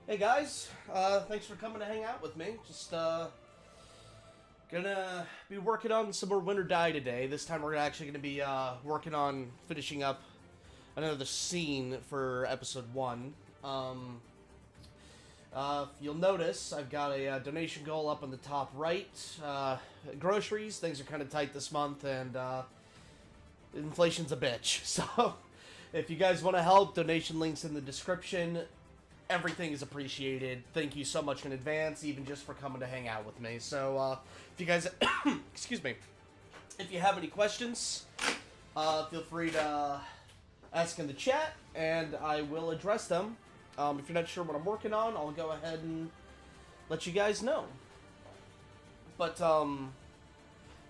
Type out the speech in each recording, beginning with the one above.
Hey guys, thanks for coming to hang out with me. Just gonna be working on some more Winter Die today. This time we're actually gonna be working on finishing up another scene for episode 1. If you'll notice, I've got a donation goal up on the top right. Groceries, things are kind of tight this month, and inflation's a bitch. So if you guys want to help, donation links in the description. Everything is appreciated. Thank you so much in advance, even just for coming to hang out with me. So, if you guys, excuse me, if you have any questions, feel free to ask in the chat, and I will address them. If you're not sure what I'm working on, I'll go ahead and let you guys know. But,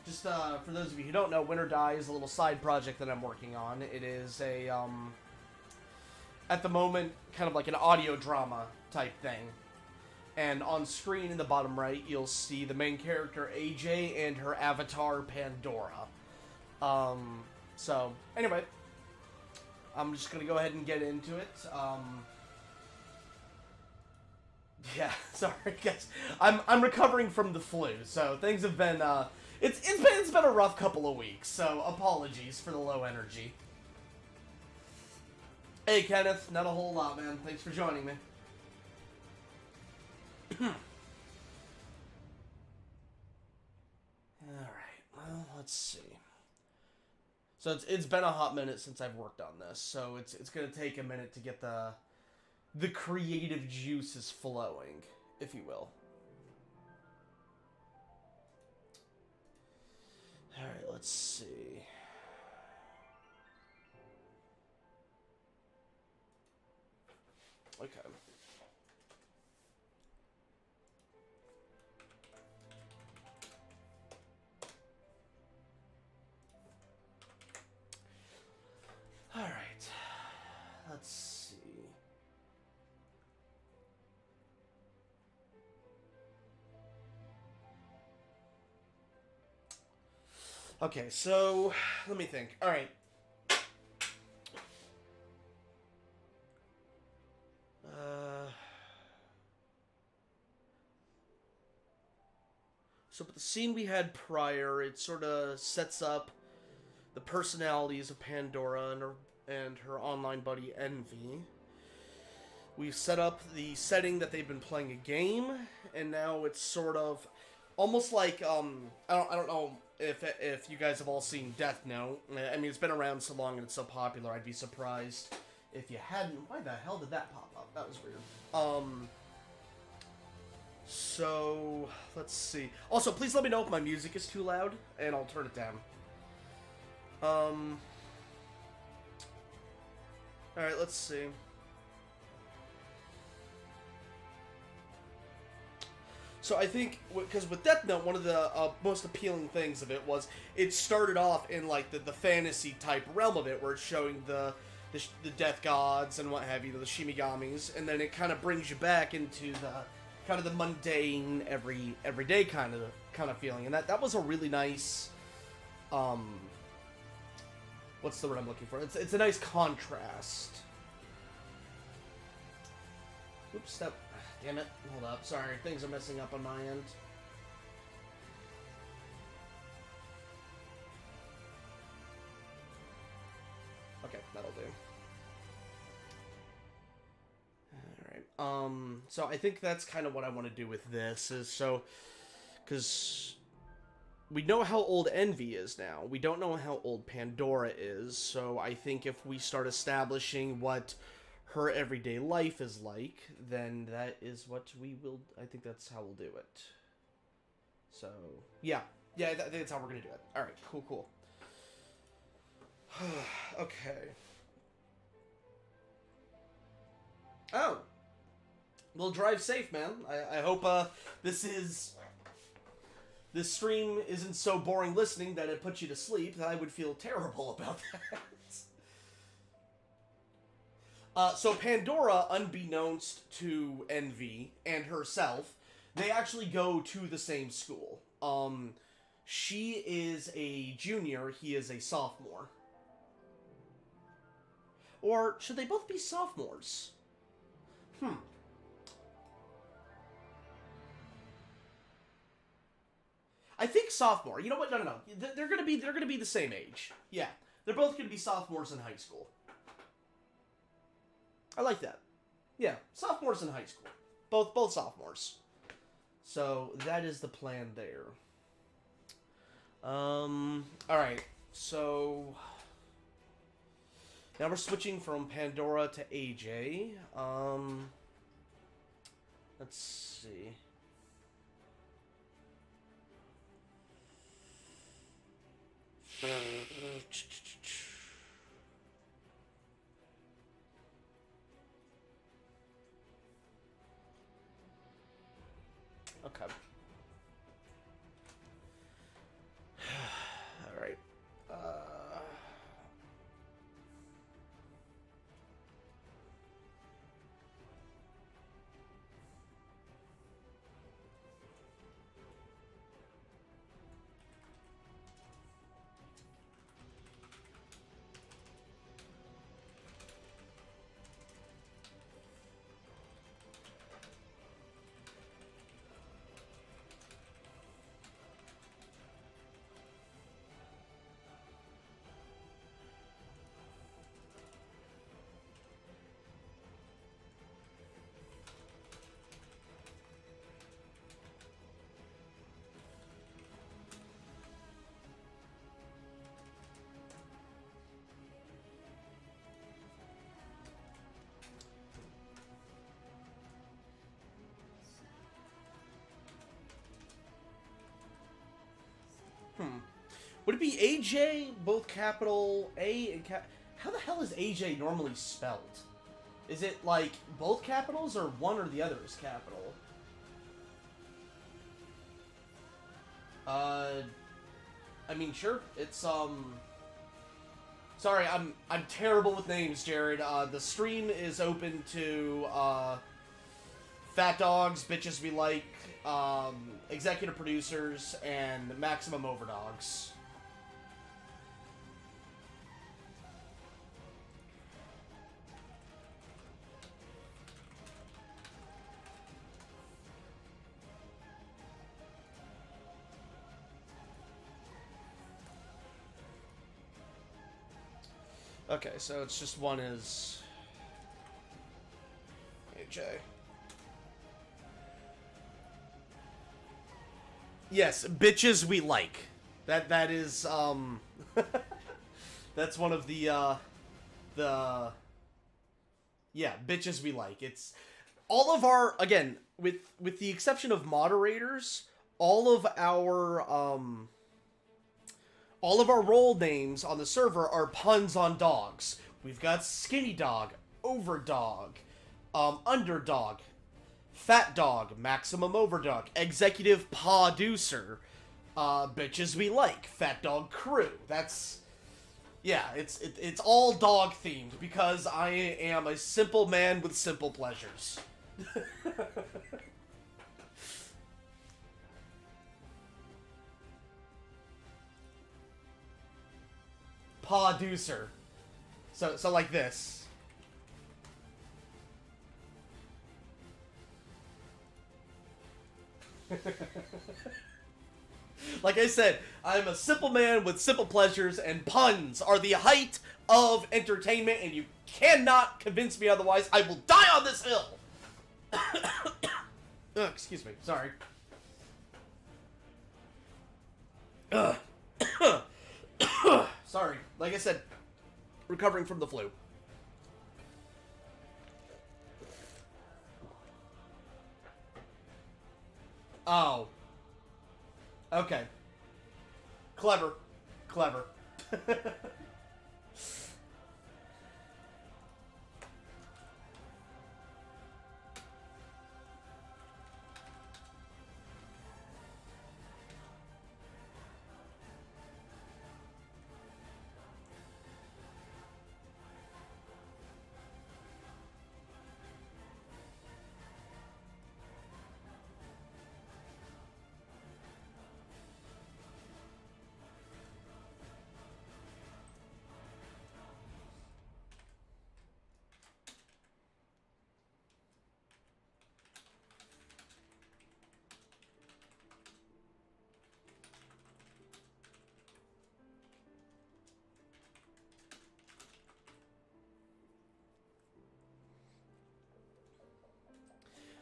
just for those of you who don't know, Winter Die is a little side project that I'm working on. It is a, at the moment, kind of like an audio drama type thing. And on screen in the bottom right, you'll see the main character AJ and her avatar Pandora. So, anyway, I'm just gonna go ahead and get into it. Yeah, sorry guys, I'm recovering from the flu, so things have been it's been a rough couple of weeks. So apologies for the low energy. Hey, Kenneth. Not a whole lot, man. Thanks for joining me. Alright, well, let's see. So it's been a hot minute since I've worked on this, so it's gonna take a minute to get the creative juices flowing, if you will. Alright, let's see. Okay. Alright. Let's see. Okay, so let me think. Alright. So with the scene we had prior, it sort of sets up the personalities of Pandora and her online buddy Envy. We've set up the setting that they've been playing a game, and now it's sort of almost like I don't know if you guys have all seen Death Note. I mean, it's been around so long and it's so popular. I'd be surprised if you hadn't. Why the hell did that pop up? That was weird. So, let's see. Also, please let me know if my music is too loud, and I'll turn it down. Alright, let's see. So I think, because with Death Note, one of the most appealing things of it was it started off in, like, the fantasy type realm of it, where it's showing the death gods and what have you, the Shimigamis, and then it kind of brings you back into the kind of the mundane, everyday kind of feeling, and that was a really nice, what's the word I'm looking for? It's a nice contrast. Oops, damn it, hold up, sorry, things are messing up on my end. Okay, that'll do. Alright, so I think that's kind of what I want to do with this, is so, because we know how old Envy is now. We don't know how old Pandora is, so I think if we start establishing what her everyday life is like, then that is what we will, I think that's how we'll do it. So, yeah, I think that's how we're going to do it. Alright, cool. Okay. Oh. Well, drive safe, man. I hope this stream isn't so boring listening that it puts you to sleep. I would feel terrible about that. So Pandora, unbeknownst to Envy and herself, they actually go to the same school. She is a junior, he is a sophomore. Or should they both be sophomores? I think sophomore. You know what? No. They're gonna be the same age. Yeah, they're both gonna be sophomores in high school. I like that. Yeah, sophomores in high school. Both sophomores. So that is the plan there. Alright, so now we're switching from Pandora to AJ. Let's see. Okay. All right. Would it be AJ, both capital A and cap? How the hell is AJ normally spelled? Is it like both capitals or one or the other is capital? I mean, sure. It's Sorry, I'm terrible with names, Jared. The stream is open to Fat Dogs, Bitches We Like, executive producers, and Maximum Overdogs. Okay, so it's just one is AJ. Yes, bitches we like. That is that's one of the yeah, bitches we like. It's all of our, again, with the exception of moderators, all of our role names on the server are puns on dogs. We've got Skinny Dog, Overdog, Underdog, Fat Dog, Maximum Overdog, Executive Producer, Bitches We Like, Fat Dog Crew. That's, yeah, it's all dog themed because I am a simple man with simple pleasures. Producer. So like this. Like I said, I'm a simple man with simple pleasures, and puns are the height of entertainment, and you cannot convince me otherwise. I will die on this hill! Oh, excuse me. Sorry. Sorry. Like I said, recovering from the flu. Oh. Okay. Clever. Clever.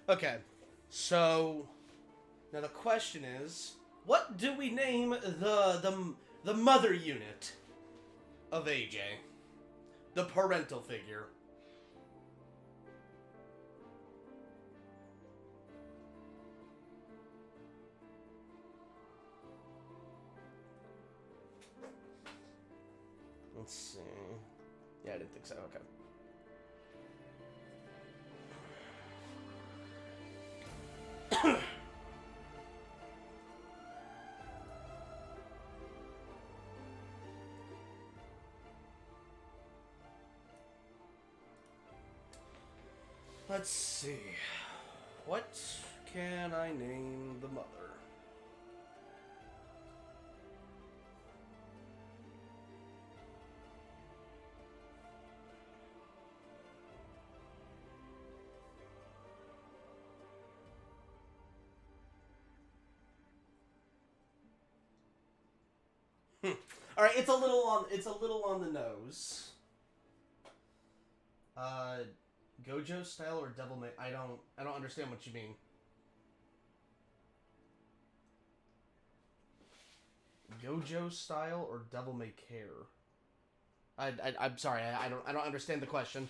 Okay, so now the question is, what do we name the mother unit of AJ, the parental figure? Let's see. Yeah, I didn't think so. Okay. Let's see. What can I name the mother? All right, it's a little on the nose. Gojo style or Devil May? I don't understand what you mean. Gojo style or Devil May Care? I'm sorry. I don't understand the question.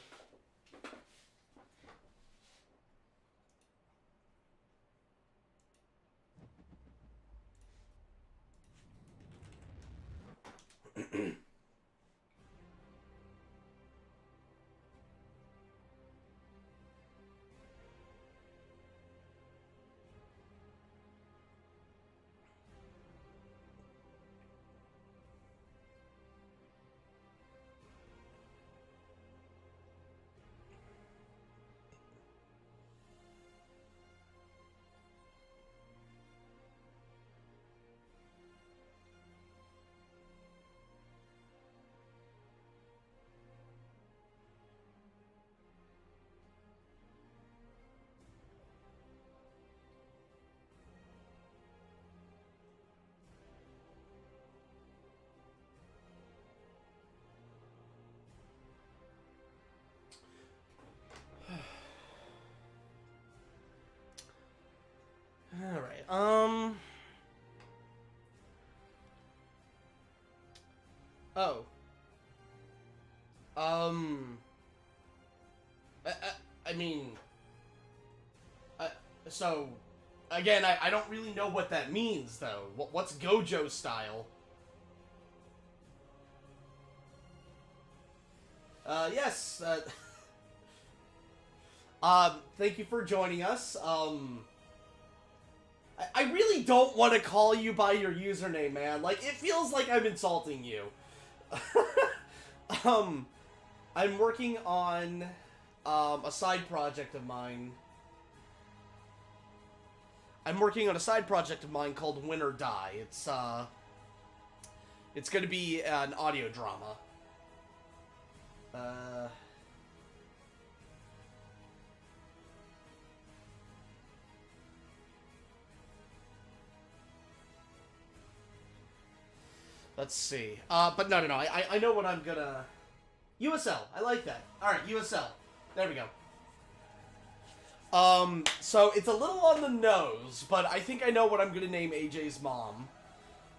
All right. Oh. Um. I, I, I mean. So, again, I don't really know what that means, though. What's Gojo style? Yes. Thank you for joining us. I really don't want to call you by your username, man. Like, it feels like I'm insulting you. I'm working on, a side project of mine. I'm working on a side project of mine called Win or Die. It's gonna be an audio drama. Let's see. But no. I know what I'm gonna... USL. I like that. Alright, USL. There we go. So it's a little on the nose, but I think I know what I'm gonna name AJ's mom.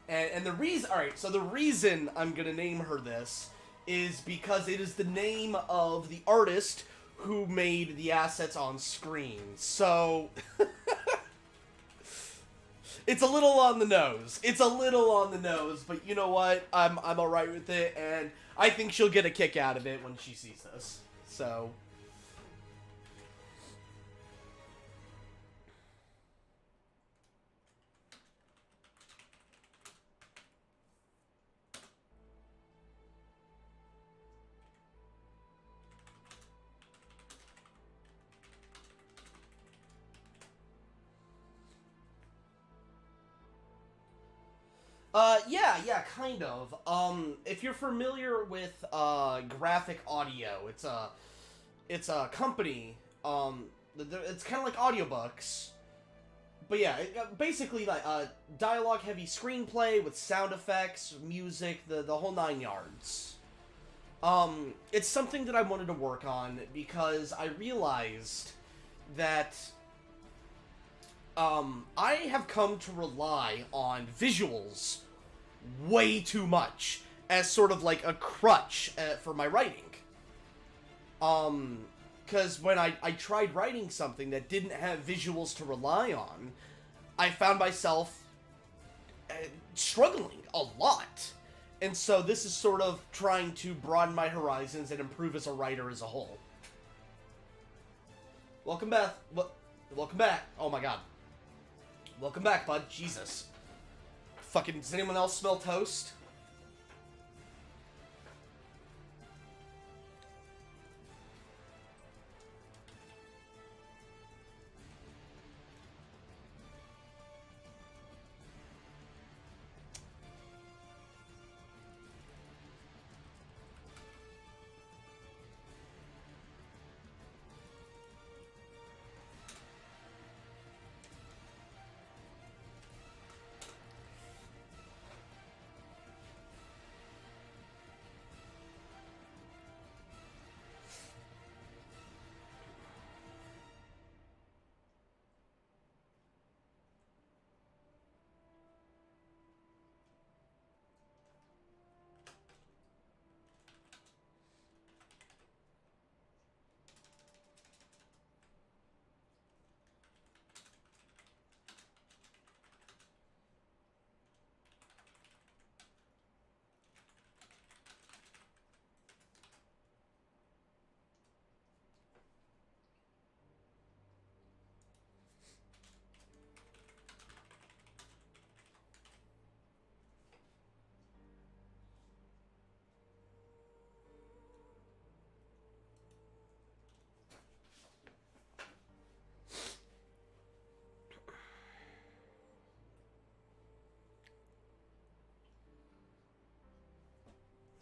And the reason... Alright, so the reason I'm gonna name her this is because it is the name of the artist who made the assets on screen. So... It's a little on the nose. It's a little on the nose, but you know what? I'm alright with it, and I think she'll get a kick out of it when she sees this. So... yeah, kind of. If you're familiar with, Graphic Audio, it's a company, it's kind of like audiobooks. But yeah, basically, like, dialogue-heavy screenplay with sound effects, music, the whole nine yards. It's something that I wanted to work on because I realized that I have come to rely on visuals way too much as sort of like a crutch for my writing. Because when I tried writing something that didn't have visuals to rely on, I found myself struggling a lot. And so this is sort of trying to broaden my horizons and improve as a writer as a whole. Welcome back. Welcome back. Oh my god. Welcome back, bud. Jesus. Fucking, does anyone else smell toast?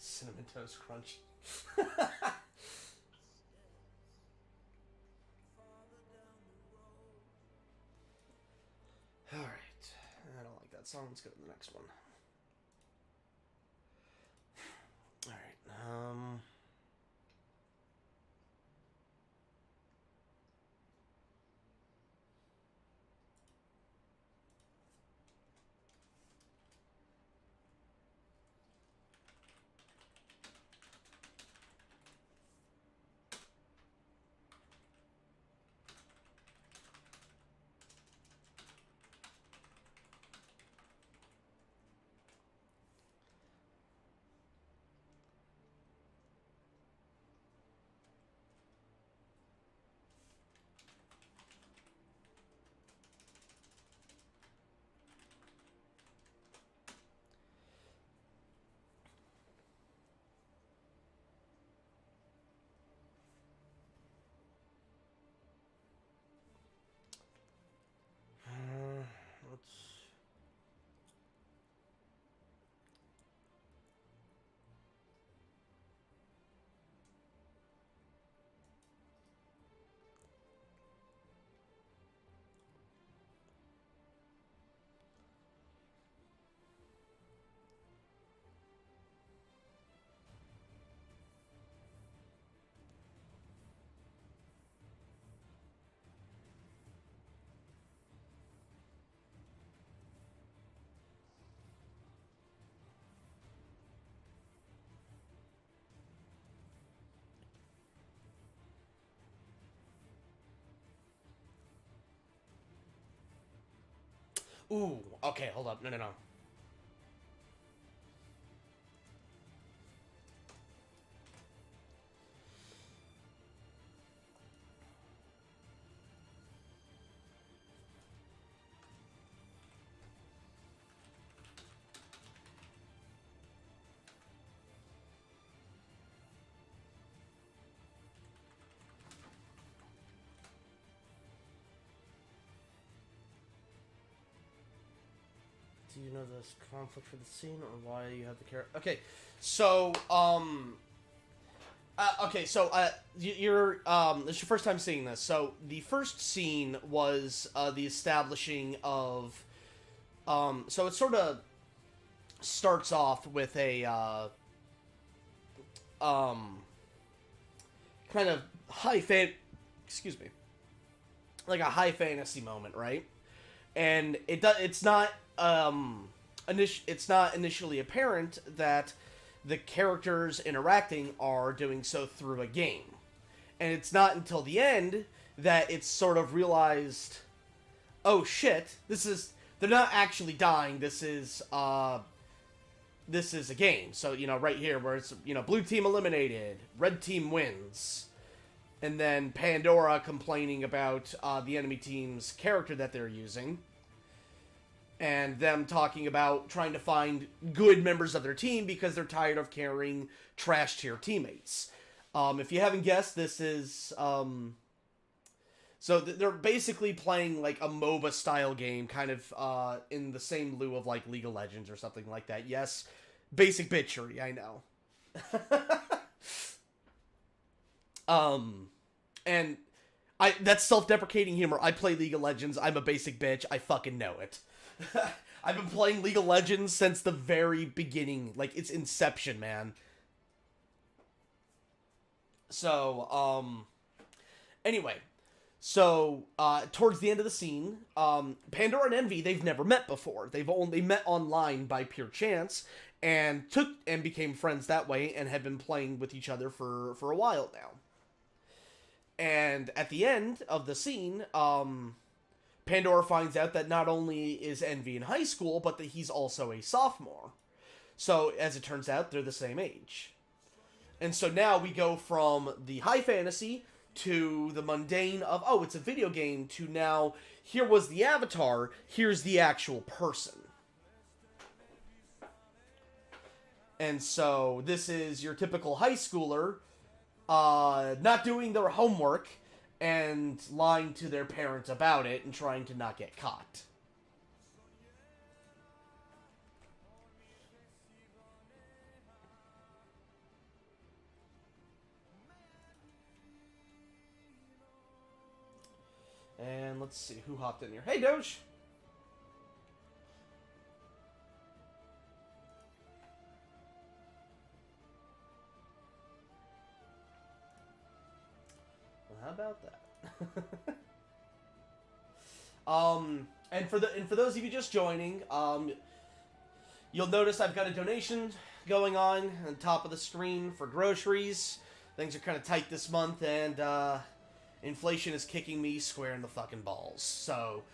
Cinnamon Toast Crunch. Alright. I don't like that song. Let's go to the next one. Alright, let's... Ooh, okay, hold up. No. Do you know this conflict for the scene or why you have the character? Okay, so you're this is your first time seeing this. So the first scene was the establishing of so it sort of starts off with a kind of excuse me, like a high fantasy moment, right? and it's not it's not initially apparent that the characters interacting are doing so through a game. And it's not until the end that it's sort of realized, oh shit, they're not actually dying, this is a game. So, right here where it's, blue team eliminated, red team wins. And then Pandora complaining about the enemy team's character that they're using. And them talking about trying to find good members of their team because they're tired of carrying trash tier teammates. If you haven't guessed, this is... So they're basically playing like a MOBA style game, kind of in the same lieu of like League of Legends or something like that. Yes, basic bitchery, I know. And that's self-deprecating humor. I play League of Legends. I'm a basic bitch. I fucking know it. I've been playing League of Legends since the very beginning. Like, it's inception, man. So, anyway. So, towards the end of the scene, Pandora and Envy, they've never met before. They've only met online by pure chance, and became friends that way, and have been playing with each other for a while now. And at the end of the scene, Pandora finds out that not only is Envy in high school, but that he's also a sophomore. So, as it turns out, they're the same age. And so now we go from the high fantasy to the mundane of, oh, it's a video game, to now, here was the avatar, here's the actual person. And so, this is your typical high schooler, not doing their homework, and lying to their parents about it, and trying to not get caught. And let's see, who hopped in here? Hey, Doge! Well, how about that? And for those of you just joining, you'll notice I've got a donation going on the top of the screen for groceries. Things are kind of tight this month, and inflation is kicking me square in the fucking balls. So,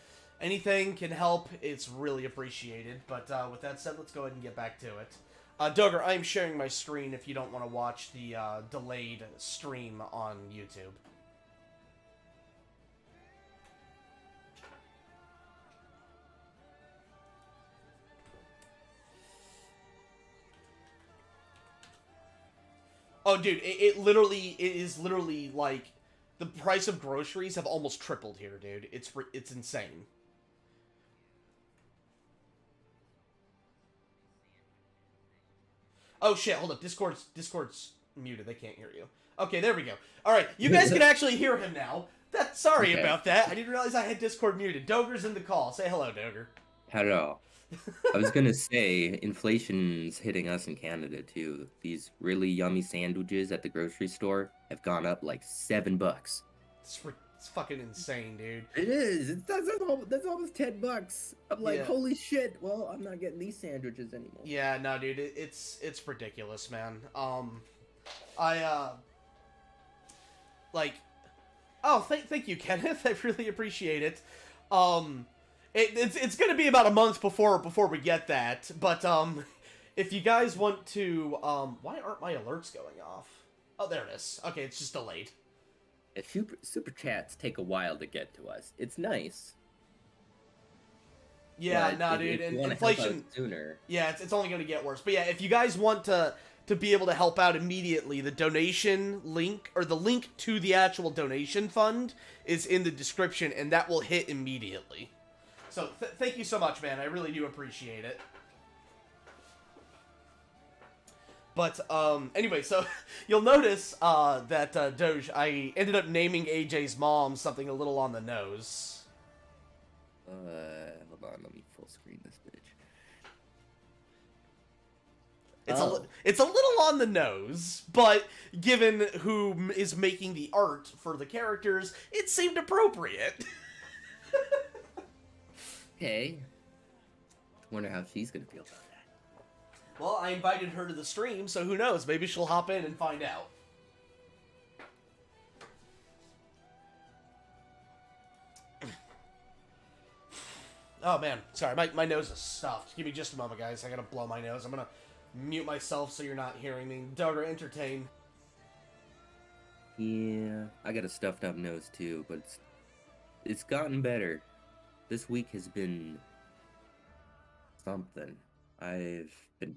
anything can help. It's really appreciated. But with that said, let's go ahead and get back to it. Duggar, I am sharing my screen if you don't want to watch the delayed stream on YouTube. Oh, dude, it is literally like... The price of groceries have almost tripled here, dude. It's insane. Oh shit, hold up. Discord's muted. They can't hear you. Okay, there we go. Alright, you guys can actually hear him now. Sorry about that. I didn't realize I had Discord muted. Doger's in the call. Say hello, Doger. Hello. I was gonna say, inflation's hitting us in Canada too. These really yummy sandwiches at the grocery store have gone up like $7. It's fucking insane, dude. It is. That's almost $10. I'm like, holy shit. Well, I'm not getting these sandwiches anymore. Yeah, no, dude. It's ridiculous, man. Thank you, Kenneth. I really appreciate it. It's gonna be about a month before we get that, but if you guys want to, why aren't my alerts going off? Oh, there it is. Okay, it's just delayed. Super chats take a while to get to us. It's nice. Yeah, no, dude, and inflation sooner. Yeah, it's only gonna get worse. But yeah, if you guys want to be able to help out immediately, the donation link, or the link to the actual donation fund, is in the description, and that will hit immediately. So, thank you so much, man. I really do appreciate it. But, anyway, so, you'll notice, that, Doge, I ended up naming AJ's mom something a little on the nose. Hold on, let me full screen this bitch. It's a little on the nose, but given who is making the art for the characters, it seemed appropriate. Okay. Wonder how she's gonna feel about that. Well, I invited her to the stream, so who knows? Maybe she'll hop in and find out. Oh man, sorry, my nose is stuffed. Give me just a moment, guys. I gotta blow my nose. I'm gonna mute myself so you're not hearing me. Dogger, entertain. Yeah, I got a stuffed up nose too, but it's gotten better. This week has been something. I've been,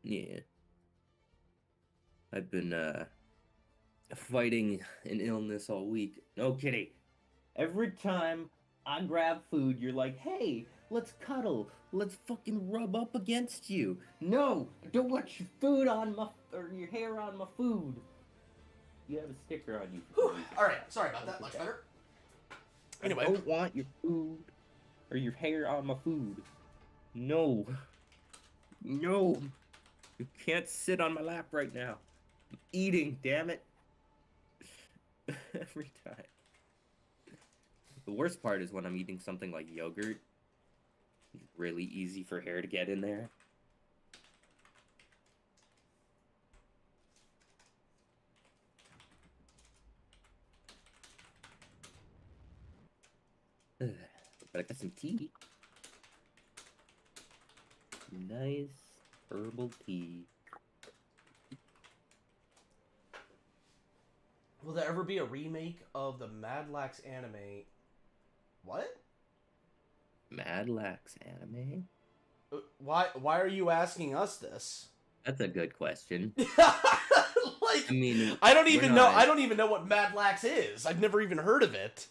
yeah, I've been fighting an illness all week. No kidding. Every time I grab food, you're like, "Hey, let's cuddle. Let's fucking rub up against you." No, don't want your food on my or your hair on my food. You have a sticker on you. Whew. All right, sorry about that. Much better. Anyway, I don't want your food or your hair on my food. No. No. You can't sit on my lap right now. I'm eating, damn it. Every time. The worst part is when I'm eating something like yogurt. It's really easy for hair to get in there. But I got some tea. Nice herbal tea. will there ever be a remake of the Mad Lax anime? What? Mad Lax anime? Why are you asking us this? That's a good question. Like, I mean, I don't even know. not- I don't even know what Mad Lax is. I've never even heard of it.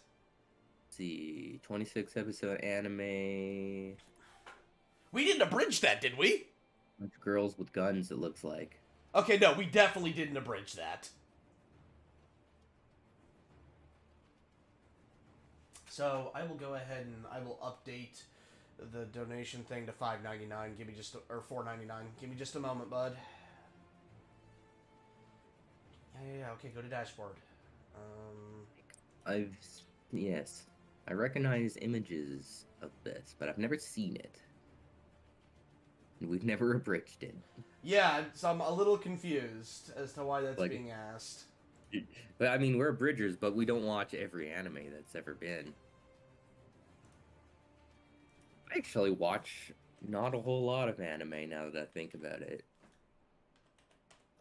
Let's see, 26 episode anime. We didn't abridge that, did we? Bunch of girls with guns, it looks like. Okay, no, we definitely didn't abridge that. So I will go ahead and I will update the donation thing to $5.99. Give me just or $4.99. Give me just a moment, bud. Yeah. Okay, go to dashboard. Yes, I recognize images of this, but I've never seen it. And we've never abridged it. Yeah, so I'm a little confused as to why that's Like- being asked. But I mean, we're abridgers, but we don't watch every anime that's ever been. I actually watch not a whole lot of anime now that I think about it.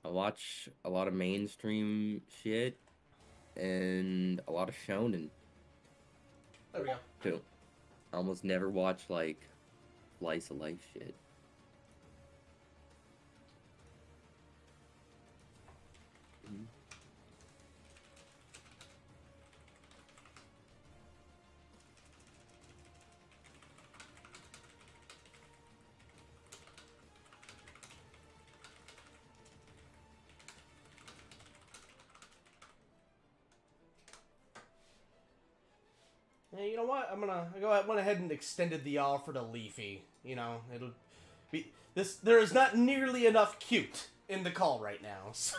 I watch a lot of mainstream shit and a lot of shonen There we go. too. I almost never watch like slice of life shit. Hey, you know what? Went ahead and extended the offer to Leafy. You know, it'll be this. There is not nearly enough cute in the call right now. So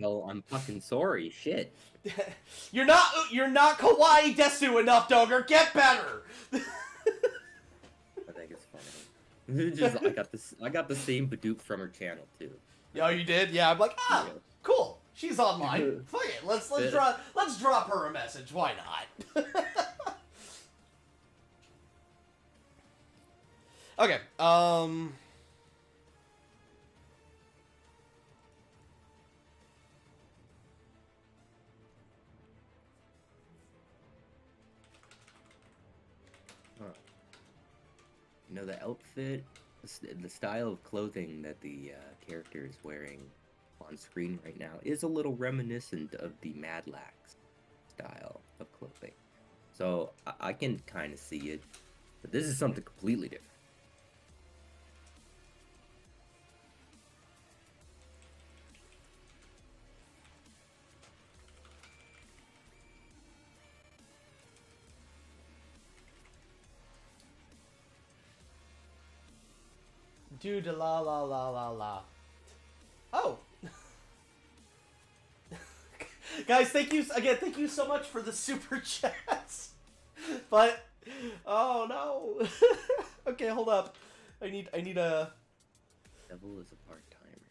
Well, I'm fucking sorry. Shit. you're not kawaii desu enough, Dogger. Get better. I think it's funny. Just I got the same Badoop from her channel too. Oh, you did? Yeah. I'm like, Yeah. cool. She's online. Fuck it. Let's drop her a message. Why not? Okay. You know, the outfit, the style of clothing that the character is wearing on screen right now is a little reminiscent of the Mad Lax style of clothing. So I can kind of see it, but this is something completely different. Dude, la la la la la. Oh. Guys, thank you again. Thank you so much for the super chats. But oh no. Okay, hold up. I need a. Devil is a part-timer.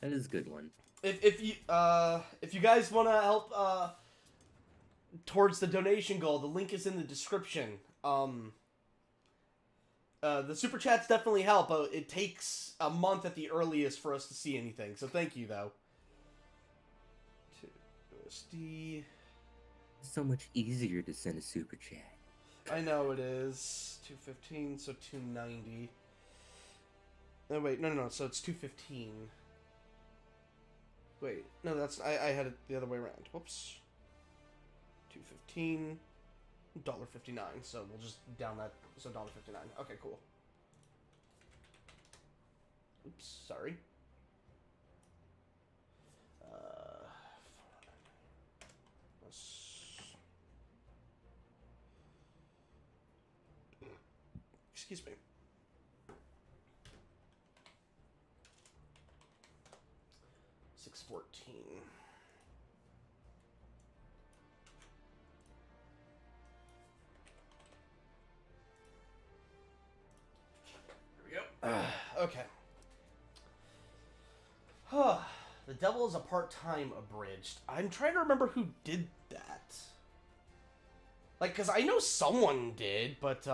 That is a good one. If you guys want to help towards the donation goal, the link is in the description. The super chats definitely help, but it takes a month at the earliest for us to see anything. So thank you though. USD. It's so much easier to send a super chat. I know it is 215, so 290. Oh wait, no. So it's 215. Wait, no, that's I had it the other way around. Whoops. 215, $1.59. So we'll just down that. So $1.59. Okay, cool. Oops, sorry. Excuse me. $6.14. There we go. Okay. The Devil is a Part-Time Abridged. I'm trying to remember who did that. Like, because I know someone did, but,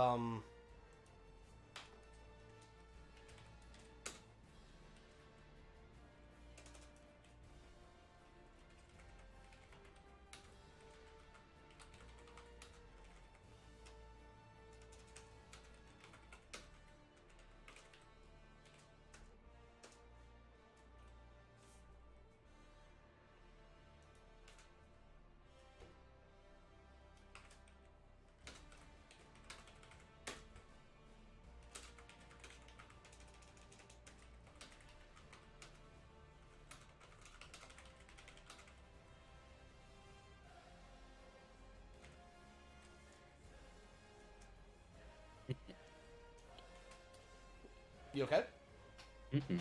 you okay? Mm-mm.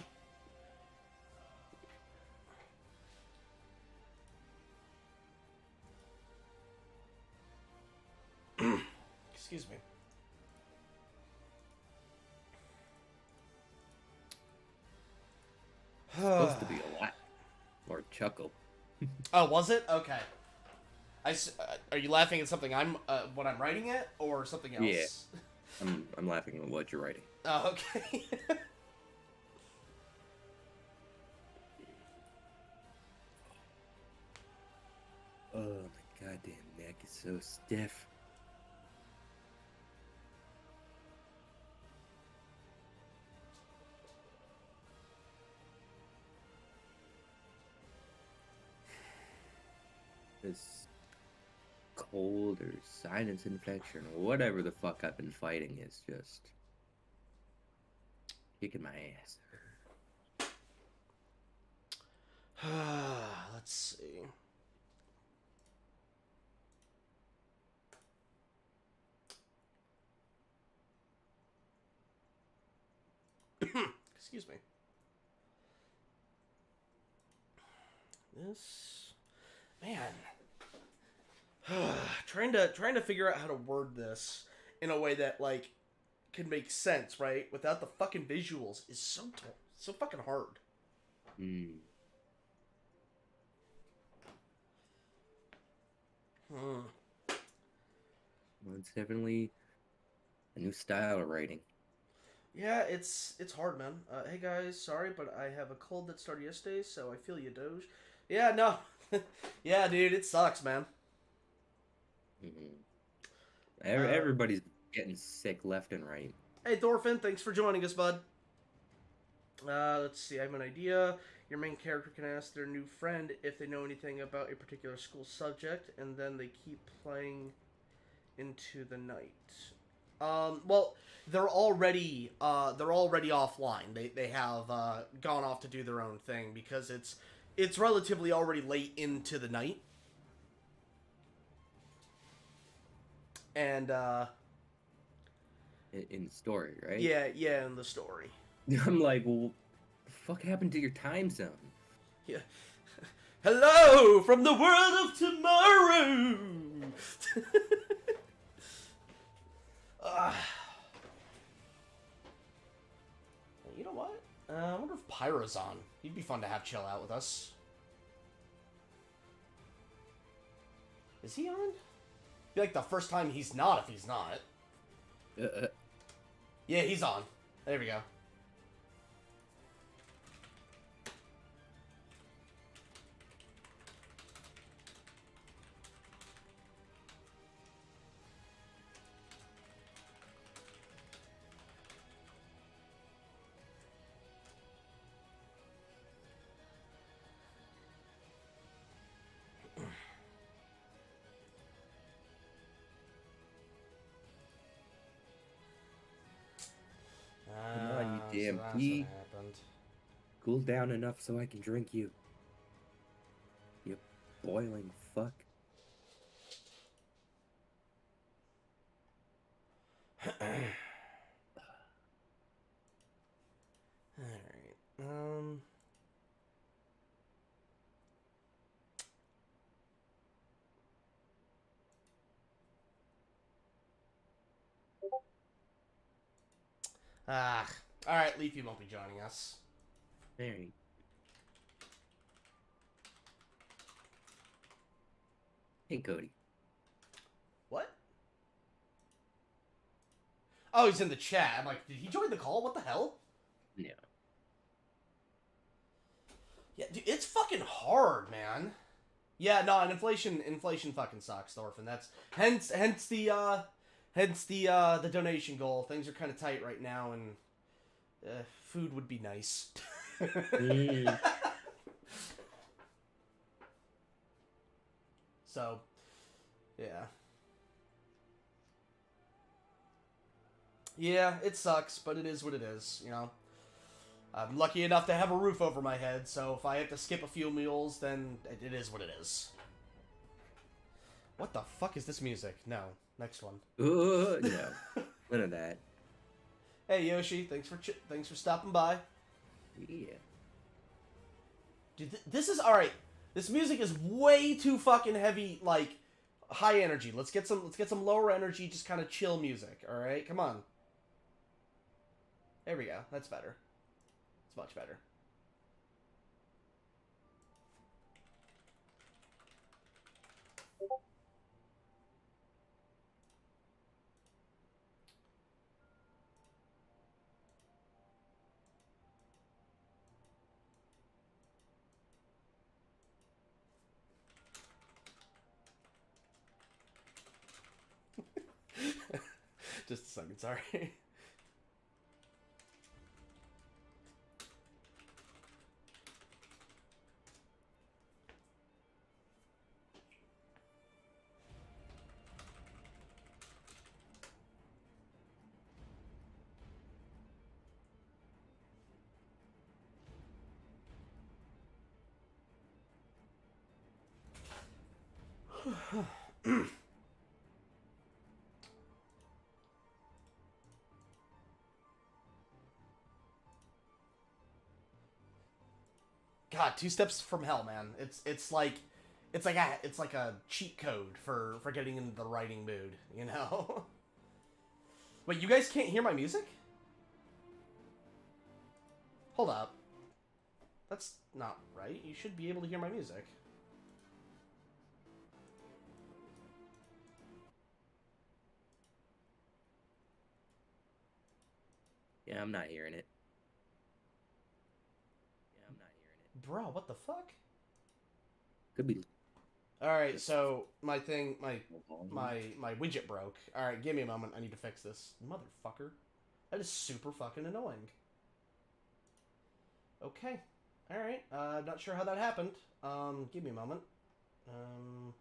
Excuse me. Supposed to be a lot more chuckle. Oh, was it? Okay. Are you laughing at something what I'm writing at, or something else? Yeah. I'm laughing at what you're writing. Oh, okay. Oh, my goddamn neck is so stiff. This cold or sinus infection or whatever the fuck I've been fighting is just kicking my ass. Let's see. Excuse me. This man trying to figure out how to word this in a way that like can make sense, right? Without the fucking visuals is so fucking hard. Hmm. Hmm. Well, it's definitely a new style of writing. Yeah, it's hard, man. Hey guys, sorry, but I have a cold that started yesterday, so I feel you, Doge. Yeah, no. Yeah, dude, it sucks, man. Mm-hmm. Everybody's getting sick left and right. Hey, Thorfinn, thanks for joining us, bud. Let's see, I have an idea. Your main character can ask their new friend if they know anything about a particular school subject, and then they keep playing into the night. Well, they're already offline. They have gone off to do their own thing because it's relatively already late into the night. And In the story, right? yeah, in the story. I'm like, well, the fuck happened to your time zone? Yeah. Hello from the world of tomorrow. You know what? I wonder if Pyro's on. He'd be fun to have chill out with us. Is he on? Be like the first time he's not if he's not. Yeah, he's on. There we go. Come on, you damn so that's pea. what happened. Cool down enough so I can drink you. You boiling fuck. Alright. Alright, Leafy won't be joining us. Very. Hey, Cody. What? Oh, he's in the chat. I'm like, did he join the call? What the hell? No. Yeah, dude, it's fucking hard, man. Yeah, no, and inflation fucking sucks, Thorfinn. That's hence the donation goal. Things are kind of tight right now, and food would be nice. So, yeah. Yeah, it sucks, but it is what it is, you know. I'm lucky enough to have a roof over my head, so if I have to skip a few meals, then it is what it is. What the fuck is this music? No. Next one. No. None of that. Hey Yoshi, thanks for stopping by. Yeah. Dude, this is alright. This music is way too fucking heavy, like high energy. Let's get some lower energy, just kind of chill music. All right, come on. There we go. That's better. It's much better. Just a second, sorry. God, Two Steps from Hell, man. It's like a cheat code for getting into the writing mood, you know? Wait, you guys can't hear my music? Hold up. That's not right. You should be able to hear my music. Yeah, I'm not hearing it. Yeah, I'm not hearing it. Bro, what the fuck? Could be. Alright, so my widget broke. Alright, give me a moment. I need to fix this. Motherfucker. That is super fucking annoying. Okay. Alright, not sure how that happened. Give me a moment. Alright,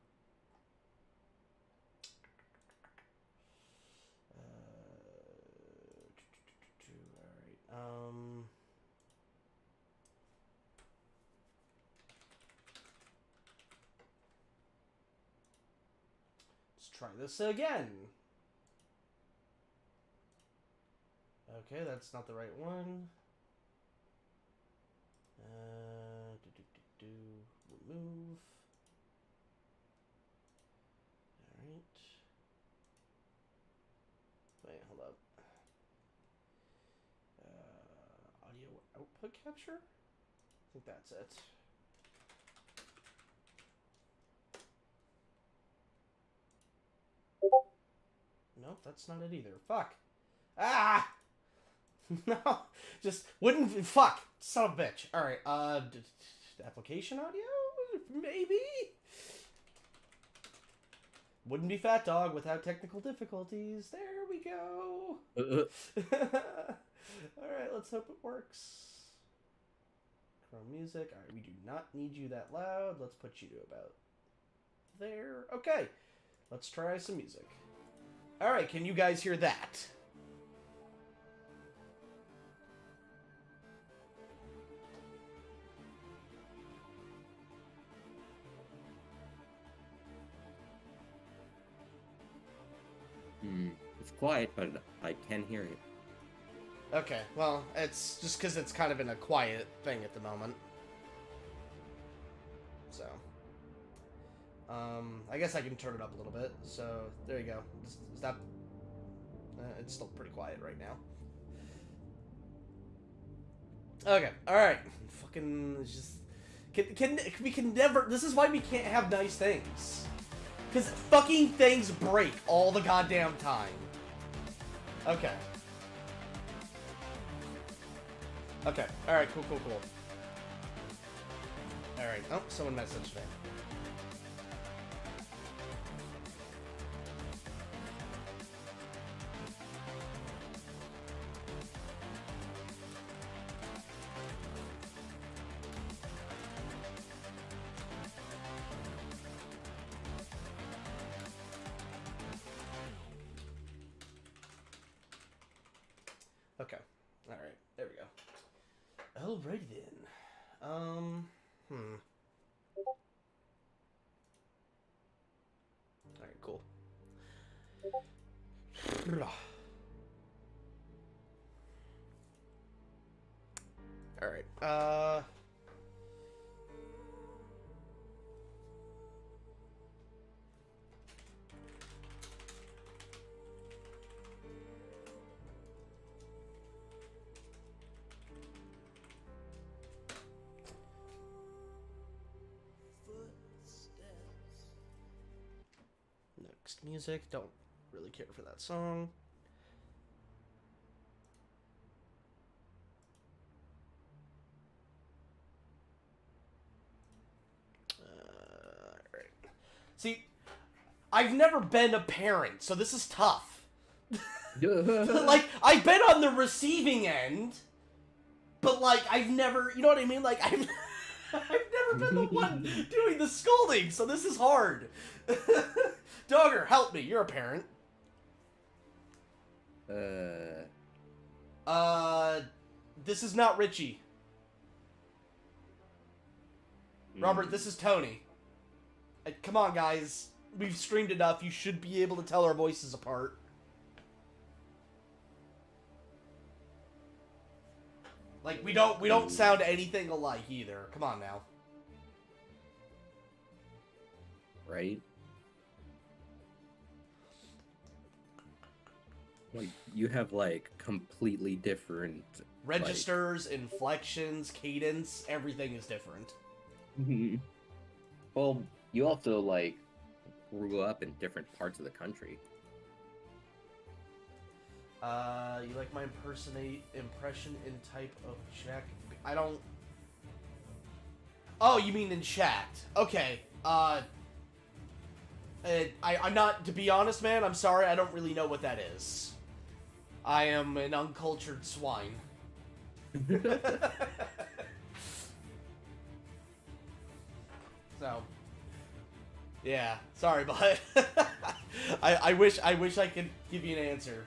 let's try this again. Okay, that's not the right one. Remove. Alright. Wait, Hold up. Audio output capture? I think that's it. No, that's not it either. Fuck. Ah! No, just wouldn't. Fuck. Son of a bitch. Alright, application audio? Maybe? Wouldn't be Fat Dog without technical difficulties. There we go. Alright, let's hope it works. Chrome music. Alright, we do not need you that loud. Let's put you to about there. Okay, let's try some music. Alright, can you guys hear that? It's quiet, but I can hear it. Okay, well, it's just because it's kind of in a quiet thing at the moment. So, I guess I can turn it up a little bit. So, there you go. Is that... it's still pretty quiet right now. Okay, alright. Fucking, just... we can never... This is why we can't have nice things. Because fucking things break all the goddamn time. Okay. Okay. Alright, cool. Alright. Oh, someone messaged me. Okay. Alright. There we go. Alrighty then. Alright, cool. Alright, next music. Don't really care for that song. Alright. See, I've never been a parent, so this is tough. Like, I've been on the receiving end, but, like, I've never, you know what I mean? Like, I've never been the one doing the scolding, so this is hard. Dogger, help me. You're a parent. This is not Richie. Robert, this is Tony. Come on, guys. We've streamed enough. You should be able to tell our voices apart. Like, we don't sound anything alike either. Come on now. Right? Like, you have, like, completely different... Registers, inflections, cadence, everything is different. Like... Well, you also, like, grew up in different parts of the country. You like my impression in type of check? I don't... Oh, you mean in chat. Okay, I'm not, to be honest, man, I'm sorry, I don't really know what that is. I am an uncultured swine. So, yeah, sorry, but I wish I could give you an answer.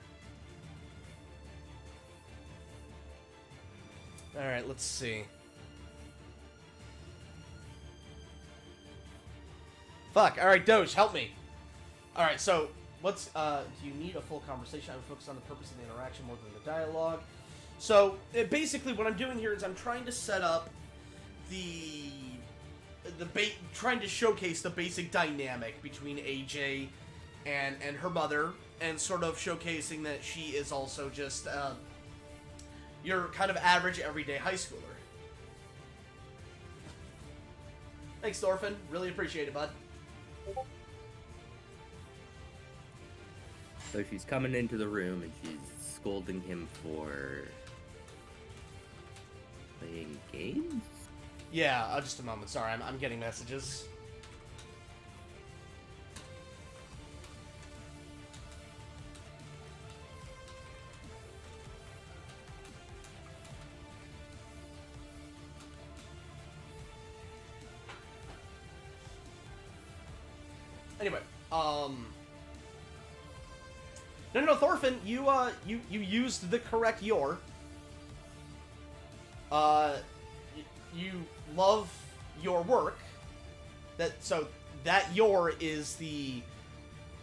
All right, let's see. Fuck. All right, Doge, help me. All right, so let's. Do you need a full conversation? I would focus on the purpose of the interaction more than the dialogue. So basically, what I'm doing here is I'm trying to set up trying to showcase the basic dynamic between AJ and her mother, and sort of showcasing that she is also just your kind of average everyday high schooler. Thanks, Thorfinn. Really appreciate it, bud. So she's coming into the room and she's scolding him for playing games? Yeah, just a moment. Sorry, I'm getting messages. Anyway, no, Thorfinn, you used the correct your. You love your work. So that your is the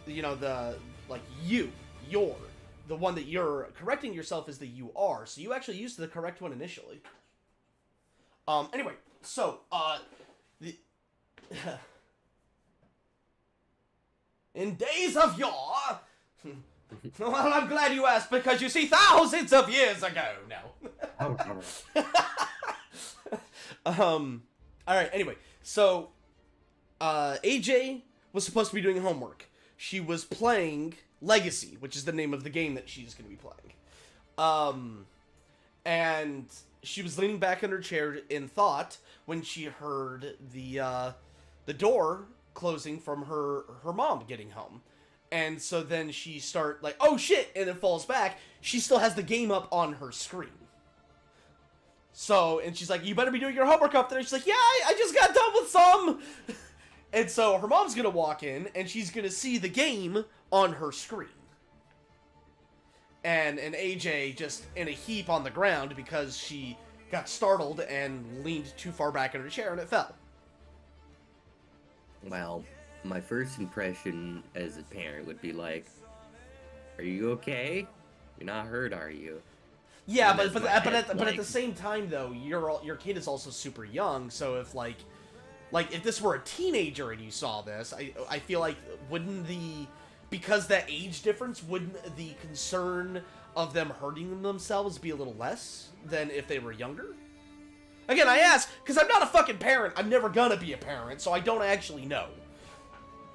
the one that you're correcting yourself is the you are. So you actually used the correct one initially. Anyway, so the in days of yore. Well, I'm glad you asked, because you see, thousands of years ago. No. Alright, anyway. So, AJ was supposed to be doing homework. She was playing Legacy, which is the name of the game that she's going to be playing. And she was leaning back in her chair in thought when she heard the door closing from her mom getting home. And so then she oh shit, and then falls back. She still has the game up on her screen. So, and she's like, you better be doing your homework up there. And she's like, yeah, I just got done with some. And so her mom's gonna walk in, and she's gonna see the game on her screen. And AJ just in a heap on the ground because she got startled and leaned too far back in her chair, and it fell. Well, my first impression as a parent would be like, are you okay? You're not hurt, are you? Yeah, but at the same time though, your kid is also super young, so if like if this were a teenager and you saw this, I feel like because that age difference, wouldn't the concern of them hurting themselves be a little less than if they were younger? Again, I ask because I'm not a fucking parent. I'm never gonna be a parent, so I don't actually know.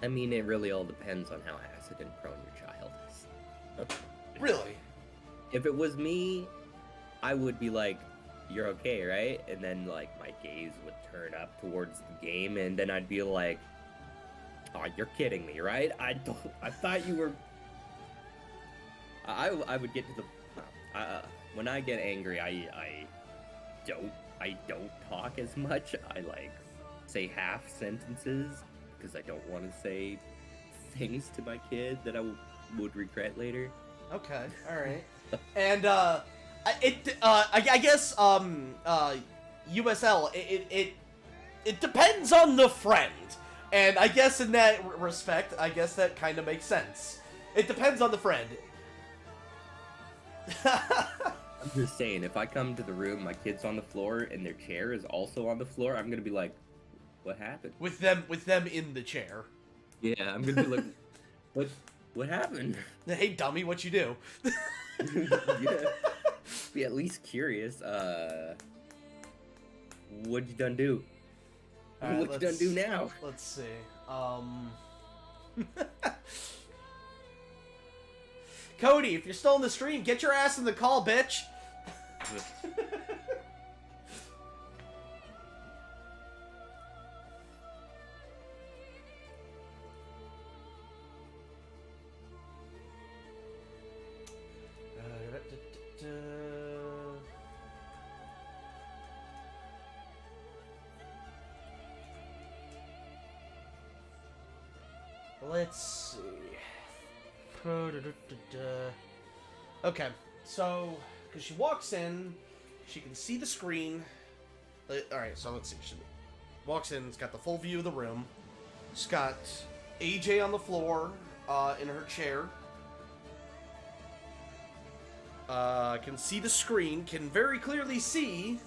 I mean, it really all depends on how accident prone your child is. Really? If it was me, I would be like, you're okay, right? And then, like, my gaze would turn up towards the game, and then I'd be like, oh, you're kidding me, right? I thought you were... I would get to the... when I get angry, I don't talk as much. I, like, say half sentences, because I don't want to say things to my kid that I would regret later. Okay, all right. And I guess USL it depends on the friend, and I guess in that respect, I guess that kind of makes sense. It depends on the friend. I'm just saying, if I come to the room, my kid's on the floor, and their chair is also on the floor, I'm gonna be like, what happened? With them in the chair. Yeah, I'm gonna be like, what happened? Hey, dummy, what you do? Yeah. Be at least curious. What'd you done do? Right, what you done do now? Let's see. Cody, if you're still in the stream, get your ass in the call, bitch. Let's see. Okay, so, because she walks in, she can see the screen. Alright, so let's see. She walks in, it's got the full view of the room. It's got AJ on the floor, in her chair. Can see the screen, can very clearly see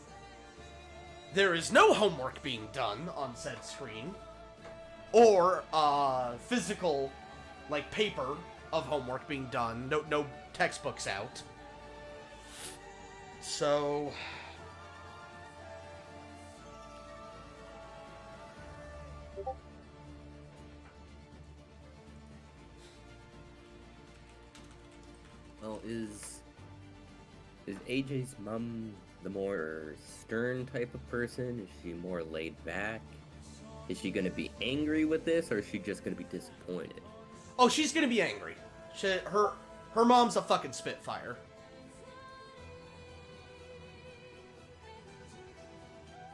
there is no homework being done on said screen. Or, physical, like, paper of homework being done. No textbooks out. So... Well, is AJ's mom the more stern type of person? Is she more laid back? Is she gonna be angry with this, or is she just gonna be disappointed? Oh, she's gonna be angry. Her mom's a fucking spitfire.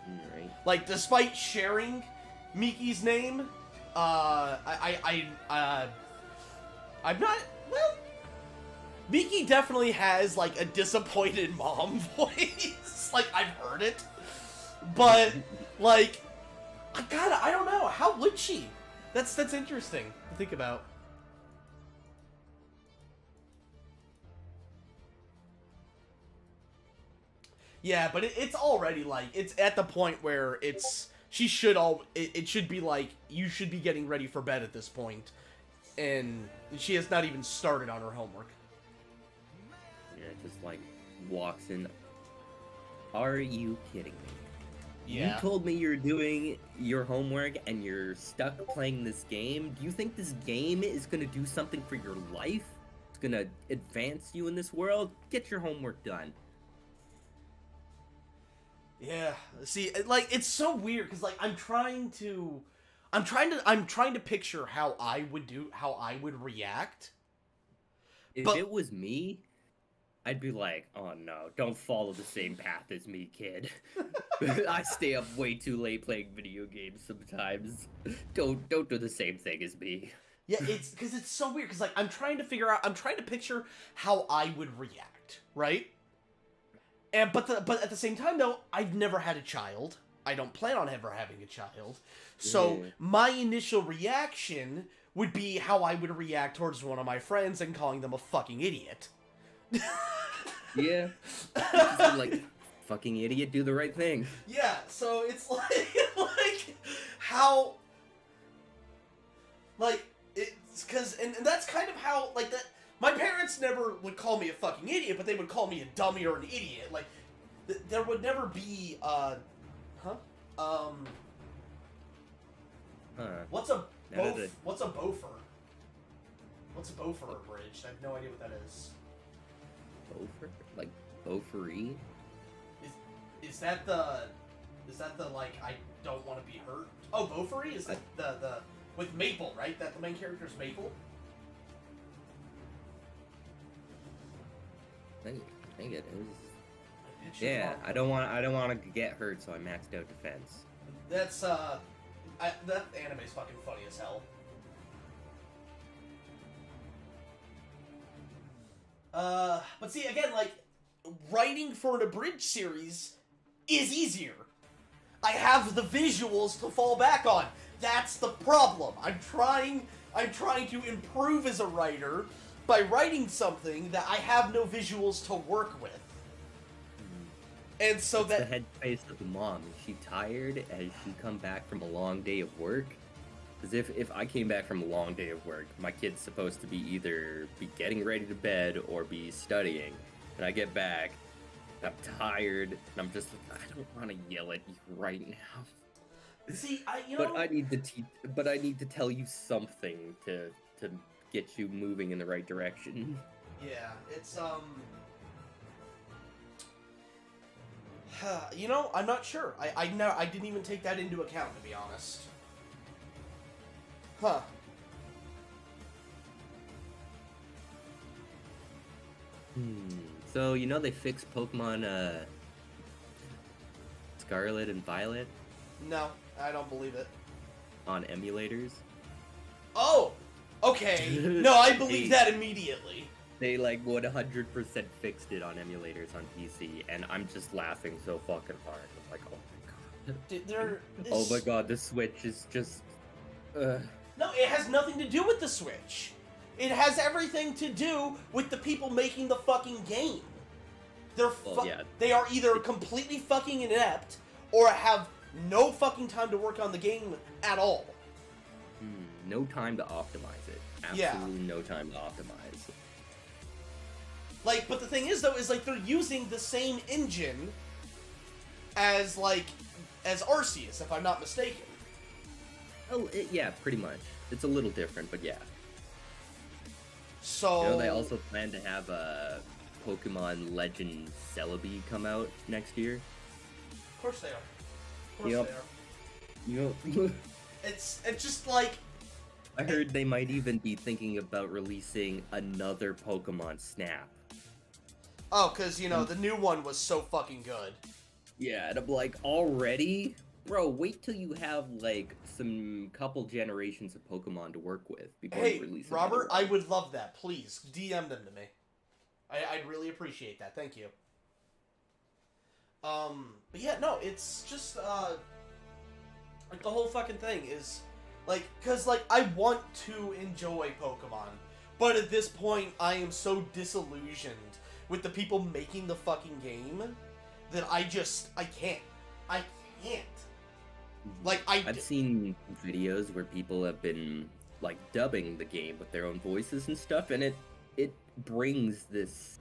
Right. Like, despite sharing Miki's name, I'm not, well, Miki definitely has, like, a disappointed mom voice. Like, I've heard it. But, like, I don't know. How would she? That's interesting to think about. Yeah, but it's already, like, it's at the point where she should it should be like, you should be getting ready for bed at this point. And she has not even started on her homework. Yeah, just like walks in. Are you kidding me? Yeah. You told me you're doing your homework and you're stuck playing this game. Do you think this game is gonna do something for your life? It's gonna advance you in this world? Get your homework done. Yeah. See, like, it's so weird because, like, I'm trying to picture how I would react. If But- it was me, I'd be like, oh no, don't follow the same path as me, kid. I stay up way too late playing video games sometimes. Don't do the same thing as me. Yeah, it's because it's so weird because, like, I'm trying to picture how I would react, right? And but at the same time though, I've never had a child. I don't plan on ever having a child. So Yeah. my initial reaction would be how I would react towards one of my friends and calling them a fucking idiot. Yeah. Just be like, fucking idiot, do the right thing. Yeah, so it's like how, like, it's because, and that's kind of how, like, that, my parents never would call me a fucking idiot, but they would call me a dummy or an idiot. Like, there would never be, Huh. what's a None of the- what's a bofer? What's a bofer bridge? I have no idea what that is. Bofer? Like, bofery? Is that the like, I don't want to be hurt? Oh, bofery is the with Maple, right? That the main character's Maple. I think it is. I pictured Yeah, wrong. I don't want to get hurt, so I maxed out defense. That's that anime's fucking funny as hell. But see, again, like, writing for an abridged series is easier. I have the visuals to fall back on. That's the problem. I'm trying to improve as a writer by writing something that I have no visuals to work with. And so What's that the headspace of the mom? Is she tired? Has she come back from a long day of work? Because if I came back from a long day of work, my kid's supposed to be either be getting ready to bed or be studying, and I get back, I'm tired, and I'm just like, I don't want to yell at you right now. see, But I need to tell you something to get you moving in the right direction. yeah, it's I'm not sure. I didn't even take that into account, to be honest. Huh. So they fixed Pokemon Scarlet and Violet No, I don't believe it. on emulators. Oh! Okay. No, I believe that immediately. They like 100% fixed it on emulators on PC, and I'm just laughing so fucking hard. I'm like, oh my god. There is... Oh my god, the Switch is just. No, it has nothing to do with the Switch. It has everything to do with the people making the fucking game. Well, yeah. They are either completely fucking inept or have no fucking time to work on the game at all. no time to optimize it. Yeah. Absolutely no time to optimize. Like, but the thing is, though, is, like, they're using the same engine as, like, as Arceus, if I'm not mistaken. Oh, yeah, pretty much. It's a little different, but yeah. So... You know, they also plan to have a Pokemon Legend Celebi come out next year. Of course they are. Of course Yep. they are. You know, It's just like... I heard they might even be thinking about releasing another Pokemon Snap. Oh, because, you know, the new one was so fucking good. Yeah, and I'm like, already? Bro, wait till you have, like, some couple generations of Pokemon to work with before Hey, you release Robert, another I one. would love that. Please, DM them to me. I'd really appreciate that. Thank you. But yeah, no, it's just, like, the whole fucking thing is, like, because, like, I want to enjoy Pokemon, but at this point, I am so disillusioned with the people making the fucking game that I can't. I can't. Like, I've seen videos where people have been, like, dubbing the game with their own voices and stuff, and it brings this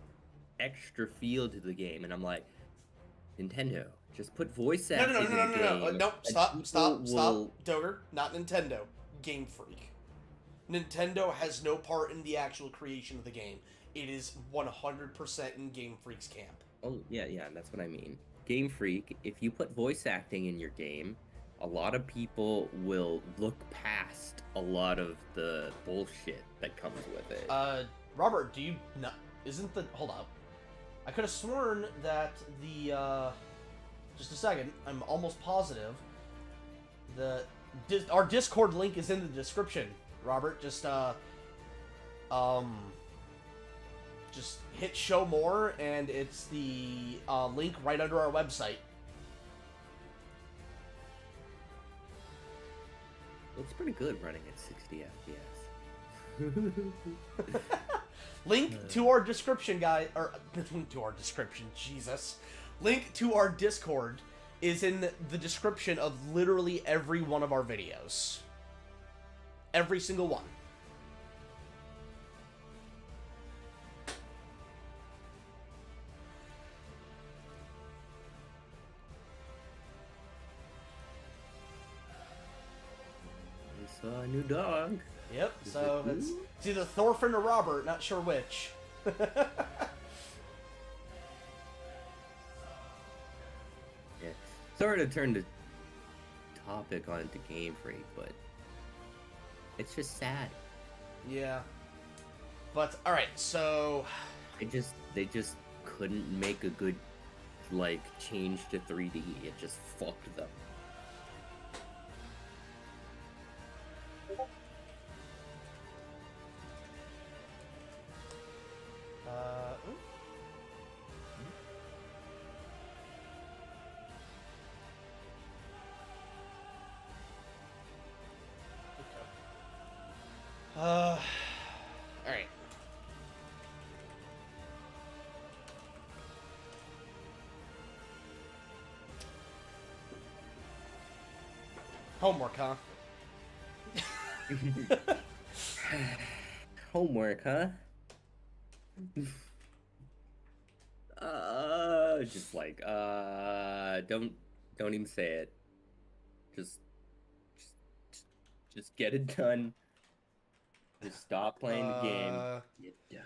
extra feel to the game, and I'm like, Nintendo, just put voice acting in the game. No, and stop, people will- Doger, not Nintendo. Game Freak. Nintendo has no part in the actual creation of the game. It is 100% in Game Freak's camp. Oh, yeah, that's what I mean. Game Freak, if you put voice acting in your game, a lot of people will look past a lot of the bullshit that comes with it. Robert, do you not... Isn't the... Hold up. I could have sworn that the, just a second. I'm almost positive. Our Discord link is in the description, Robert. Just hit show more, and it's the link right under our website. Looks pretty good running at 60 FPS. Link to our description, guys, or link to our description, Jesus. Link to our Discord is in the description of literally every one of our videos. Every single one. I saw a new dog. Yep, Is so it it's blue? either Thorfinn or Robert, not sure which. Yeah. Sorry to turn the topic onto Game Freak, but it's just sad. Yeah. But, alright, so... They just couldn't make a good, like, change to 3D. It just fucked them. ooh. Alright. Homework, huh? Homework, huh? Just like, don't even say it. Just get it done. Just stop playing the game. Get done.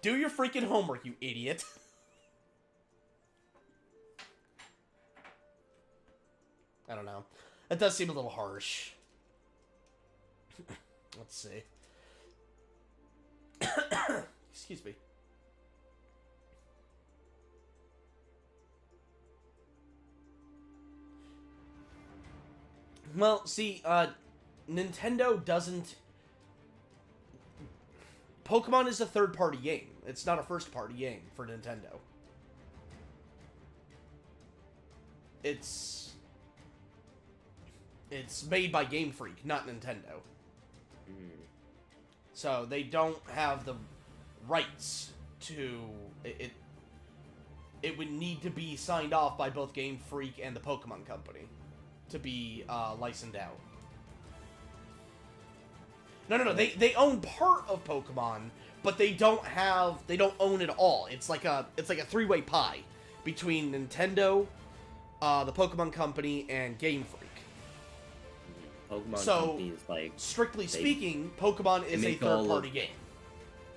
Do your freaking homework, you idiot. I don't know. That does seem a little harsh. Let's see. Excuse me. Well, see, Nintendo doesn't... Pokemon is a third-party game. It's not a first-party game for Nintendo. it's made by Game Freak, not Nintendo. Mm. So they don't have the rights to it. It would need to be signed off by both Game Freak and the Pokemon Company to be licensed out. No. They own part of Pokemon, but they don't own it all. It's like a three-way pie between Nintendo, the Pokemon Company, and Game Freak. Pokemon So, Company is like, strictly speaking, Pokemon is a make all third-party of- game.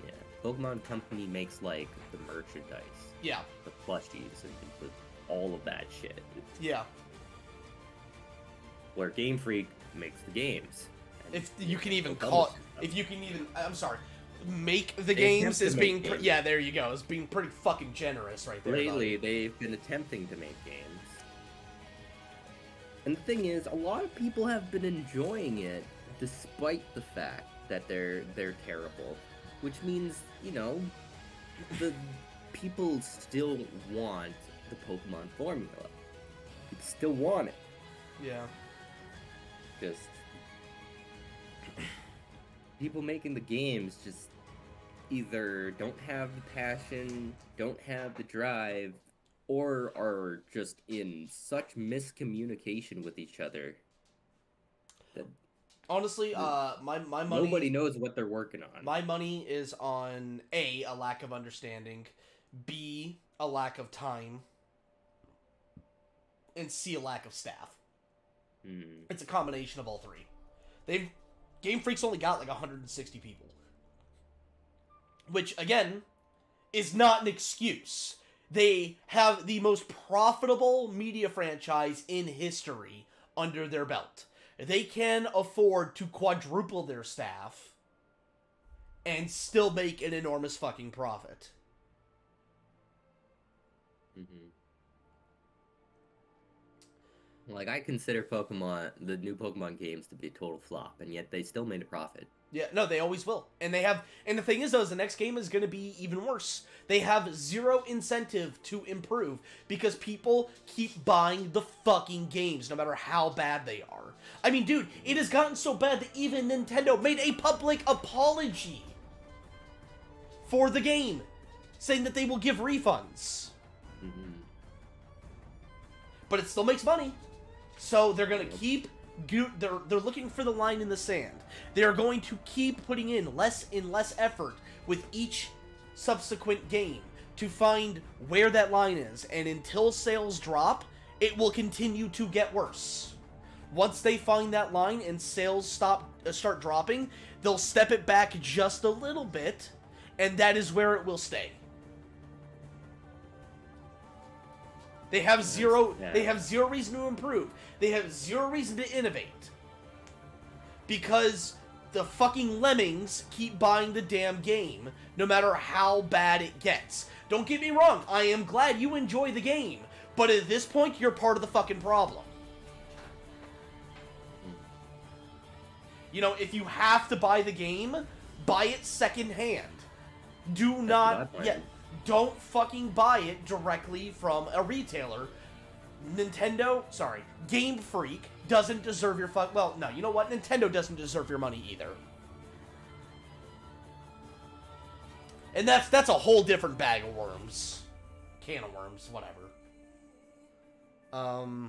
yeah, Pokemon Company makes like the merchandise, Yeah, the plushies, and all of that shit. yeah. Where Game Freak makes the games. And If you can even publishes call, them. if you can even, I'm sorry, make the They games attempt to is make being, games. yeah, there you go. It's being pretty fucking generous right there. Lately, they've been attempting to make games. And the thing is, a lot of people have been enjoying it, despite the fact that they're terrible. Which means, you know, the people still want the Pokemon formula. People still want it. Yeah. Just people making the games just either don't have the passion, don't have the drive, or are just in such miscommunication with each other that Honestly, my money. nobody knows what they're working on. My money is on A, a lack of understanding, B, a lack of time, and C, a lack of staff. Hmm. It's a combination of all three. Game Freak's only got like 160 people. Which, again, is not an excuse. They have the most profitable media franchise in history under their belt. They can afford to quadruple their staff and still make an enormous fucking profit. Mm-hmm. Like, I consider the new Pokemon games to be a total flop, and yet they still made a profit. Yeah, no, they always will. And the thing is, though, is the next game is going to be even worse. They have zero incentive to improve because people keep buying the fucking games no matter how bad they are. I mean, dude, it has gotten so bad that even Nintendo made a public apology for the game, saying that they will give refunds. Mm-hmm. But it still makes money. So they're going to keep... They're looking for the line in the sand. They are going to keep putting in less and less effort with each subsequent game to find where that line is. And until sales drop, it will continue to get worse. Once they find that line and sales start dropping, they'll step it back just a little bit, and that is where it will stay. They have zero reason to improve. They have zero reason to innovate. Because the fucking lemmings keep buying the damn game, no matter how bad it gets. Don't get me wrong, I am glad you enjoy the game, but at this point, you're part of the fucking problem. You know, if you have to buy the game, buy it secondhand. Do not... Yeah, don't fucking buy it directly from a retailer. Game Freak doesn't deserve your well, no, you know what? Nintendo doesn't deserve your money either. And that's a whole different bag of worms. Can of worms, whatever. Alright.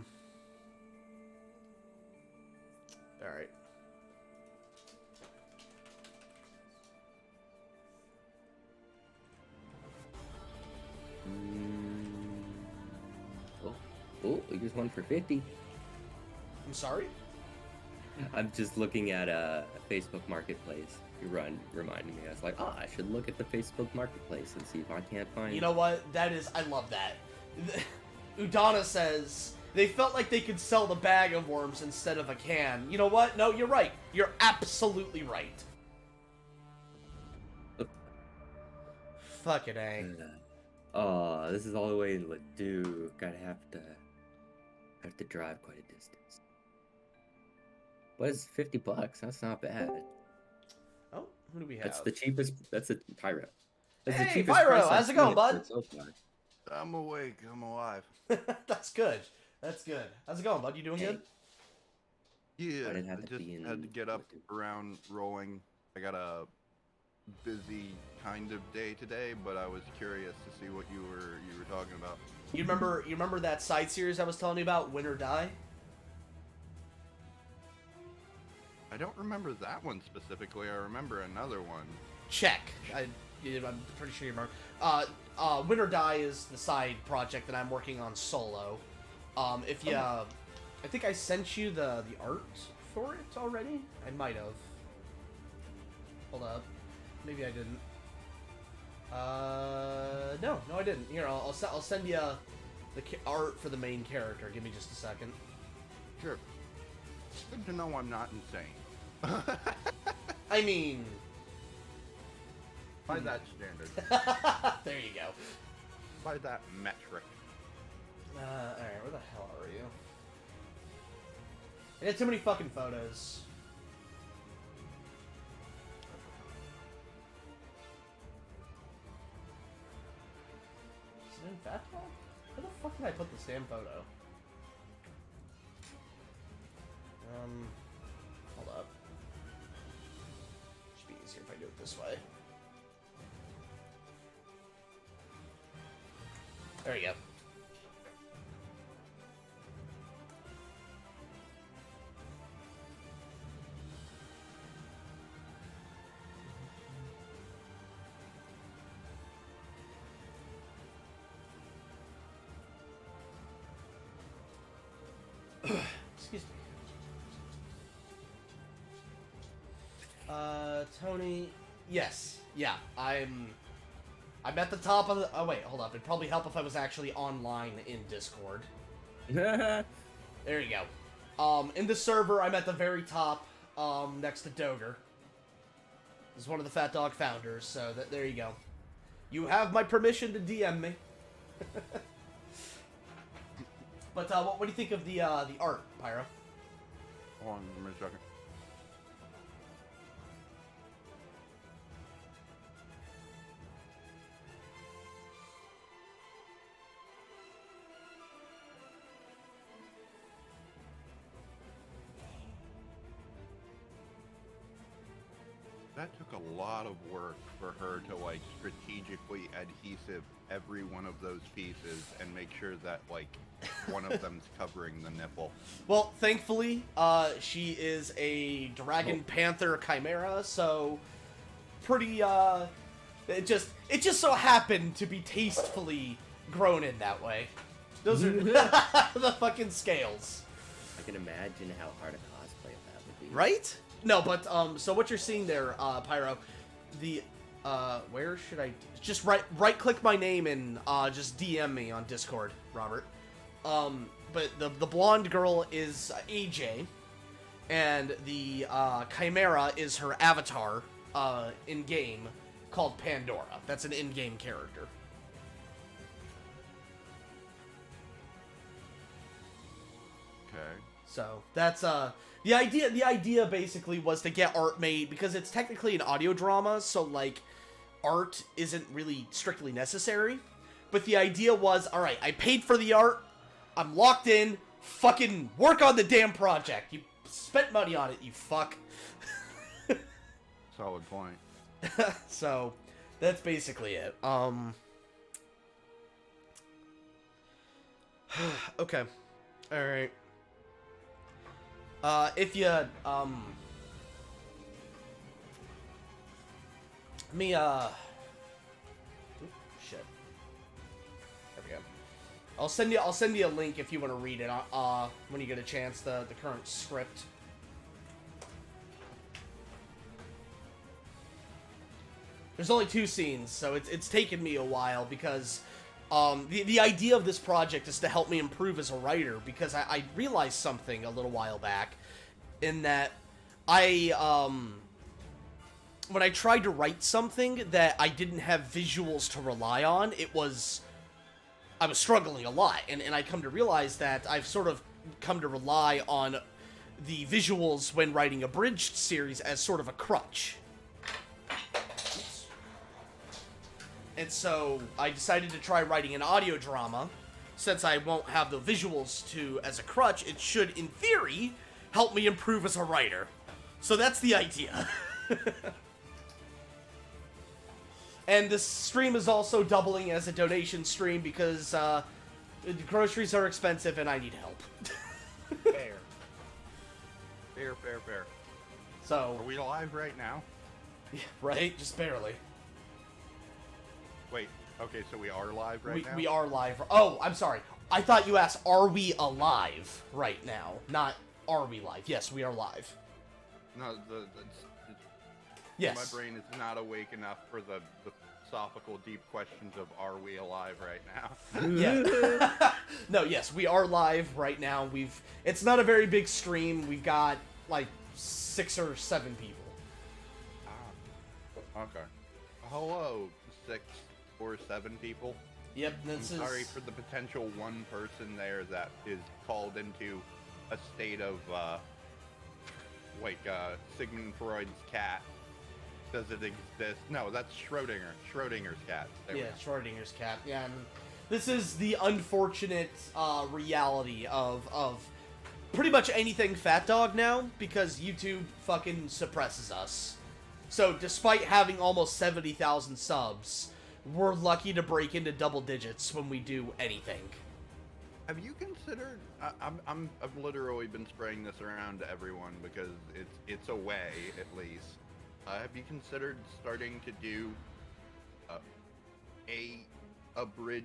Oh, here's one for 50. I'm sorry? I'm just looking at a Facebook Marketplace. You reminded me. I was like, I should look at the Facebook Marketplace and see if I can't find... You know what? I love that. Udana says, they felt like they could sell the bag of worms instead of a can. You know what? No, you're right. You're absolutely right. Fucking A. Oh, this is all the way in Leduc. Gotta have to drive quite a distance. But it's $50. That's not bad. Oh, who do we have? That's the cheapest. That's a Pyro. That's Hey, the cheapest Pyro, price I've how's it going, seen bud? so far. I'm awake. I'm alive. That's good. That's good. How's it going, bud? You doing good? Yeah, I didn't have I to just be in had to get up with around rolling. I got a busy kind of day today, but I was curious to see what you were talking about. You remember that side series I was telling you about, Win or Die? I don't remember that one specifically. I remember another one. Check. I'm pretty sure you remember. Win or Die is the side project that I'm working on solo. If you, I think I sent you the art for it already. I might have. Hold up. Maybe I didn't. No, I didn't. Here, I'll send you the art for the main character. Give me just a second. Sure. Good to know I'm not insane. I mean, By that standard. there you go. By that metric. Alright, where the hell are you? I got too many fucking photos. Is it in Fat Dog? Where the fuck did I put this damn photo? Hold up. Should be easier if I do it this way. There you go. Excuse me. Tony. Yes. Yeah. I'm at the top of the. Oh wait, hold up. It'd probably help if I was actually online in Discord. it. There you go. In the server, I'm at the very top. Next to Doger. He's one of the Fat Dog founders. So there you go. You have my permission to DM me. But what do you think of the art, Pyro? Hold on, give me a second. That took a lot of work for her to like strategically adhesive every one of those pieces and make sure that like one of them's covering the nipple. Well, thankfully, she is a Dragon Panther Chimera, so pretty. It just so happened to be tastefully grown in that way. Those are the fucking scales, I can imagine how hard a cosplay of that would be. right? No, but so what you're seeing there, Pyro, the where should I just right click my name and just DM me on Discord, Robert. But the blonde girl is AJ, and the Chimera is her avatar in game called Pandora. That's an in-game character. Okay. So that's the idea. The idea basically was to get art made because it's technically an audio drama, so like art isn't really strictly necessary. But the idea was, all right, I paid for the art. I'm locked in. Fucking work on the damn project. You spent money on it, you fuck. Solid point. So that's basically it. Okay. All right. If you shit. There we go. I'll send you a link if you want to read it when you get a chance, the current script. There's only 2 scenes, so it's taken me a while because the idea of this project is to help me improve as a writer because I realized something a little while back in that when I tried to write something that I didn't have visuals to rely on, I was struggling a lot, and I come to realize that I've sort of come to rely on the visuals when writing a bridged series as sort of a crutch. And so I decided to try writing an audio drama since I won't have the visuals to as a crutch, it should, in theory, help me improve as a writer. So that's the idea. And this stream is also doubling as a donation stream because groceries are expensive and I need help. Fair. Fair. So, Are we live right now? right? Just barely. Wait. Okay, so we are live right now. We are live. Oh, I'm sorry. I thought you asked, are we alive right now? Not, are we live? Yes, we are live. No, Yes. my brain is not awake enough for the philosophical, deep questions of are we alive right now? Yeah. No, yes, we are live right now. It's not a very big stream. We've got like 6 or 7 people. Okay. Hello, 6 or 7 people. Yep, I'm sorry for the potential one person there that is called into a state of, Sigmund Freud's cat. Does it exist? No, that's Schrödinger. Schrödinger's cat. There we Yeah, go. Schrodinger's cat. Yeah, and this is the unfortunate reality of pretty much anything Fat Dog now, because YouTube fucking suppresses us. So despite having almost 70,000 subs, we're lucky to break into double digits when we do anything. Have you considered? I've literally been spraying this around to everyone because it's a way at least. Have you considered starting to do a abridged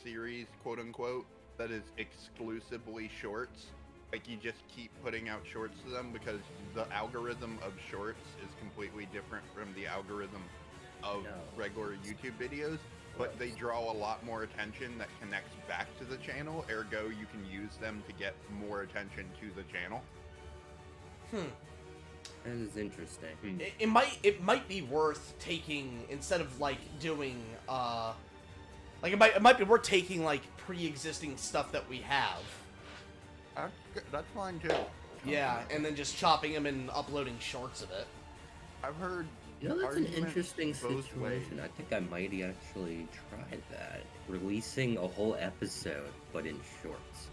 series, quote unquote, that is exclusively shorts? Like you just keep putting out shorts to them because the algorithm of shorts is completely different from the algorithm of regular YouTube videos, but they draw a lot more attention that connects back to the channel, ergo you can use them to get more attention to the channel. That is interesting. It might be worth taking, instead of like doing it might be worth taking like pre-existing stuff that we have. That's fine too. Yeah, and then just chopping them and uploading shorts of it. I've heard You know, that's an arguments interesting both ways. situation. I think I might actually try that. Releasing a whole episode, but in shorts.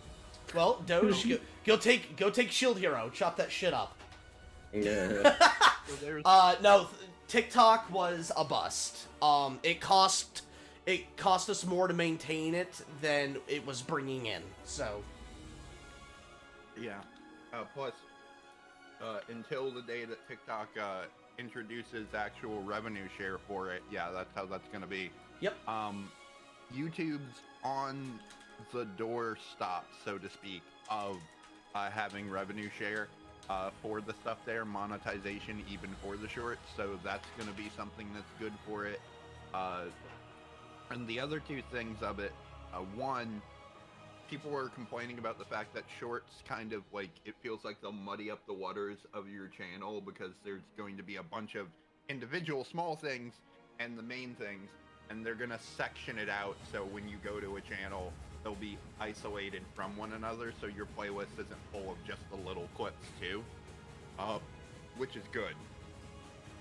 Well, Doge, go take Shield Hero, chop that shit up. Yeah. So there's No, TikTok was a bust. It cost us more to maintain it than it was bringing in. So, yeah. Plus, until the day that TikTok introduces actual revenue share for it, yeah, that's how that's gonna be. yep. YouTube's on the doorstop, so to speak, of having revenue share for the stuff there, monetization even for the shorts, so that's going to be something that's good for it. And the other two things of it, one, people were complaining about the fact that shorts kind of like, it feels like they'll muddy up the waters of your channel because there's going to be a bunch of individual small things and the main things, and they're gonna section it out so when you go to a channel they'll be isolated from one another, so your playlist isn't full of just the little clips too, which is good.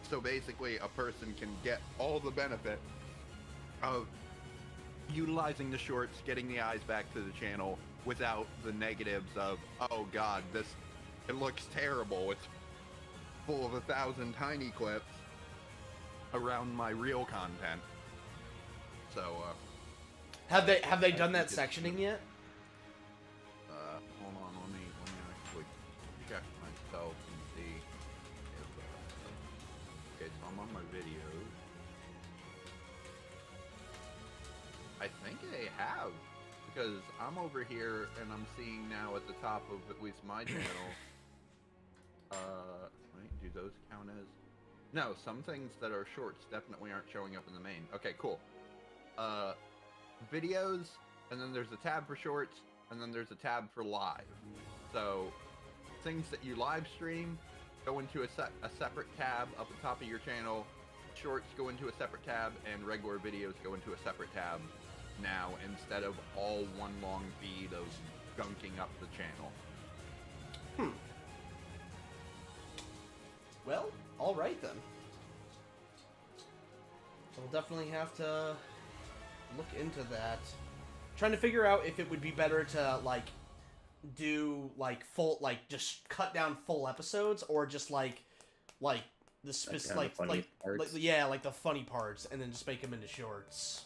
So basically a person can get all the benefit of utilizing the shorts, getting the eyes back to the channel without the negatives of, oh god, it looks terrible, it's full of 1,000 tiny clips around my real content. So, Have they done that sectioning yet? hold on, let me actually check myself and see if, okay, so I'm on my videos. I think they have, because I'm over here and I'm seeing now at the top of at least my channel, wait, do those count as? No, some things that are shorts definitely aren't showing up in the main. Okay, cool. Videos, and then there's a tab for shorts, and then there's a tab for live. So things that you live stream go into a separate tab up at the top of your channel, shorts go into a separate tab, and regular videos go into a separate tab now, instead of all one long feed of gunking up the channel. Well, all right then. We'll definitely have to look into that. Trying to figure out if it would be better to like do like full, like just cut down full episodes, or just like the Like funny parts. yeah, like the funny parts, and then just make them into shorts.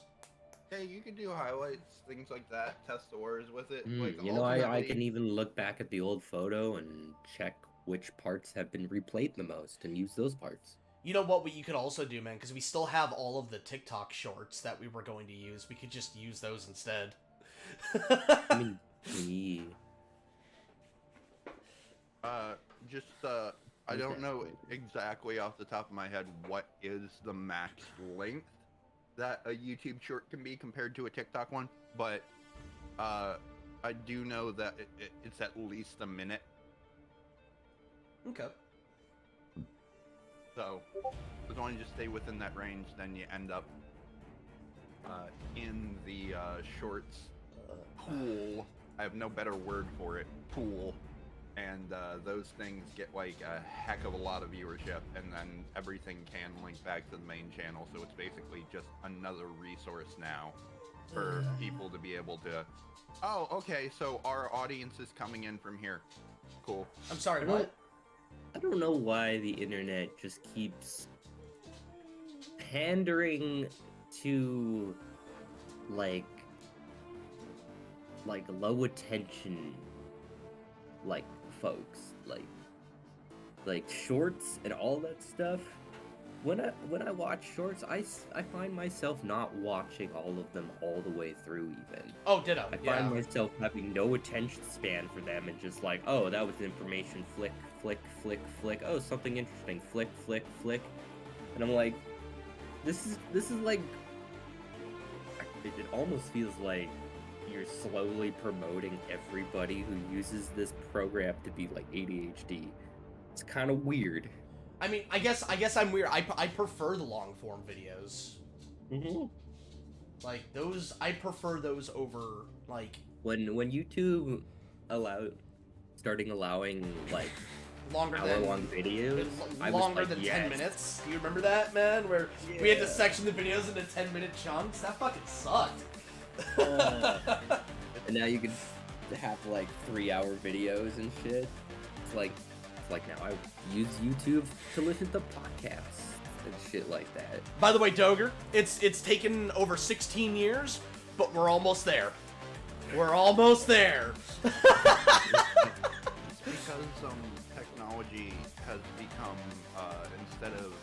Yeah, you can do highlights, things like that. Test the words with it. Like You know, I ultimately- can even look back at the old photo and check which parts have been replayed the most and use those parts. You know what you could also do, man, because we still have all of the TikTok shorts that we were going to use. We could just use those instead. I mean, yeah. I don't know exactly off the top of my head what is the max length that a YouTube short can be compared to a TikTok one, but I do know that it's at least a minute. Okay. So as long as you stay within that range, then you end up in the shorts pool. I have no better word for it. Pool. And those things get like a heck of a lot of viewership, and then everything can link back to the main channel, so it's basically just another resource now for people to be able to, oh, okay, so our audience is coming in from here. Cool. I'm sorry, I what? don't know why the internet just keeps pandering to like low attention like folks, like shorts and all that stuff. When I watch shorts, I find myself not watching all of them all the way through even. Oh, ditto. I Yeah. find myself having no attention span for them and just like, oh, that was information, flick, flick, flick, flick. Oh, something interesting, flick, flick, flick. And I'm like, this is like, it almost feels like you're slowly promoting everybody who uses this program to be like ADHD. It's kind of weird. I mean, I guess I'm weird. I prefer the long form videos. Mm-hmm. Like those, I prefer those over like When YouTube starting allowing like longer hour-long than videos, I was longer like, than yes. 10 minutes. Do you remember that, man? Where we had to Yeah. section the videos into 10-minute chunks. That fucking sucked. And now you can have like 3-hour videos and shit. It's like now I use YouTube to listen to podcasts and shit like that. By the way, Doger, it's taken over 16 years, but we're almost there. We're almost there. It's because technology has become, instead of,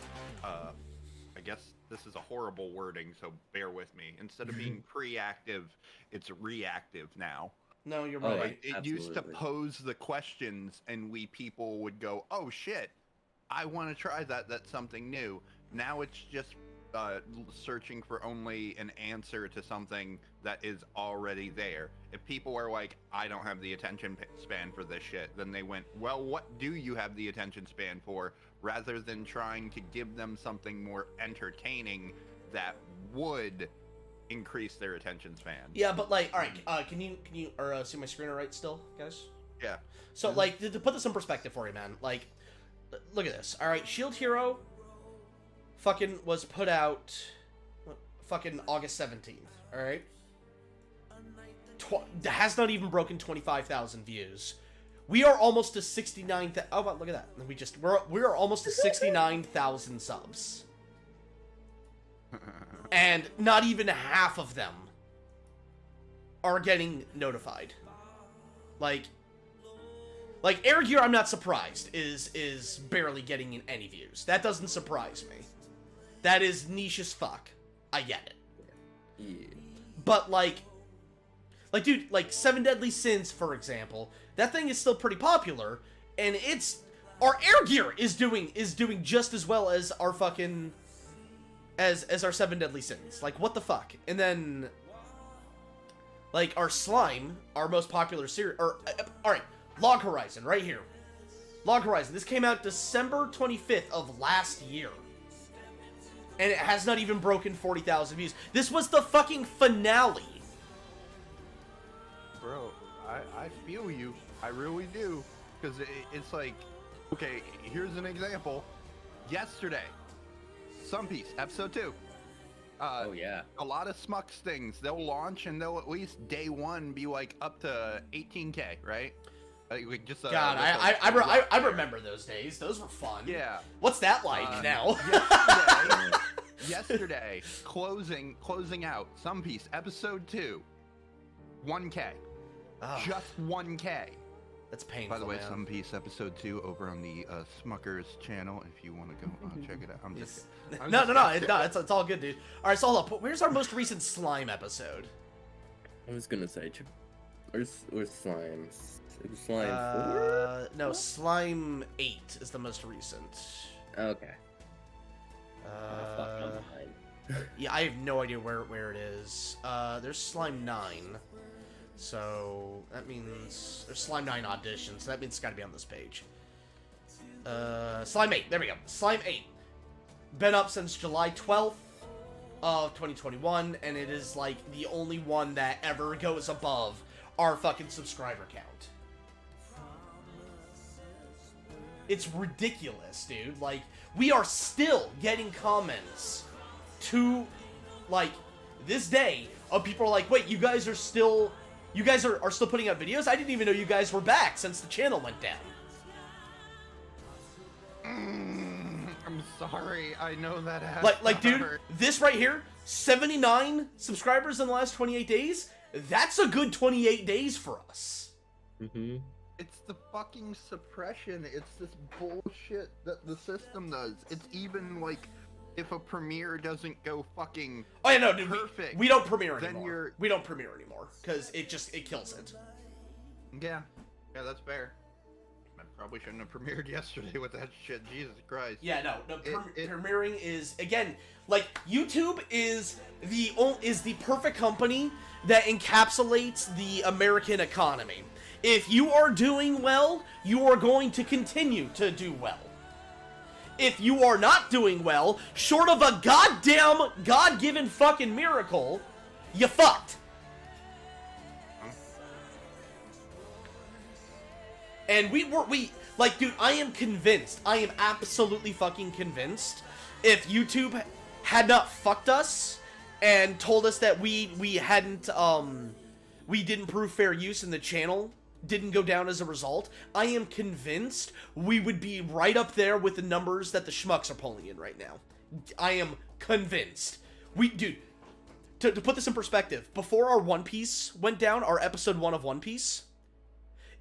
I guess this is a horrible wording, so bear with me. Instead of being pre-active, it's reactive now. No, you're Oh, right. right. It used to Absolutely. pose the questions, and people would go, "Oh shit, I want to try that. That's something new." Now it's just searching for only an answer to something that is already there. If people are like, "I don't have the attention span for this shit," then they went, "Well, what do you have the attention span for?" Rather than trying to give them something more entertaining that would increase their attention span. Yeah, but like, all right, can you see my screen all right still, guys? Yeah. So like, to put this in perspective for you, man, like, look at this. All right, Shield Hero fucking was put out fucking August 17th. All right, has not even broken 25,000 views. We are almost to 69,000. Oh, wow, look at that. We are almost to 69,000 subs. And not even half of them are getting notified. Like Air Gear, I'm not surprised, is barely getting any views. That doesn't surprise me. That is niche as fuck. I get it. Yeah. But like dude, like Seven Deadly Sins, for example, that thing is still pretty popular, and our Air Gear is doing just as well as our fucking as our Seven Deadly Sins. Like, what the fuck? And then like our Slime, our most popular series, or all right, Log Horizon right here. Log Horizon. This came out December 25th of last year. And it has not even broken 40,000 views. This was the fucking finale. Bro, I feel you. I really do. Because it's like, okay, here's an example. Yesterday, Sun Piece, episode 2. Oh yeah. A lot of Smucks things, they'll launch and they'll at least day one be like up to 18K, right? Like just God, just I remember those days. Those were fun. Yeah. What's that like now? Yesterday, closing out Some Piece episode 2, 1K, Oh, just 1K. that's painful. By the way, man. Some Piece episode 2 over on the Smuckers channel. If you want to go check it out, I'm just It's- I'm no, just- it's all good, dude. All right, so hold up. Where's our most recent slime episode? I was gonna say, or slimes. It was slime 4. No, slime 8 is the most recent. Okay. Fuck, I'm Uh, behind. yeah, I have no idea where it is. There's slime 9, so that means there's slime 9 auditions. So that means it's got to be on this page. Slime 8. There we go. Slime 8. Been up since July 12th of 2021, and it is like the only one that ever goes above our fucking subscriber count. It's ridiculous, dude. Like, we are still getting comments to, like, this day of people are like, wait, you guys are still putting out videos? I didn't even know you guys were back since the channel went down. I'm sorry. I know that has Like, to dude, hurt. this right here, 79 subscribers in the last 28 days. That's a good 28 days for us. Mm-hmm. It's the fucking suppression. It's this bullshit that the system does. It's even like if a premiere doesn't go fucking Oh yeah, no, dude, perfect, we don't premiere then anymore. you're- We don't premiere anymore because it kills it. yeah, that's fair. I probably shouldn't have premiered yesterday with that shit. Jesus Christ. Yeah, no, It- premiering is again like YouTube is the perfect company that encapsulates the American economy. If you are doing well, you are going to continue to do well. If you are not doing well, short of a goddamn God-given fucking miracle, you fucked. And we like, dude, I am convinced, I am absolutely fucking convinced, if YouTube had not fucked us and told us that we didn't prove fair use and the channel didn't go down as a result, I am convinced we would be right up there with the numbers that the schmucks are pulling in right now. I am convinced. Dude, to put this in perspective, before our One Piece went down, our episode 1 of One Piece,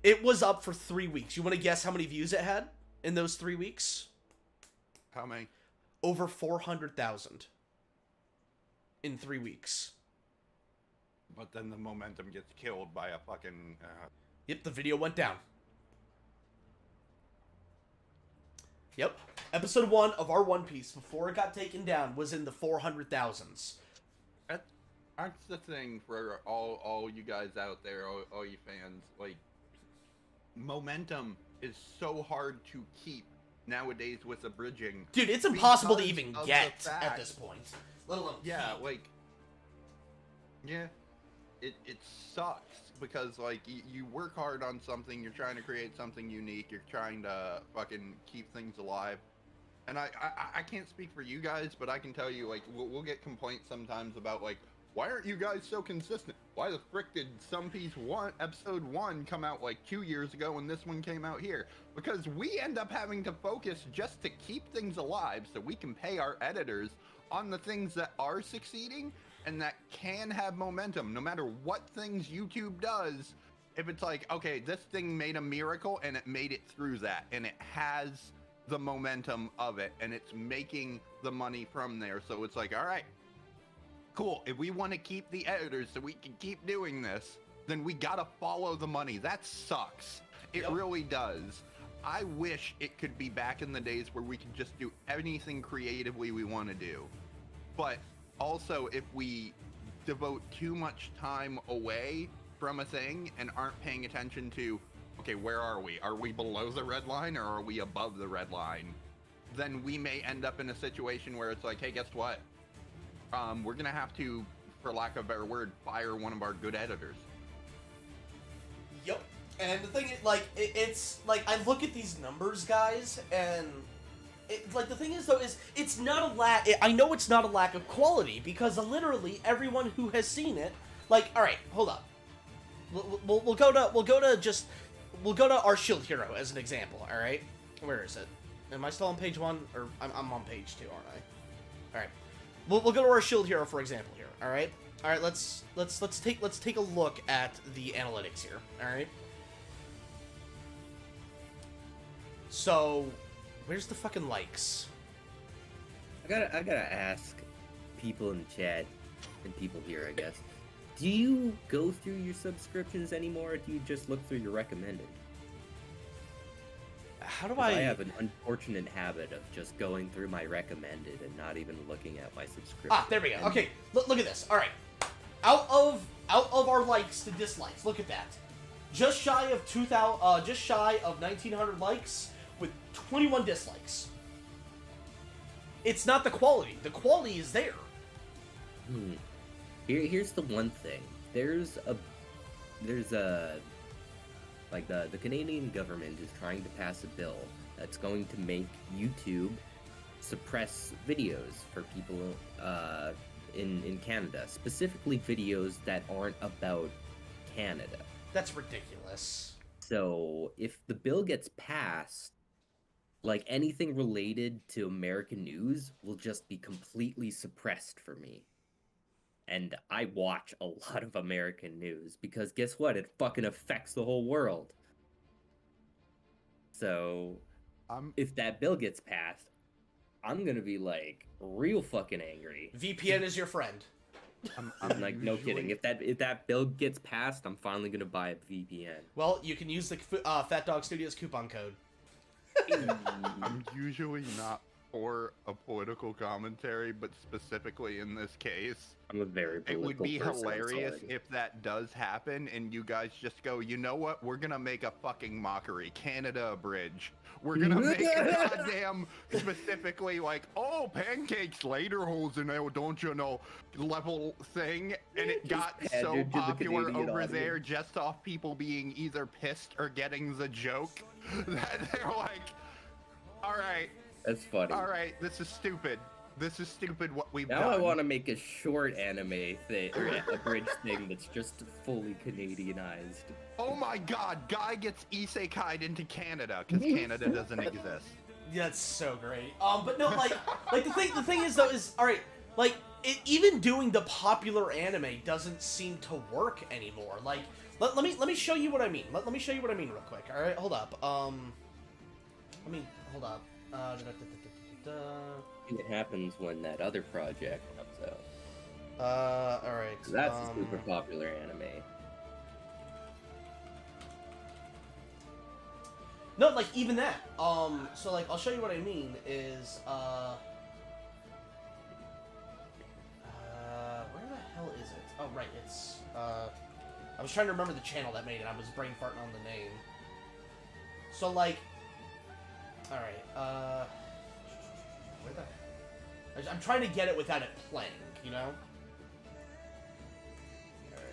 it was up for 3 weeks. You want to guess how many views it had in those 3 weeks? How many? Over 400,000 in 3 weeks. But then the momentum gets killed by a fucking. Yep, the video went down. Yep. Episode 1 of our One Piece, before it got taken down, was in the 400,000s. That's the thing for all you guys out there, all you fans. Like, momentum is so hard to keep nowadays with abridging. Dude, it's impossible to Because even of the get at fact- this point. Let alone Yeah, keep. like, yeah, it sucks because like you work hard on something, you're trying to create something unique, you're trying to fucking keep things alive. And I can't speak for you guys, but I can tell you, like, we'll get complaints sometimes about, like, why aren't you guys so consistent? Why the frick did Some Piece episode 1 come out like 2 years ago and this one came out here? Because we end up having to focus just to keep things alive so we can pay our editors on the things that are succeeding and that can have momentum. No matter what things YouTube does, if it's like, okay, this thing made a miracle and it made it through that and it has the momentum of it and it's making the money from there. So it's like, all right, cool. If we want to keep the editors so we can keep doing this, then we gotta follow the money. That sucks. It Yep. really does. I wish it could be back in the days where we could just do anything creatively we want to do. But also, if we devote too much time away from a thing and aren't paying attention to, okay, where are we? Are we below the red line or are we above the red line? Then we may end up in a situation where it's like, hey, guess what? We're gonna have to, for lack of a better word, fire one of our good editors. Yep. And the thing is, like, it's like, I look at these numbers, guys, and like the thing is though is it's not a lack. I know it's not a lack of quality because literally everyone who has seen it, like, all right, hold up, we'll go to our Shield Hero as an example. All right, where is it? Am I still on page 1 or I'm on page 2, aren't I? All right, we'll go to our Shield Hero for example here. All right, let's take a look at the analytics here. All right. So, where's the fucking likes? I gotta ask people in the chat and people here, I guess. Do you go through your subscriptions anymore, or do you just look through your recommended? How do 'Cause I have an unfortunate habit of just going through my recommended and not even looking at my subscription. Ah, there we go. Okay, look at this. All right, out of our likes to dislikes, look at that. Just shy of 2,000. Just shy of 1,900 likes with 21 dislikes. It's not the quality. The quality is there. Here's the one thing. There's a like the Canadian government is trying to pass a bill that's going to make YouTube suppress videos for people in Canada, specifically videos that aren't about Canada. That's ridiculous. So if the bill gets passed, like anything related to American news will just be completely suppressed for me. And I watch a lot of American news because guess what? It fucking affects the whole world. So if that bill gets passed, I'm gonna be like real fucking angry. VPN is your friend. I'm like, no kidding. If that bill gets passed, I'm finally gonna buy a VPN. Well, you can use the Fat Dog Studios coupon code. I'm usually not for a political commentary, but specifically in this case, I'm a very it political would be person, hilarious sorry. if that does happen and you guys just go, you know what, we're gonna make a fucking mockery, Canada Abridged. We're gonna make a goddamn specifically like, oh, pancakes later holes in there, don't you know, level thing, and it got so pandered to the popular Canadian over audience. there just off people being either pissed or getting the joke that they're like, all right, That's funny. all right, this is stupid. This is stupid what we've Now done. I want to make a short anime thing, or a bridge thing that's just fully Canadianized. Oh my god, guy gets isekai'd into Canada because Canada doesn't exist. Yeah, that's so great. But no, like the thing is though is all right. Like even doing the popular anime doesn't seem to work anymore. Like let me show you what I mean. Let me show you what I mean real quick. All right, hold up. Let me hold up. It happens when that other project comes out. All right. That's a super popular anime. No, like even that. So like I'll show you what I mean is where the hell is it? Oh right, it's I was trying to remember the channel that made it. I was brain farting on the name. So like, all right, where the? I'm trying to get it without it playing, you know. All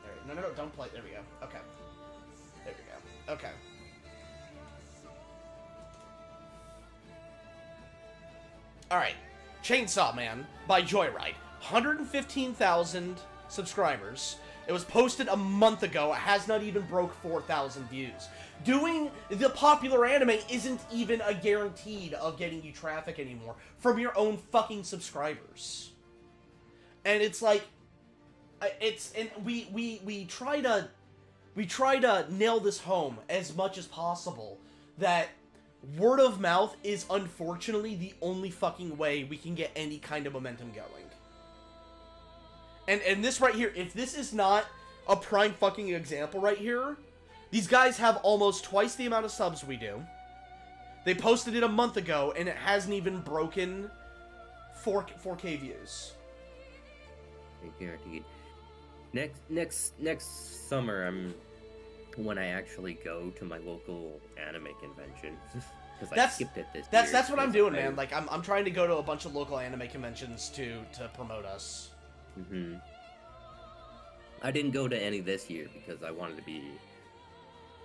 right. No, don't play. There we go. Okay. There we go. Okay. Alright, Chainsaw Man by Joyride. 115,000 subscribers. It was posted a month ago. It has not even broke 4,000 views. Doing the popular anime isn't even a guaranteed of getting you traffic anymore from your own fucking subscribers. And it's like, and we try to nail this home as much as possible that word of mouth is unfortunately the only fucking way we can get any kind of momentum going. And this right here, if this is not a prime fucking example right here, these guys have almost twice the amount of subs we do. They posted it a month ago and it hasn't even broken 4K views. Guaranteed. Next summer, when I actually go to my local anime convention, because I skipped it this year. That's what I'm doing, man. Like I'm trying to go to a bunch of local anime conventions to promote us. Mm-hmm. I didn't go to any this year because I wanted to be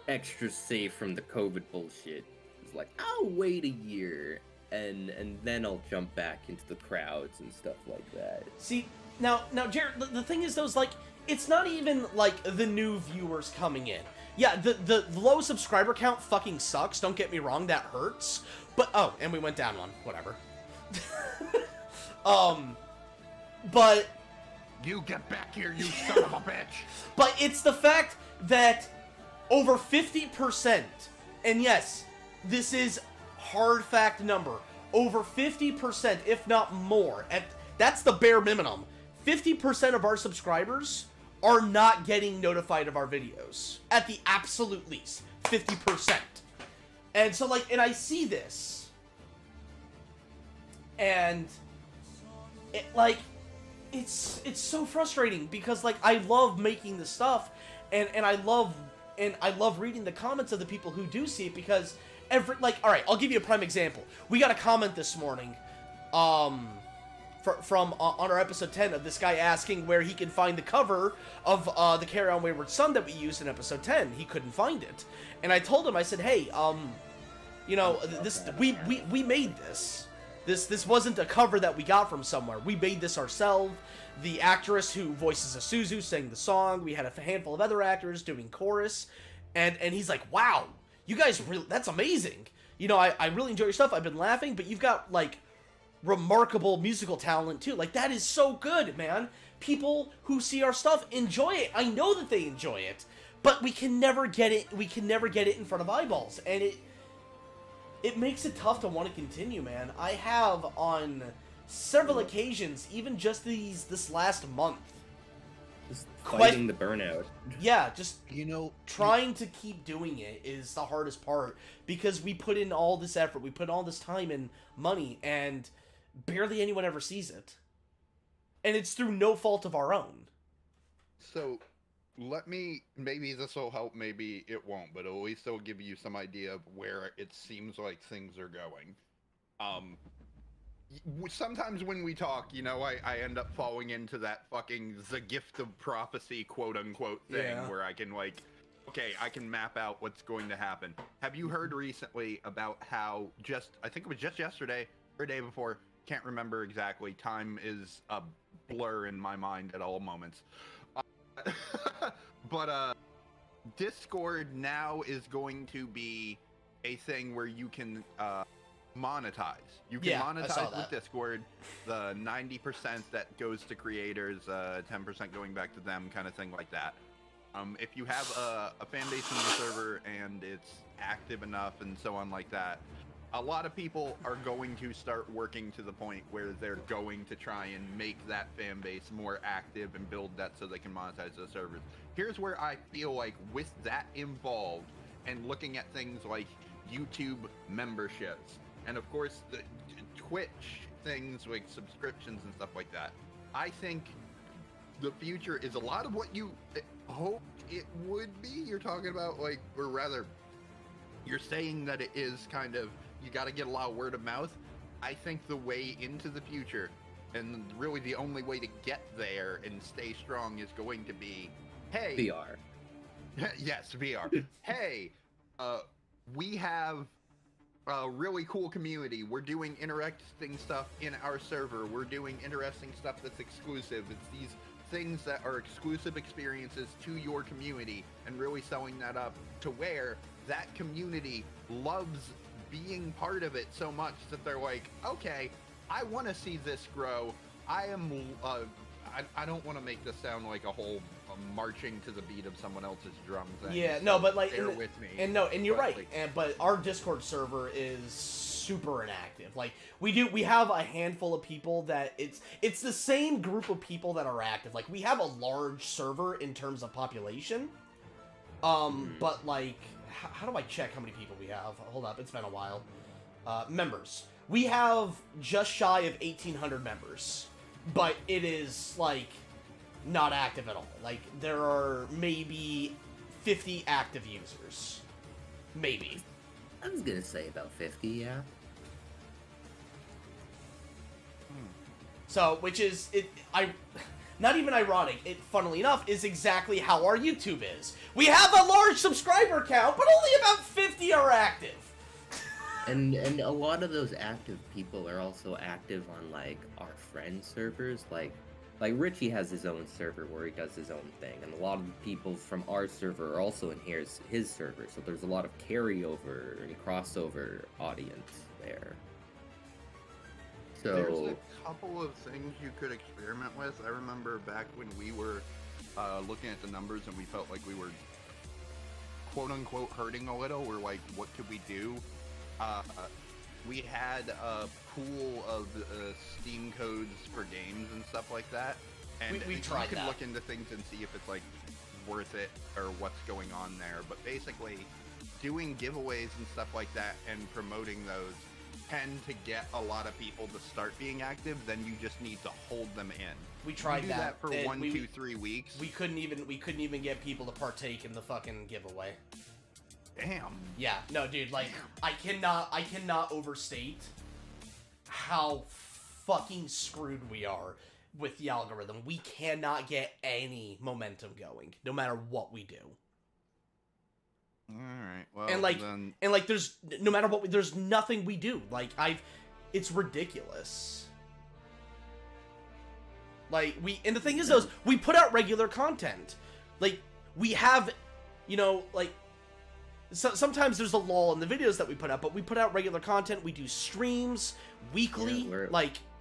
extra safe from the COVID bullshit. It's like, I'll wait a year and then I'll jump back into the crowds and stuff like that. See, now, Jared, the thing is, though, is, like, it's not even, like, the new viewers coming in. Yeah, the low subscriber count fucking sucks, don't get me wrong, that hurts. But, oh, and we went down one, whatever. But... You get back here, you son of a bitch! But it's the fact that over 50%, and yes, this is hard fact number, over 50%, if not more, and that's the bare minimum, 50% of our subscribers are not getting notified of our videos. At the absolute least. 50%. And so, like, and I see this. And, it, like, it's so frustrating because, like, I love making this stuff, and I love reading the comments of the people who do see it, because alright, I'll give you a prime example. We got a comment this morning, from on our episode 10 of this guy asking where he can find the cover of the Carry On Wayward Son that we used in episode 10. He couldn't find it, and I told him, I said, hey, you know, we made this. This wasn't a cover that we got from somewhere. We made this ourselves. The actress who voices Isuzu sang the song. We had a handful of other actors doing chorus, and he's like, wow, you guys really, that's amazing. You know, I really enjoy your stuff. I've been laughing, but you've got, like, remarkable musical talent too. Like, that is so good, man. People who see our stuff enjoy it. I know that they enjoy it, but we can never get it. We can never get it in front of eyeballs, and it makes it tough to want to continue, man. I have on several occasions, even just this last month, Just fighting the burnout. Yeah, just, You know, trying to keep doing it is the hardest part, because we put in all this effort, we put all this time and money, and barely anyone ever sees it. And it's through no fault of our own. So, maybe this will help, maybe it won't, but at least it'll give you some idea of where it seems like things are going. Sometimes when we talk, you know, I end up falling into that fucking the gift of prophecy, quote-unquote thing, Yeah. where I can, like, okay, I can map out what's going to happen. Have you heard recently about how I think it was just yesterday, or a day before, can't remember exactly, time is a blur in my mind at all moments. But Discord now is going to be a thing where you can monetize. You can Yeah, I saw monetize that. with Discord. The 90% that goes to creators, 10% going back to them, kind of thing like that. If you have a fan base in the server and it's active enough and so on like that, a lot of people are going to start working to the point where they're going to try and make that fan base more active and build that so they can monetize the servers. Here's where I feel like with that involved, and looking at things like YouTube memberships, and of course the Twitch things like subscriptions and stuff like that, I think the future is a lot of what you hope it would be. You're talking about, like, or rather, you're saying that it is kind of, you got to get a lot of word of mouth. I think the way into the future, and really the only way to get there and stay strong, is going to be, hey, VR. yes, VR. Hey, we have a really cool community. We're doing interesting stuff in our server. We're doing interesting stuff that's exclusive. It's these things that are exclusive experiences to your community, and really selling that up to where that community loves being part of it so much that they're like, okay, I want to see this grow. I don't want to make this sound like a whole marching to the beat of someone else's drum thing. Yeah, so no, but, like, bear with me. and you're But, right. like, But our Discord server is super inactive. Like, we have a handful of people that it's the same group of people that are active. Like, we have a large server in terms of population. But, like, how do I check how many people we have? Hold up, it's been a while. Members. We have just shy of 1,800 members, but it is, like, not active at all. Like, there are maybe 50 active users. Maybe. I was gonna say about 50, yeah. So, which is, not even ironic, it, funnily enough, is exactly how our YouTube is. We have a large subscriber count, but only about 50 are active. And a lot of those active people are also active on like our friend servers. Like Richie has his own server where he does his own thing, and a lot of the people from our server are also in his server. So there's a lot of carryover and crossover audience there. There's So a couple of things you could experiment with. I remember back when we were looking at the numbers and we felt like we were quote unquote hurting a little. We're like, what could we do? We had a pool of Steam codes for games and stuff like that, and we tried you can that. look into things and see if it's like worth it or what's going on there. But basically, doing giveaways and stuff like that and promoting those tend to get a lot of people to start being active. Then you just need to hold them in. We tried you do that for and 1, 2, 3 weeks. We couldn't even get people to partake in the fucking giveaway. Damn. Yeah, no, dude, like, I cannot overstate how fucking screwed we are with the algorithm. We cannot get any momentum going, no matter what we do. All right. Well, And like, then there's no matter what, there's nothing we do. Like, it's ridiculous. Like, and the thing is, though, is we put out regular content. Like, we have, like, so sometimes there's a lull in the videos that we put out, but we put out regular content. We do streams weekly. yeah,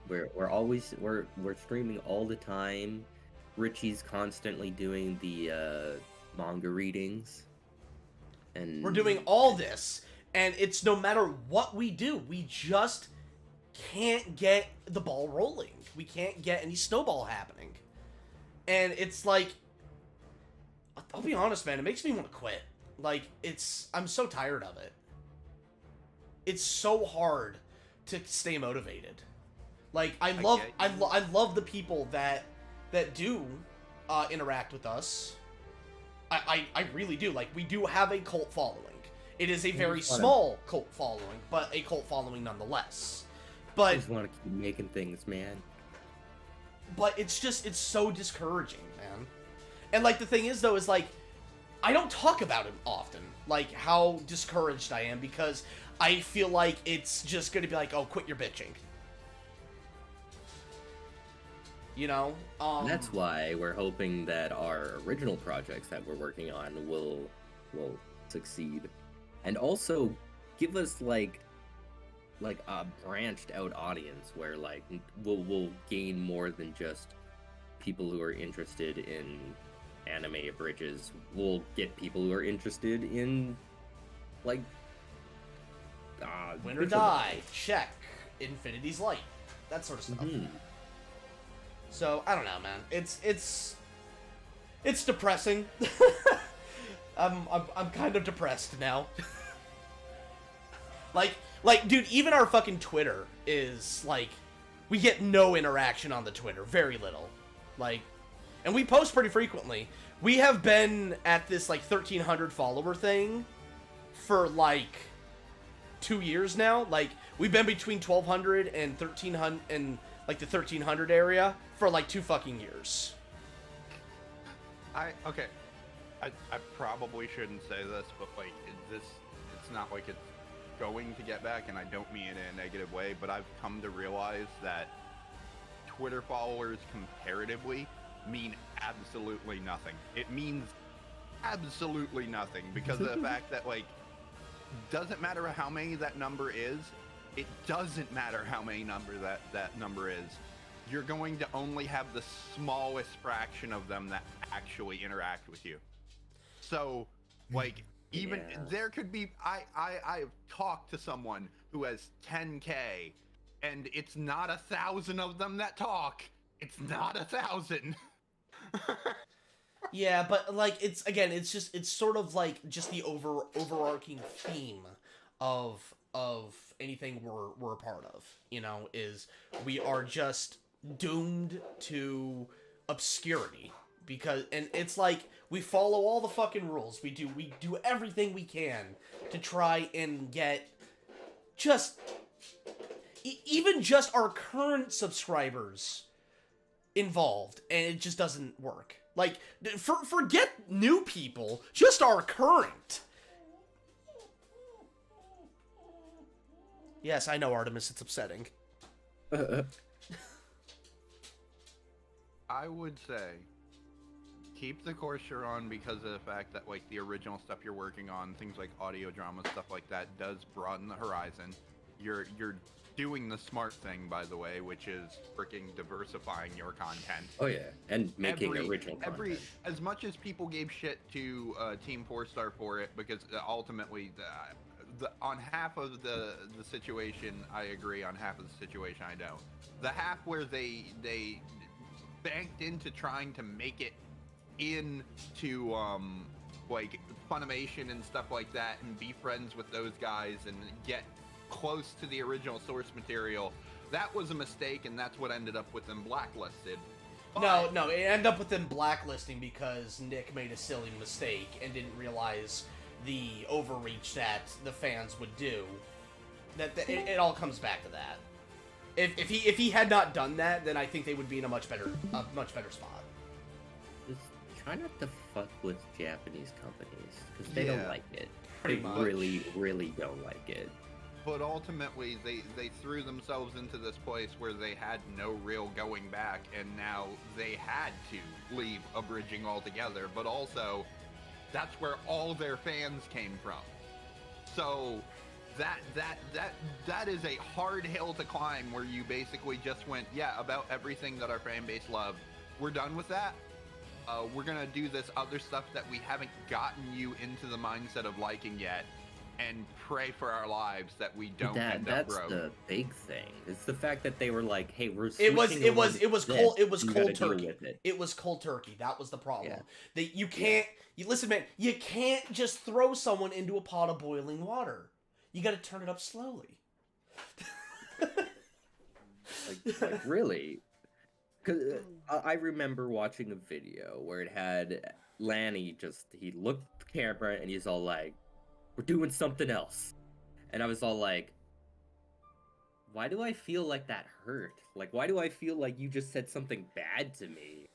we're streaming all the time. Richie's constantly doing the manga readings, and we're doing all this, and it's no matter what we do, we just can't get the ball rolling. We can't get any snowball happening. And it's like, I'll be honest, man, it makes me want to quit. Like, I'm so tired of it. It's so hard to stay motivated. Like, I love the people that do interact with us. I really do. Like, we do have a cult following. It is a very small cult following, but a cult following nonetheless. I But just want to keep making things, man. it's so discouraging, man. And like, the thing is, though, is like, I don't talk about it often, like how discouraged I am, because I feel like it's just gonna be like, oh, quit your bitching. And that's why we're hoping that our original projects that we're working on will succeed, and also give us like a branched out audience where like we'll gain more than just people who are interested in anime abridges. We'll get people who are interested in like Win or Die, check, Infinity's Light, that sort of stuff. Mhm. So I don't know, man. It's depressing. I'm kind of depressed now. like, dude, even our fucking Twitter is like, we get no interaction on the Twitter, very little. Like, and we post pretty frequently. We have been at this like 1,300 follower thing for like 2 years now. Like, we've been between 1,200 and 1,300 and like the 1,300 area for like 2 fucking years. I probably shouldn't say this, but like it's not like it's going to get back, and I don't mean it in a negative way, but I've come to realize that Twitter followers comparatively mean absolutely nothing. It means absolutely nothing, because of the fact that, like, doesn't matter how many that number is, it doesn't matter how many number that number is. You're going to only have the smallest fraction of them that actually interact with you. So, like, even there could be, I've talked to someone who has 10K, and it's not 1,000 of them that talk. It's not 1,000. Yeah, but like, it's sort of like just the overarching theme of anything we're a part of, is we are just doomed to obscurity, because, and it's like, we follow all the fucking rules. We do everything we can to try and get just even just our current subscribers involved, and it just doesn't work. Like, forget new people, just our current. Yes, I know, Artemis. It's upsetting. I would say keep the course you're on because of the fact that like the original stuff you're working on, things like audio drama, stuff like that, does broaden the horizon. You're doing the smart thing, by the way, which is freaking diversifying your content. Oh yeah, and making original content. As much as people gave shit to Team 4-Star for it, because ultimately on half of the situation I agree, on half of the situation I don't. The half where they banked into trying to make it into like Funimation and stuff like that, and be friends with those guys and get close to the original source material, that was a mistake, and that's what ended up with them blacklisted. But No, it ended up with them blacklisting because Nick made a silly mistake and didn't realize the overreach that the fans would do. It all comes back to that. If he had not done that, then I think they would be in a much better spot. Just try not to fuck with Japanese companies because they Yeah. don't like it. Pretty They much. really don't like it. But ultimately, they threw themselves into this place where they had no real going back, and now they had to leave abridging altogether. But also, that's where all their fans came from. So that is a hard hill to climb, where you basically just went, yeah, about everything that our fan base loved, we're done with that. We're gonna do this other stuff that we haven't gotten you into the mindset of liking yet, and pray for our lives that we don't end up That's broke. the big thing. It's the fact that they were like, "Hey, we're It was switching over to cold this, you gotta deal turkey. with it." It was cold turkey. That was the problem. Yeah. That you can't. You listen, man. You can't just throw someone into a pot of boiling water. You got to turn it up slowly. Like really? Because I remember watching a video where it had Lanny he looked at the camera and he's all like, "We're doing something else," and I was all like, "Why do I feel like that hurt? Like, why do I feel like you just said something bad to me?"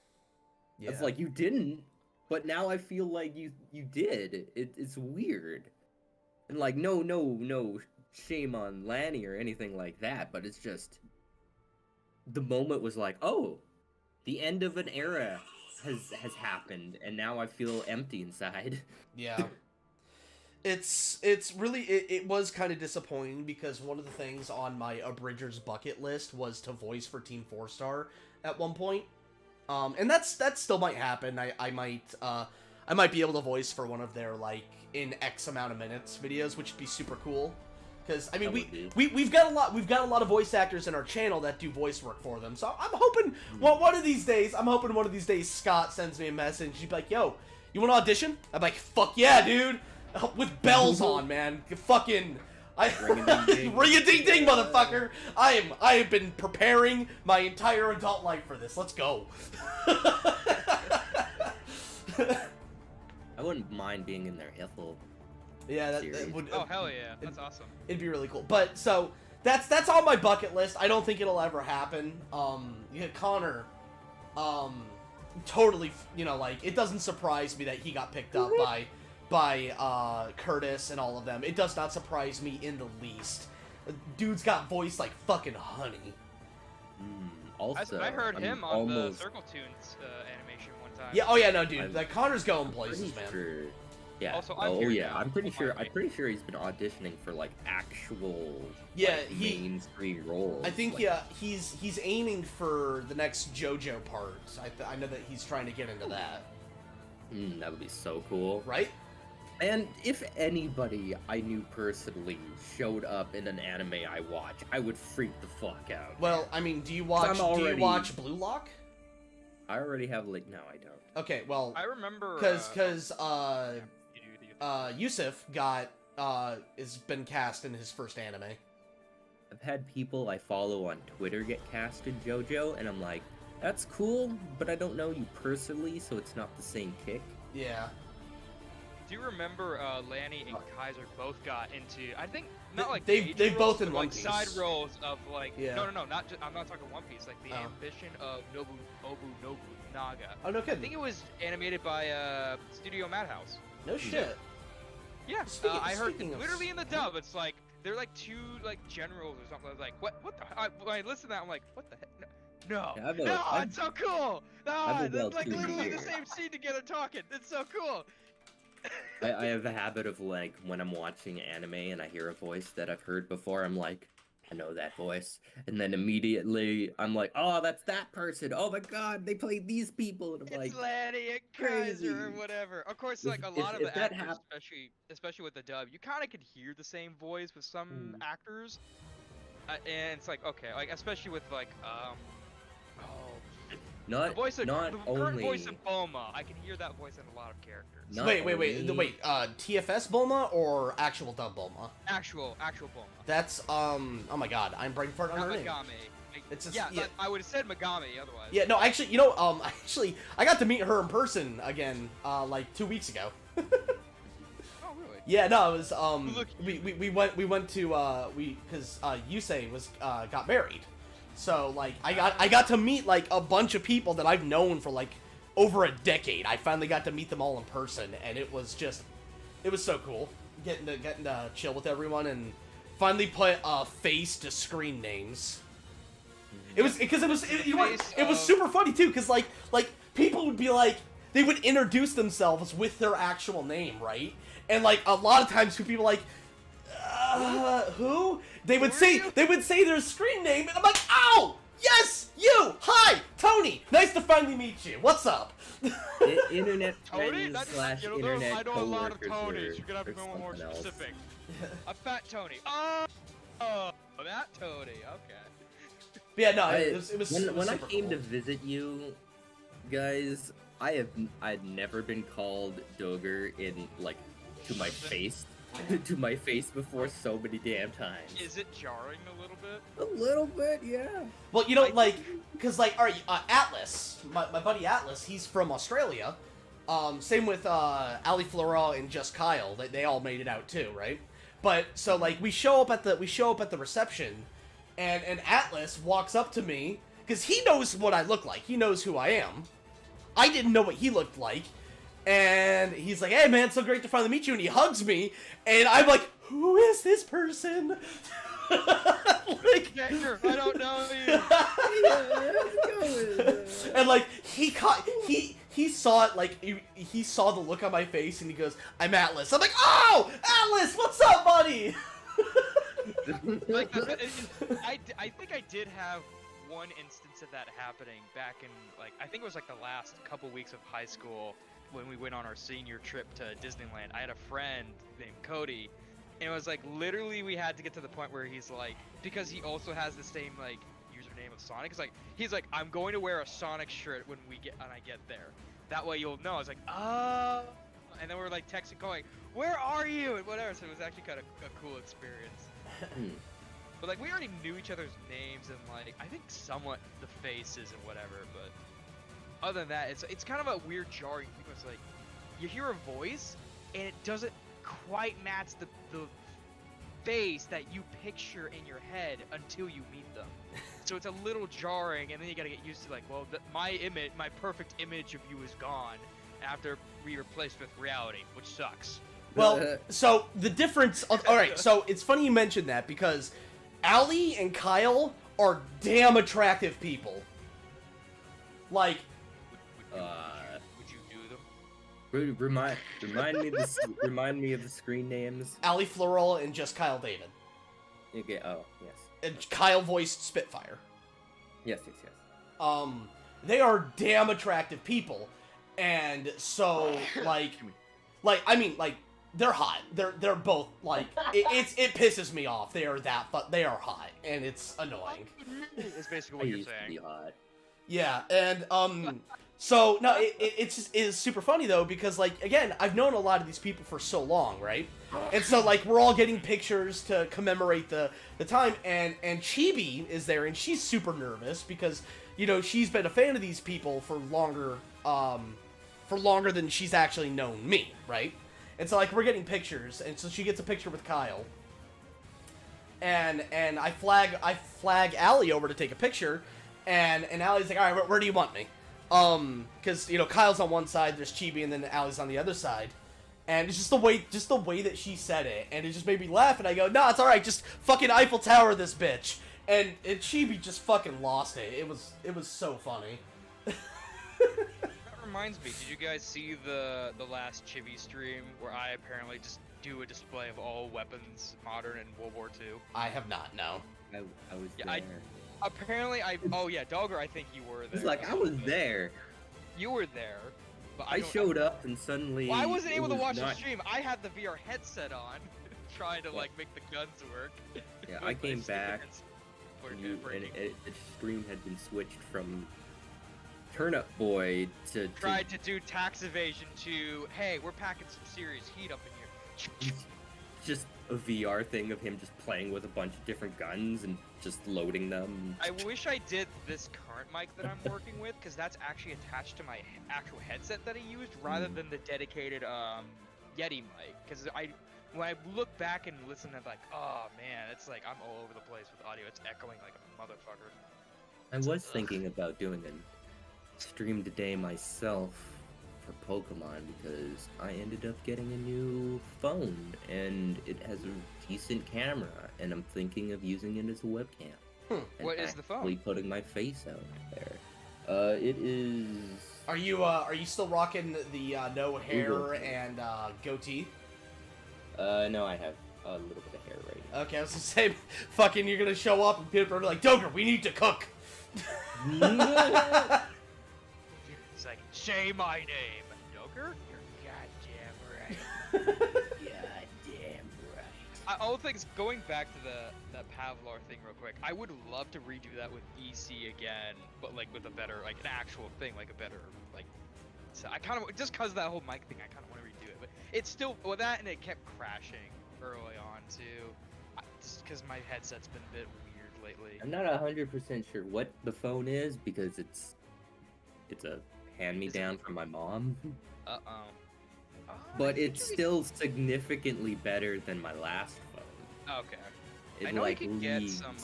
Yeah. It's like you didn't, but now I feel like you did. It's weird, and like no shame on Lanny or anything like that, but it's just the moment was like, oh, the end of an era has happened, and now I feel empty inside. Yeah. It's really it was kind of disappointing because one of the things on my Abridger's bucket list was to voice for Team 4-Star at one point. And that still might happen. I might be able to voice for one of their like in X amount of minutes videos, which would be super cool. Because I mean we've got a lot of voice actors in our channel that do voice work for them. So I'm hoping one of these days Scott sends me a message. He'd be like, "Yo, you want to audition?" I'm like, "Fuck yeah, dude!" With bells on, man. Fucking Ring-a-ding-ding. ring-a-ding-ding, motherfucker. I have been preparing my entire adult life for this. Let's go. I wouldn't mind being in their Ethel. Yeah, that Series. would. Oh hell yeah, that's awesome. It'd be really cool. But so that's on my bucket list. I don't think it'll ever happen. Yeah, Connor, totally. You know, like it doesn't surprise me that he got picked up by Curtis and all of them. It does not surprise me in the least. Dude's got voice like fucking honey. Also, I heard I'm him on almost the Circle Tunes animation one time. Yeah. Oh yeah. No, dude. I'm Like Connor's going pretty places, man. sure. Yeah. Also, I'm oh here yeah. now. I'm pretty sure. Remind I'm pretty sure he's been auditioning for like actual. Yeah, like, he- mainstream roles. I think like, yeah, he's aiming for the next JoJo part. I know that he's trying to get into that, that would be so cool. right? And if anybody I knew personally showed up in an anime I watch, I would freak the fuck out. Well, I mean, do you I'm already- watch Blue Lock? I already have like no, I don't. Okay, well, I remember because you do. Yusuf has been cast in his first anime. I've had people I follow on Twitter get cast in JoJo, and I'm like, that's cool, but I don't know you personally, so it's not the same kick. Yeah, Do you remember Lanny and Kaiser both got into? I think not like They've major both roles, in but, One like Piece. side roles of like Yeah. no, not just, I'm not talking One Piece, like the Oh. ambition of Nobu Nobunaga. oh no I think kidding, it was animated by Studio Madhouse. no shit. Yeah, Speaking- I heard speaking of- literally in the dub. It's like they're like two like generals or something. I was like, what the? When I listened to that, I'm like, what the heck? No, Yeah, no, it's so cool. No, I've that's like about 2 literally the years. same scene together talking. It's so cool. I have a habit of like when I'm watching anime and I hear a voice that I've heard before, I'm like, I know that voice, and then immediately I'm like, oh, that's that person. Oh my god, they played these people, and I'm It's like, Lanny and crazy. Kaiser or whatever. Of course, If- like a if- lot of if the that actors, especially with the dub, you kind of could hear the same voice with some Mm. actors, and it's like okay, like especially with like oh, the not voice of not the current only voice of Bulma. I can hear that voice in a lot of characters. Not wait. only- TFS Bulma or actual dub Bulma? Actual Bulma. That's oh my god, I'm brain fart on Not her name. Megami. It's just- yeah, yeah. I would have said Megami otherwise. Yeah, no, actually, I got to meet her in person again, like 2 weeks ago. Oh really? Yeah, no, it was Look- we went to because Yusei was got married, so like I got to meet like a bunch of people that I've known for like over a decade. I finally got to meet them all in person, and it was so cool getting to chill with everyone and finally put a face to screen names. It was because it was super funny too, because like people would be like, they would introduce themselves with their actual name, right? And like a lot of times people like, who? They would say their screen name, and I'm like, oh yes, you, hi, Tony, nice to finally meet you. What's up? Internet Tony? friends That's, slash you know, internet I know a lot of coworkers Tonys. or- You're gonna have to or go more something else. specific. A fat Tony. Oh, that Tony. Okay. But yeah, no, it was when I super came cool. to visit you guys, I'd never been called Dogger in like to my face to my face before so many damn times. Is it jarring a little bit? A little bit, yeah. Well, you know, like, because, like, all right, Atlas, my buddy Atlas, he's from Australia. Same with Ali Flora and Just Kyle. They all made it out too, right? But so like we show up at the reception, and Atlas walks up to me because he knows what I look like. He knows who I am. I didn't know what he looked like, and he's like, "Hey, man, so great to finally meet you." And he hugs me, and I'm like, "Who is this person?" Like, Ganger, I don't know you. and like he saw it, like he saw the look on my face, and he goes, "I'm Atlas." I'm like, "Oh, Atlas, what's up, buddy?" Like, I think I did have one instance of that happening back in, like, I think it was like the last couple weeks of high school when we went on our senior trip to Disneyland. I had a friend named Cody, and it was like literally we had to get to the point where he's like, because he also has the same like username of Sonic. It's like he's like, I'm going to wear a Sonic shirt when I get there. That way you'll know. I was like, oh. And then we're like texting, going, "Where are you?" and whatever. So it was actually kind of a cool experience. But like we already knew each other's names and like I think somewhat the faces and whatever. But other than that, it's kind of a weird jarring thing. It's like you hear a voice and it doesn't quite match the face that you picture in your head until you meet them. So it's a little jarring, and then you gotta get used to like, well, my perfect image of you is gone after we replaced with reality, which sucks. Well, so the difference. All right, so it's funny you mentioned that because Ali and Kyle are damn attractive people. Like, Would you do them? remind me of the screen names. Ali Floral and Just Kyle David. Okay. Oh yes. And Kyle voiced Spitfire. Yes. They are damn attractive people, and so like I mean, like they're hot. They're both like it pisses me off. They are hot, and it's annoying. Is basically I what you're used to saying. be hot. Yeah, and so no, it's super funny though because like again, I've known a lot of these people for so long, right? And so like we're all getting pictures to commemorate the time, and Chibi is there, and she's super nervous because you know she's been a fan of these people for longer than she's actually known me, right? And so like we're getting pictures, and so she gets a picture with Kyle, and I flag Allie over to take a picture. And Allie's like, all right, where do you want me? Because, you know, Kyle's on one side, there's Chibi, and then Allie's on the other side. And it's just the way that she said it, and it just made me laugh. And I go, "No, it's all right. Just fucking Eiffel Tower this bitch." And Chibi just fucking lost it. It was so funny. That reminds me, did you guys see the last Chibi stream where I apparently just do a display of all weapons modern in World War II? I have not. No. I was Yeah, there. Apparently, oh yeah, Dogger, I think you were there. It's like I was there. You were there, but I showed up and suddenly. Well, I wasn't it able to was watch the not- stream. I had the VR headset on, trying to like make the guns work. Yeah, With I my came stupid back. headset And breaking. the stream had been switched from Turnip Boy to Tried to do tax evasion to, hey, we're packing some serious heat up in here. just a VR thing of him just playing with a bunch of different guns and just loading them. I wish I did this current mic that I'm working with, because that's actually attached to my actual headset that I used, rather than the dedicated Yeti mic. Because when I look back and listen, I'm like, oh man, it's like I'm all over the place with audio. It's echoing like a motherfucker. I was thinking about doing a stream today myself for Pokemon because I ended up getting a new phone and it has a decent camera and I'm thinking of using it as a webcam. And What is the phone? actually putting my face out there. It is. Are you still rocking the no hair Google. and goatee? No, I have a little bit of hair right now. Okay, I was gonna say, fucking, you're gonna show up and people are gonna be like, Doger, we need to cook. It's like, say my name, Doker. You're goddamn right. Goddamn right. I all things going back to that Pavlov thing real quick. I would love to redo that with EC again, but like with a better, like an actual thing, like a better, like. So I kind of just cause of that whole mic thing, I kind of want to redo it, but it's still well that and it kept crashing early on too, just because my headset's been a bit weird lately. I'm not 100% sure what the phone is because it's a hand-me-down from my mom. But it's still significantly better than my last phone. Okay. It I know like you could get leads. some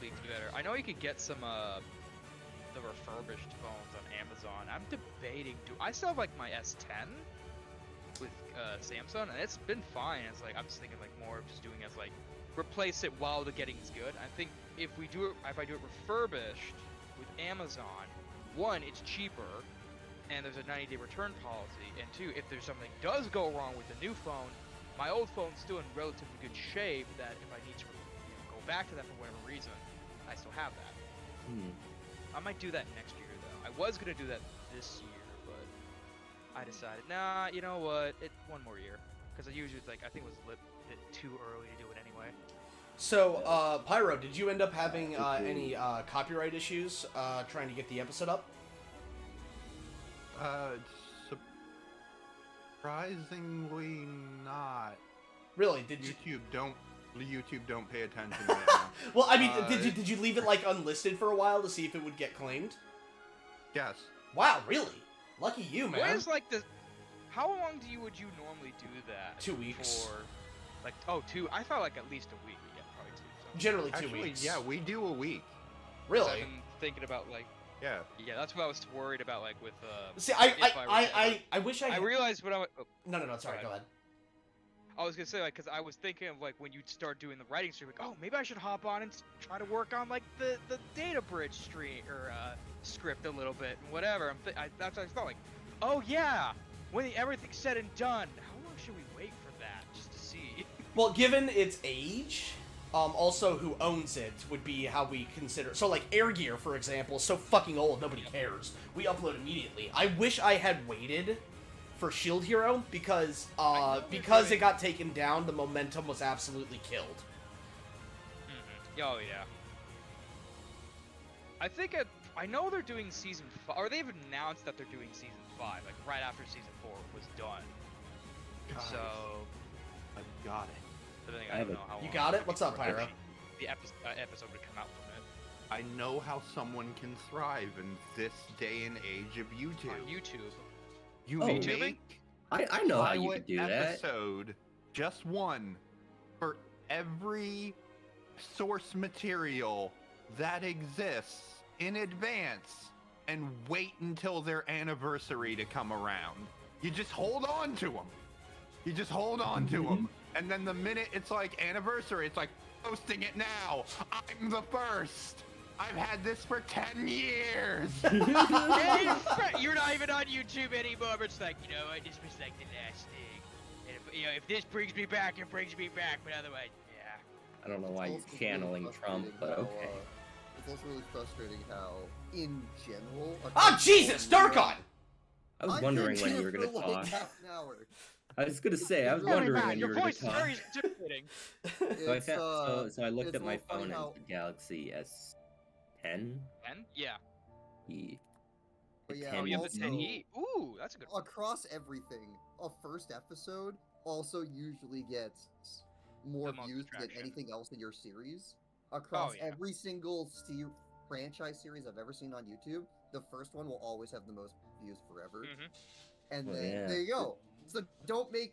leads better. I know you could get some the refurbished phones on Amazon. I'm debating I still have like my S10 with Samsung and it's been fine. It's like I'm just thinking like more of just doing as like replace it while the getting's good. I think if I do it refurbished with Amazon, one, it's cheaper and there's a 90-day return policy, and two, if there's something does go wrong with the new phone, my old phone's still in relatively good shape that if I need to go back to that for whatever reason, I still have that. I might do that next year though. I was gonna do that this year, but I decided, nah, you know what? One more year, because I usually I think it was a bit too early to do it anyway. So, Pyro, did you end up having any copyright issues trying to get the episode up? Surprisingly not. Really? Did you? YouTube don't pay attention right now. Well, I mean, did you leave it like unlisted for a while to see if it would get claimed? Yes. Wow, really? Lucky you, man. What is like the? How long would you normally do that? 2 weeks. For, like, two. I thought like at least a week. Yeah, probably two. So. Generally 2 Actually, weeks. yeah, we do a week. Really? I've been thinking about like. Yeah. Yeah, that's what I was worried about, like with. See, if I wish I. I realized what I. Oh, No, sorry. Go ahead. I was gonna say like, cause I was thinking of like when you start doing the writing stream, like, oh, maybe I should hop on and try to work on like the data bridge stream or script a little bit and whatever. That's what I thought, like, oh yeah, when everything's said and done, how long should we wait for that just to see? Well, given its age, also who owns it would be how we consider. So, like, Air Gear, for example, is so fucking old, nobody cares. We upload immediately. I wish I had waited for Shield Hero because it got taken down, the momentum was absolutely killed. Oh yeah. I know they're doing season 5, or they've announced that they're doing season 5, like right after season 4 was done. Guys, So I've got it. but then I I have don't a- know how You long got it it? What's up, before Pyro? The episode would come out from it. I know how someone can thrive in this day and age of YouTube. On YouTube. You Oh. make I know how you pilot could do that. episode, just one, for every source material that exists in advance, and wait until their anniversary to come around. You just hold on to them. You just hold on to them. And then the minute it's like anniversary, it's like posting it now. I'm the first. I've had this for 10 years. Hey, you're not even on YouTube anymore. It's like, you know, this was like the last thing. And if, you know, if this brings me back, it brings me back. But otherwise, yeah. I don't know why It's you're also channeling really Trump, but frustrating okay. how, it's also really frustrating how, in general... Ah, Jesus, Darkon! I was I've wondering been when here you were gonna for like talk. half an hour. I was gonna say, I was Oh my wondering God, when you your were gonna voice is talk. very intimidating. So I, It's, so I looked it's at my all funny phone and how- it's the Galaxy S10. And yeah. The But yeah, 10 Oh, you have the also- 10E. Ooh, that's a good one. across everything, a first episode also usually gets more The most views than traction. anything else in your series. Across yeah. every single franchise series I've ever seen on YouTube, the first one will always have the most views forever. Mhm. And Oh, then yeah. there you go. So don't make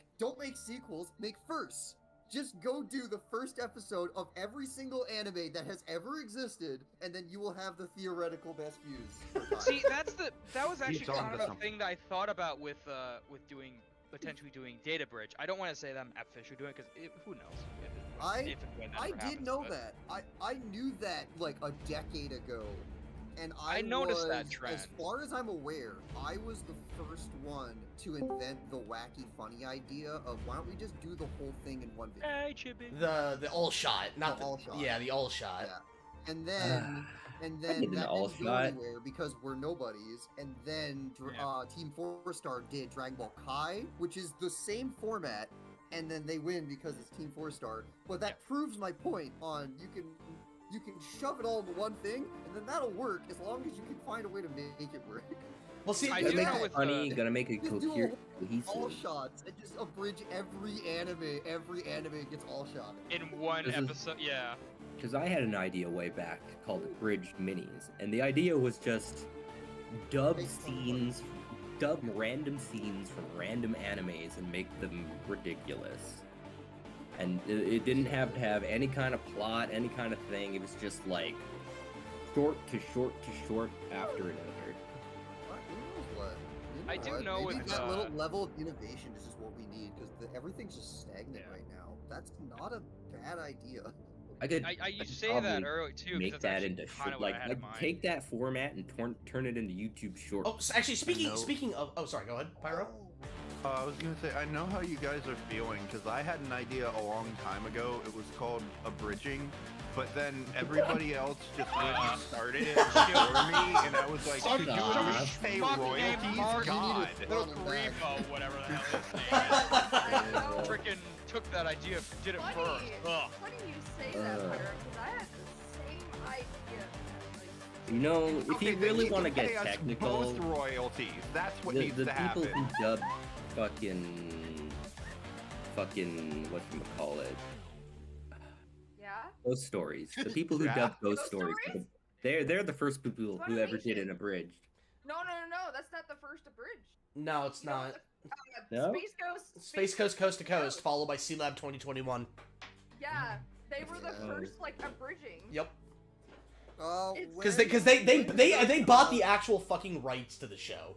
sequels, make firsts. Just go do the first episode of every single anime that has ever existed, and then you will have the theoretical best views. for time. See, that was actually He's kind onto of a something. thing that I thought about with potentially doing Data Bridge. I don't want to say that I'm officially doing it because who knows? I if and when that I ever did happens, know but- that. I knew that like a decade ago, and I noticed that was, trend. As far as I'm aware, I was the first one to invent the wacky funny idea of why don't we just do the whole thing in one video? Hey, Chippy. The all shot, not The all shot. Yeah, the all shot. Yeah. And then did that an didn't all go shot. anywhere because we're nobodies. And then Yeah. Team 4-Star did Dragon Ball Kai, which is the same format, and then they win because it's Team 4-Star. But that proves my point on you can shove it all into one thing, and then that'll work as long as you can find a way to make it work. Well, see, I Gotta do make know it with funny, the- gotta make it Just do coherent, all cohesive. shots and just abridge every anime gets all shot. In one This is- episode, yeah. Because I had an idea way back called Abridged Minis, and the idea was just dub random scenes from random animes and make them ridiculous. And it didn't have to have any kind of plot, any kind of thing. It was just like short to short to short after another. Who knows what? You I do what? know Maybe with, that little level of innovation is just what we need because everything's just stagnant Yeah. right now. That's not a bad idea. I could I used to could say that probably earlier too. 'cause make that's that actually into kinda short, what I like had in mind. take that format and turn it into YouTube shorts. Oh, so actually, No. speaking of, oh, sorry, go ahead, Pyro. I was gonna say, I know how you guys are feeling, because I had an idea a long time ago. It was called abridging, but then everybody else just went and started it before me, and I was like, should you Stop. pay Fucking name royalties? Mark God. Little Run back. Grimo, whatever the hell his name is. Freaking took that idea, did it Funny. first. Ugh. Funny you say that, Pyro, because I had the same idea. Like, You know, if Okay, you then really you want to can pay get us technical, both royalties. That's what the needs to people happen. who dub fucking whatchamacallit, yeah? Ghost Stories. The people who Yeah. dub Ghost Ghost Stories, Stories? they're the first people who ever did an abridged. No, that's not the first abridged. No, it's You know, not. No? Space Ghost. Space Coast Coast to Coast, followed by Sea Lab 2021. Yeah, they were the Oh. first like abridging. Yep. Oh, It's- Because they bought the actual fucking rights to the show.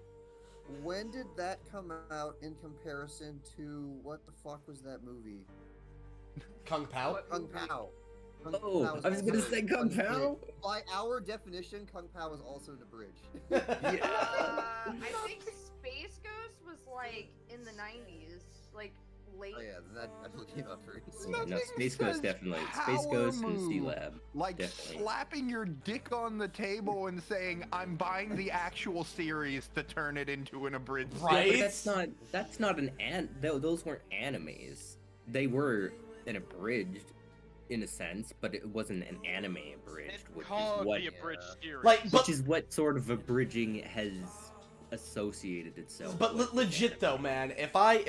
When did that come out in comparison to what the fuck was that movie? Kung Pao. What Kung movie? Pao. Kung Oh, Pao is I was gonna also say Kung abridged. Pao. By our definition, Kung Pao is also an abridged. I think Space Ghost was like in the 90s, like late. Oh yeah, that came out very soon. No, Nothing Space Ghost says definitely. Space power Ghost and Sea move. Lab. Like Definitely. slapping your dick on the table and saying, "I'm buying the actual series to turn it into an abridged." Right? Yeah, but that's not those weren't animes. They were an abridged in a sense, but it wasn't an anime abridged, It's which is called what the abridged series. Like, but what sort of abridging has associated itself. But with legit though, man, if I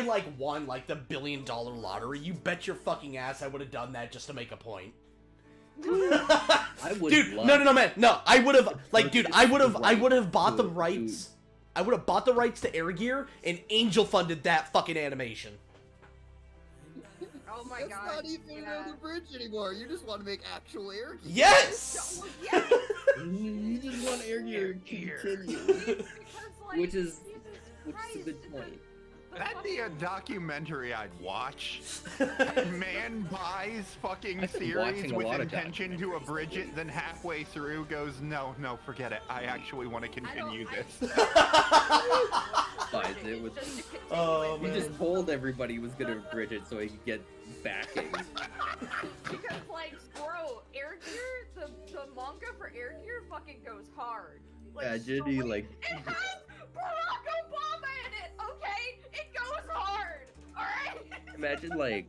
like won like the $1 billion lottery, you bet your fucking ass I would have done that just to make a point. I would Dude, love no, man, no. I would have like, dude, I would have bought the to- rights. I would have bought the rights to Air Gear and Angel funded that fucking animation. Oh my That's god. not even yeah. an abridged anymore. You just want to make actual air gear. Yes. Well, yeah, You just want Air Gear to Gear. continue. because like Which is Jesus which is a good point. That'd be a documentary I'd watch. Man buys fucking I've been series watching a with lot of intention to documentaries abridge it, lately. then halfway through goes, no, forget it. I actually want to continue this. Buys it with- Just to continue Oh, it. He man. just told everybody he was gonna abridge it so he could get backing. Because, like, bro, Air Gear, the manga for Air Gear fucking goes hard. Like, Yeah, Ginny, straight- like, It has Barack Obama in it, okay? It goes hard, alright? imagine like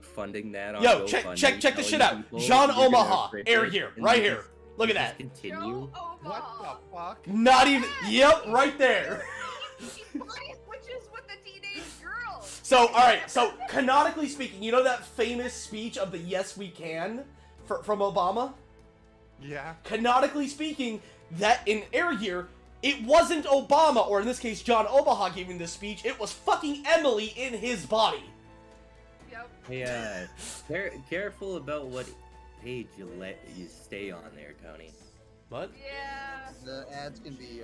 funding that on Yo, GoFundMe, check this telling shit out. people John you're gonna Omaha, abridge Air it, Gear, and right you here. just- Look at you that. just Continue. Joe What Omaha. the fuck? Not even. Yep, right there. He plays witches with the teenage girls. So, all right. So, canonically speaking, you know that famous speech of the "Yes, we can" from Obama? Yeah. Canonically speaking, that in Air Gear, it wasn't Obama, or in this case, John Omaha giving this speech. It was fucking Emily in his body. Yep. Hey, careful about what page you stay on there, Tony. What? Yeah. The ads can be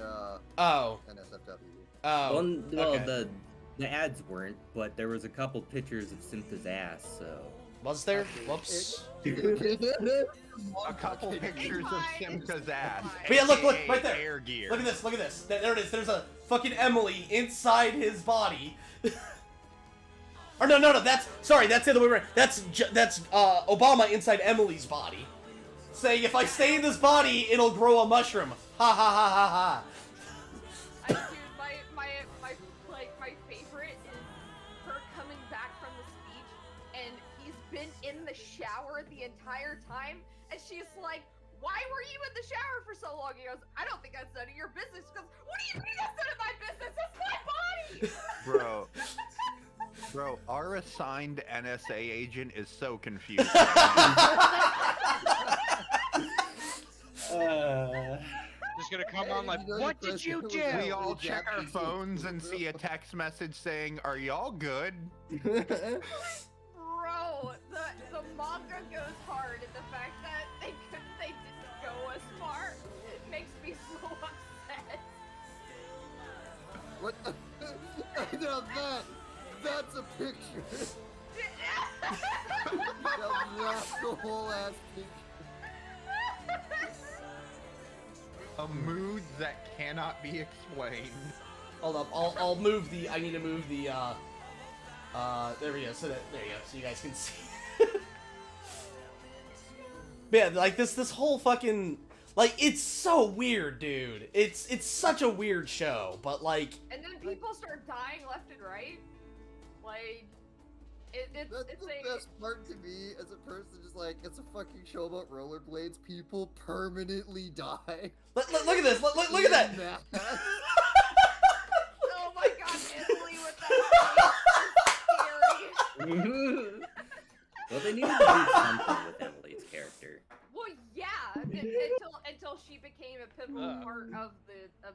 Oh. NSFW. Oh. Well, okay. the ads weren't, but there was a couple pictures of Cyntha's ass, so. Was there? Whoops. A couple pictures of Simca's ass. But yeah, look, aka right there. Air Gear. Look at this. Look at this. There it is. There's a fucking Emily inside his body. Or no. That's the other way around. That's Obama inside Emily's body, saying, "If I stay in this body, it'll grow a mushroom." Ha ha ha ha ha. Dude, my favorite is her coming back from the speech, and he's been in the shower the entire time, and she's like, "Why were you in the shower for so long?" He goes, "I don't think that's none of your business." She goes, "What do you mean that's none of my business? It's my body!" Bro, our assigned NSA agent is so confused. Just gonna come on like, You know, what the did you do? president was We all the check our Japanese phones and people, see a bro. text message saying, "Are y'all good?" Bro, the manga goes hard, and the fact that they didn't go as far, it makes me so upset. What the? Now that's a picture. Now that's the whole ass picture. A mood that cannot be explained. Hold up. I'll move the. I need to move the. There we go. So that there you go. So you guys can see. Man, like this whole fucking. Like, it's so weird, dude. It's such a weird show, but like. And then people start dying left and right. Like, it's That's the a best part to me as a person. Just like it's a fucking show about rollerblades. People permanently die. Look at this. Look at that. In mass. oh my god, Emily with that face is scary. Well, they needed to do something with Emily's character. Well, yeah, until she became a pivotal part of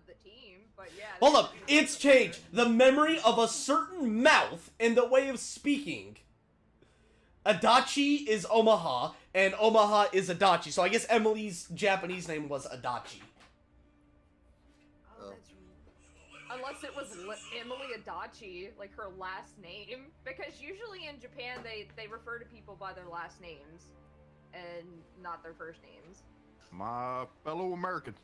the team. But yeah. Hold up. It's changed. The memory of a certain mouth and the way of speaking. Adachi is Omaha, and Omaha is Adachi. So I guess Emily's Japanese name was Adachi. Oh, that's unless it was Emily Adachi, like her last name, because usually in Japan they refer to people by their last names and not their first names. My fellow Americans,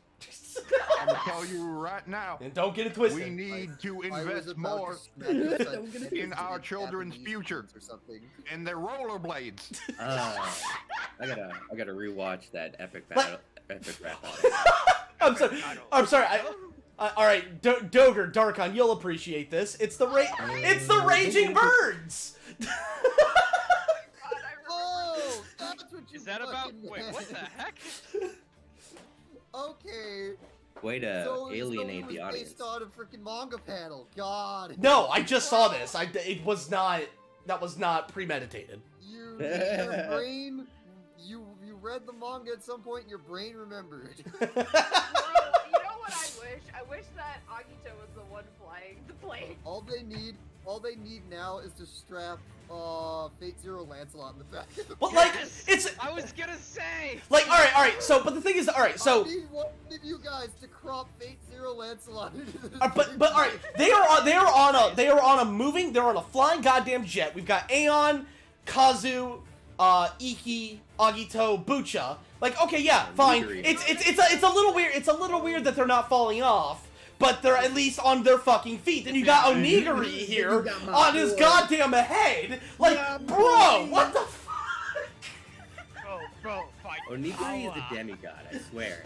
I'm gonna tell you right now, And don't get it twisted. we need to I was invest about more to smack this Don't on get it in our Japanese children's future. or something. in their rollerblades. I gotta rewatch that epic What? rap battle. I'm sorry. All right, Doger, Darkon, you'll appreciate this. It's the Raging Birds. God, I remember. Oh, that's what you Is that about? fucking Wait, what the meant. heck? Okay. Way to So alienate it the was audience. based on a freaking manga panel. God. No, I just saw this. It was not. That was not premeditated. You, your brain, you read the manga at some point. And your brain remembered. Bro, you know what I wish that Agito was the one flying the plane. All they need now is to strap Fate Zero Lancelot in the back of the But like, Yes! it's I was gonna say. like, all right. So, but the thing is, all right. So, I need one of you guys to crop Fate Zero Lancelot into this. but all right. They are on a moving. They're on a flying goddamn jet. We've got Aeon, Kazu, Iki, Agito, Bucha. Like, okay, yeah, fine. Onigiri. It's a little weird. It's a little weird that they're not falling off, but they're at least on their fucking feet. And you got Onigiri here You got my on his boy. goddamn head. Like, Yeah, bro, boy. what the fuck? Bro, fight. Onigiri is a demigod, I swear.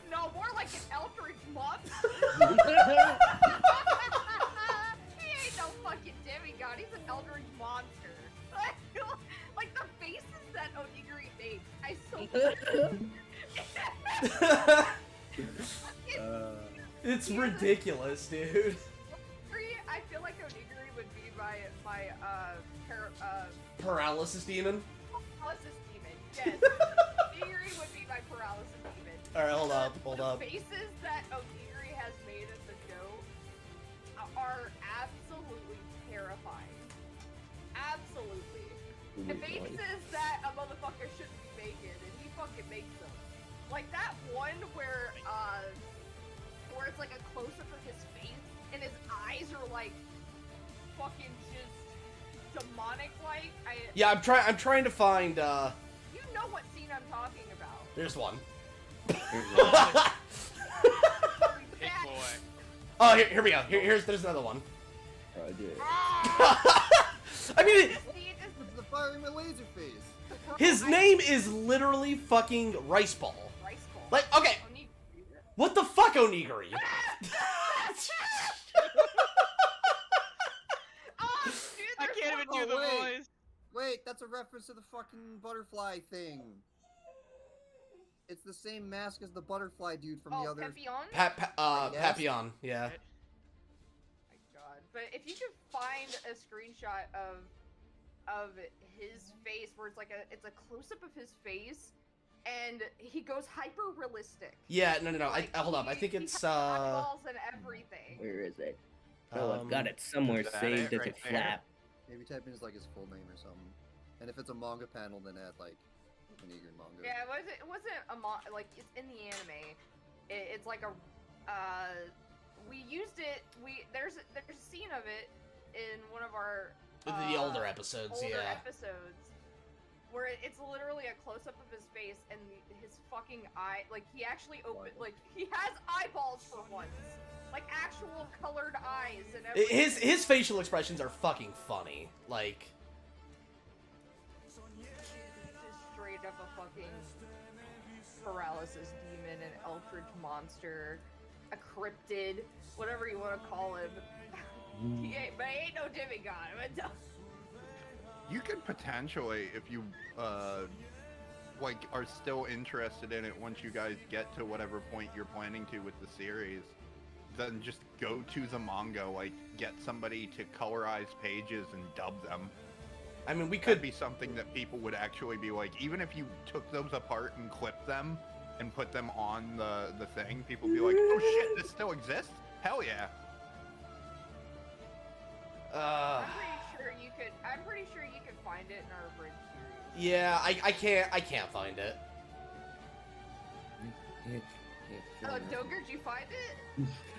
No, more like an eldritch monster. He ain't no fucking demigod. He's an eldritch monster. Like the faces that Onigiri made. I so. It's ridiculous, dude. I feel like Onigiri would be my Paralysis demon. paralysis demon. Yes, Onigiri would be my paralysis demon. All right, hold up. The faces that Onigiri has made in the show are absolutely terrifying. Absolutely. The faces that a motherfucker shouldn't be making, and he fucking makes them. Like that one where it's like a close up of his face, and his eyes are like fucking just demonic like. Yeah, I'm trying to find. You know what scene I'm talking about. There's one. Holy Big fat- boy. Oh, here we go. There's another one. Oh, dude. I mean, This scene is It's the firing my laser face. his name is literally fucking Rice Ball. Rice Ball. Like, okay, Onigiri. what the fuck, Onigiri? Oh, dude, I there's can't even one- do the Oh, wait. voice. Wait, that's a reference to the fucking butterfly thing. It's the same mask as the butterfly dude from the Oh, other. Papillon? Yes. Papillon, yeah. My God. But if you could find a screenshot of his face where it's like it's a close up of his face and he goes hyper realistic. Yeah, no. Hold up. I think it's eyeballs and everything. Where is it? Oh, I've got it somewhere Is that saved it as a right there? flap. Maybe type in his like his full name or something. And if it's a manga panel, then add like an eager manga. Yeah, it wasn't like it's in the anime. It's like a we used it. There's a scene of it in one of our the older episodes, older yeah. episodes where it's literally a close up of his face and his fucking eye. Like he actually opened. Like he has eyeballs for once. Like actual colored eyes and everything. His facial expressions are fucking funny. Like, This is straight up a fucking paralysis demon, an eldritch monster, a cryptid, whatever you want to call him. He ain't no demigod. I'm a You could potentially, if you like, are still interested in it once you guys get to whatever point you're planning to with the series, then just go to the manga, like, get somebody to colorize pages and dub them. I mean, we Could could be something that people would actually be like, even if you took those apart and clipped them and put them on the thing, people would be like, oh shit, this still exists? Hell yeah. I'm pretty sure you could find it in our bridge series. yeah, I can't find it. Oh, Doger, did you find it?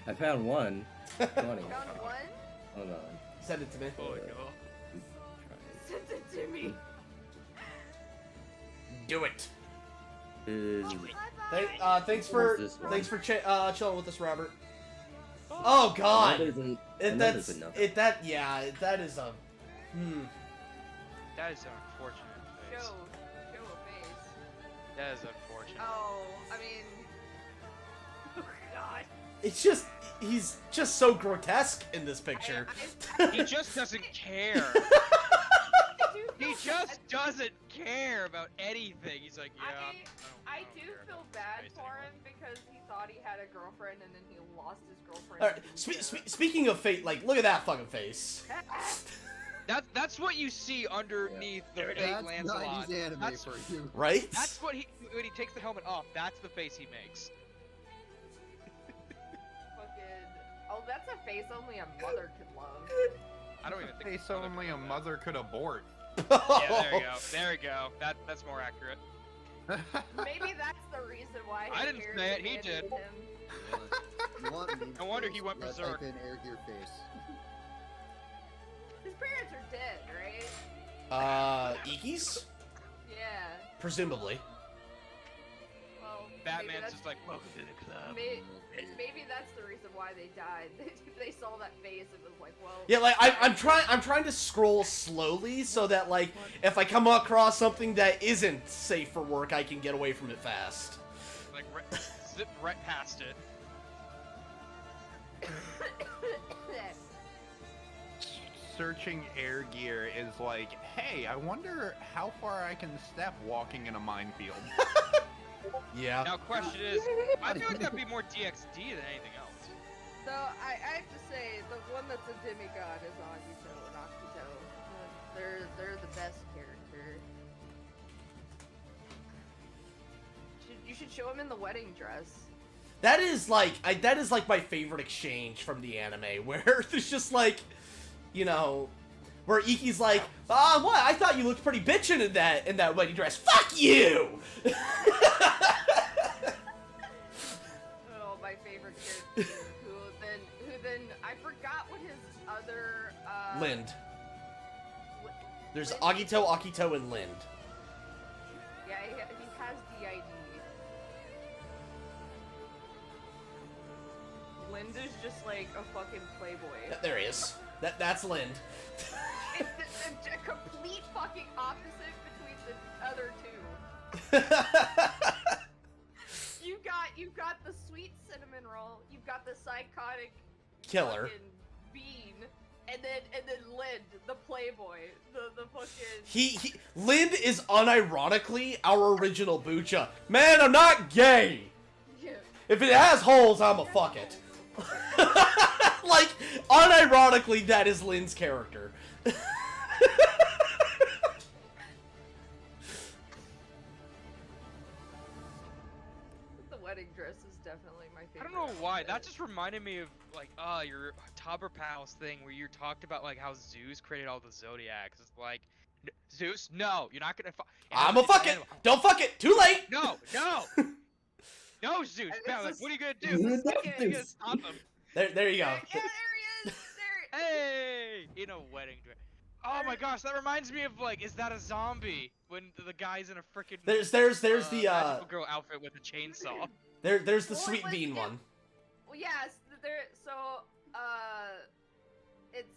I found one. Funny. Found one? Hold on. Send it to me. Oh, no. Send it to me. Do it. Is Bye-bye. Thanks What was this one? chilling with us, Robert. Oh God, Another's an- that another's enough. that is a That is an unfortunate face. Show a face. That is unfortunate. Oh, I mean... Oh, God. It's just he's just so grotesque in this picture. He just doesn't care. I do He feel just bad- doesn't care about anything. He's like, yeah. I don't do care feel about bad face for anymore. him because he thought he had a girlfriend and then he lost his girlfriend. All right, to Bucha. speaking of fate, like look at that fucking face. That's what you see underneath the fake That's Lancelot. 90s anime That's, for you. Right? that's what he when he takes the helmet off. That's the face he makes. that's a face only a mother could love. I don't even think. Hey, so only a mother could abort. Yeah, there you go. There you go. That's more accurate. Maybe that's the reason why. I his didn't parents say it, he abandoned did. him. You want me No wonder face, he went let's berserk. type in air gear face. His parents are dead, right? Iki's? Yeah. Presumably. Well, Batman's maybe that's, just like, welcome to the club. maybe that's the reason why they died. They saw that face and was like, well. Yeah, like I'm trying to scroll slowly so that like if I come across something that isn't safe for work, I can get away from it fast. Like, zip right past it. Searching air gear is like, hey, I wonder how far I can step walking in a minefield. Yeah. Now, question is, I feel like that'd be more DXD than anything else. So I have to say the one that's a demigod is Agito and Akito. They're the best character. You should show him in the wedding dress. That is like my favorite exchange from the anime, where there's just like, you know, where Iki's like, what? I thought you looked pretty bitchin' in that wedding dress. Fuck you! Oh, my favorite character. who then I forgot what his other Lind. Li- There's Lind? Agito, Akito, and Lind. Yeah, he has DID. Lind is just like a fucking playboy. There he is. That's Lind. It's a complete fucking opposite between the other two. You've got the sweet cinnamon roll. You've got the psychotic Killer. fucking bean, and then Lind, the playboy, the fucking. Lind is unironically our original Bucha. Man, I'm not gay. Yeah. If it has holes, I'ma fuck it. Like, unironically, that is Lind's character. The wedding dress is definitely my I favorite. don't know why. outfit. That just reminded me of like, your Topper Palace thing where you talked about like how Zeus created all the zodiacs. It's like, Zeus, no, you're not gonna. I'ma fuck it. Don't fuck it. Too late. No, no, Zeus. And Man, it's like, just- what are you gonna it's do? just like You gotta stop him. There you go. Yeah, there he is. There. Hey, in a wedding dress. Oh my gosh, that reminds me of like, is that a zombie? When the guy's in a freaking There's the magical girl outfit with a chainsaw. there's the Well, sweet like, bean yeah. one. Well, yes, there. So, it's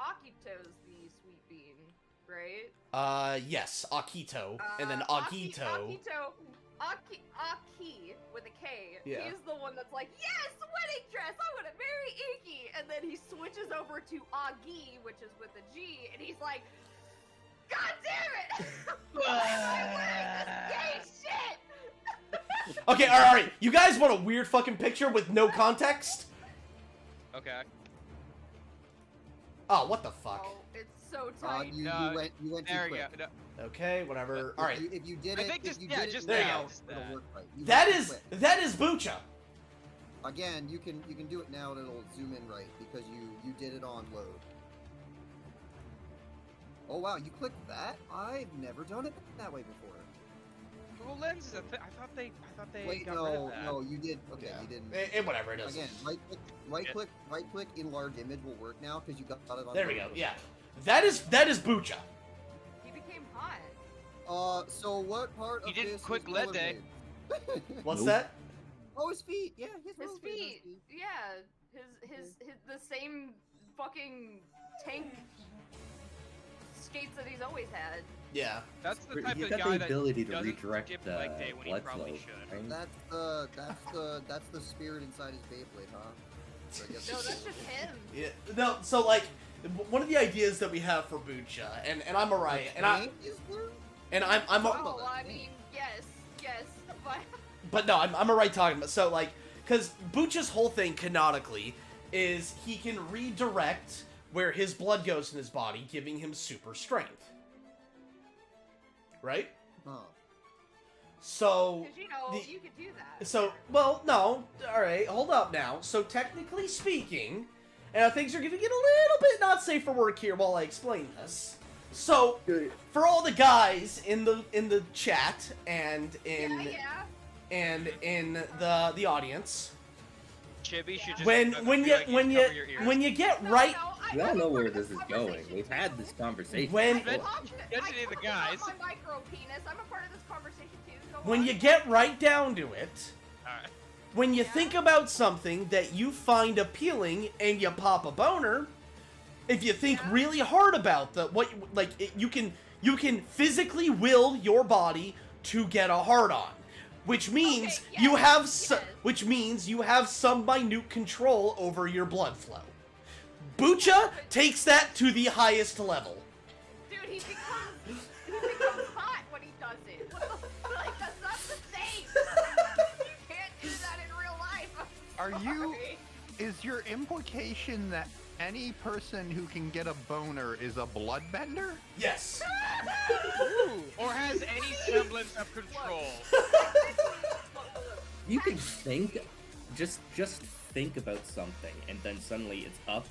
Akito's the sweet bean, right? Yes, Akito, and then Agito. Aki with a K. Yeah. He's the one that's like, yes, wedding dress. I want to marry Iki, and then he switches over to Agi, which is with a G, and he's like, God damn it! Why am I wearing this gay shit? Okay, all right. You guys want a weird fucking picture with no context? Okay. Oh, what the fuck? Oh, it's so tight. You No, went too There you quick. go. No, Okay, whatever. All right. If you did I it, think if just- you yeah, did it just There you now, go. Just it'll that. work right. You That went too is quick. Bucha. Again, you can do it now and it'll zoom in right because you did it on load. Oh wow, you clicked that? I've never done it that way before. Google Lens is a thing. I thought they Wait, got rid of no, that. no, you did. Okay, Yeah. you didn't. Whatever it is. Again, right click, enlarge image will work now because you got it on. There we load go. before. Yeah, that is Bucha. He became hot. So what part He of didn't this quick is lead day. rollerblade? What's Nope. that? Oh, his feet. Yeah, his His rollerblade has feet. Yeah. His the same fucking tank skates that he's always had. Yeah. That's the type He's of got guy the that ability to doesn't redirect skip the leg day when he blood probably flow. should. right? That's the spirit inside his Beyblade, huh? So I guess No, that's just him. Yeah. No. So like, one of the ideas that we have for Bucha, and I'm alright, and Is there? I'm Oh, I mean, yes, but But no, I'm alright talking about. So like, because Bucha's whole thing canonically is he can redirect where his blood goes in his body, giving him super strength. Right? Huh. So, Because, you know, the- you could do that. so well, no, all right, hold up now. So technically speaking, and things are gonna get a little bit not safe for work here while I explain this. So, for all the guys in the chat and in the audience, Chibi should just when feel you like he's covering your ears. when you get right I We all wasn't know part where of this is going. conversation, We've too. had this conversation. When- I talked to Especially the I guys. talked about my micro penis. I'm a part of this conversation too. Go when on. you get right down to it, Alright. when you Yeah. think about something that you find appealing and you pop a boner, if you think Yeah. really hard about you can physically will your body to get a hard on, which means Okay, you yes, have yes. which means you have some minute control over your blood flow. Bucha takes that to the highest level. Dude, he becomes hot when he does it. Like, that's not the same. You can't do that in real life. I'm Are you- sorry. Is your implication that any person who can get a boner is a bloodbender? Yes. Ooh, or has any semblance of control. You can think, just think about something, and then suddenly it's up,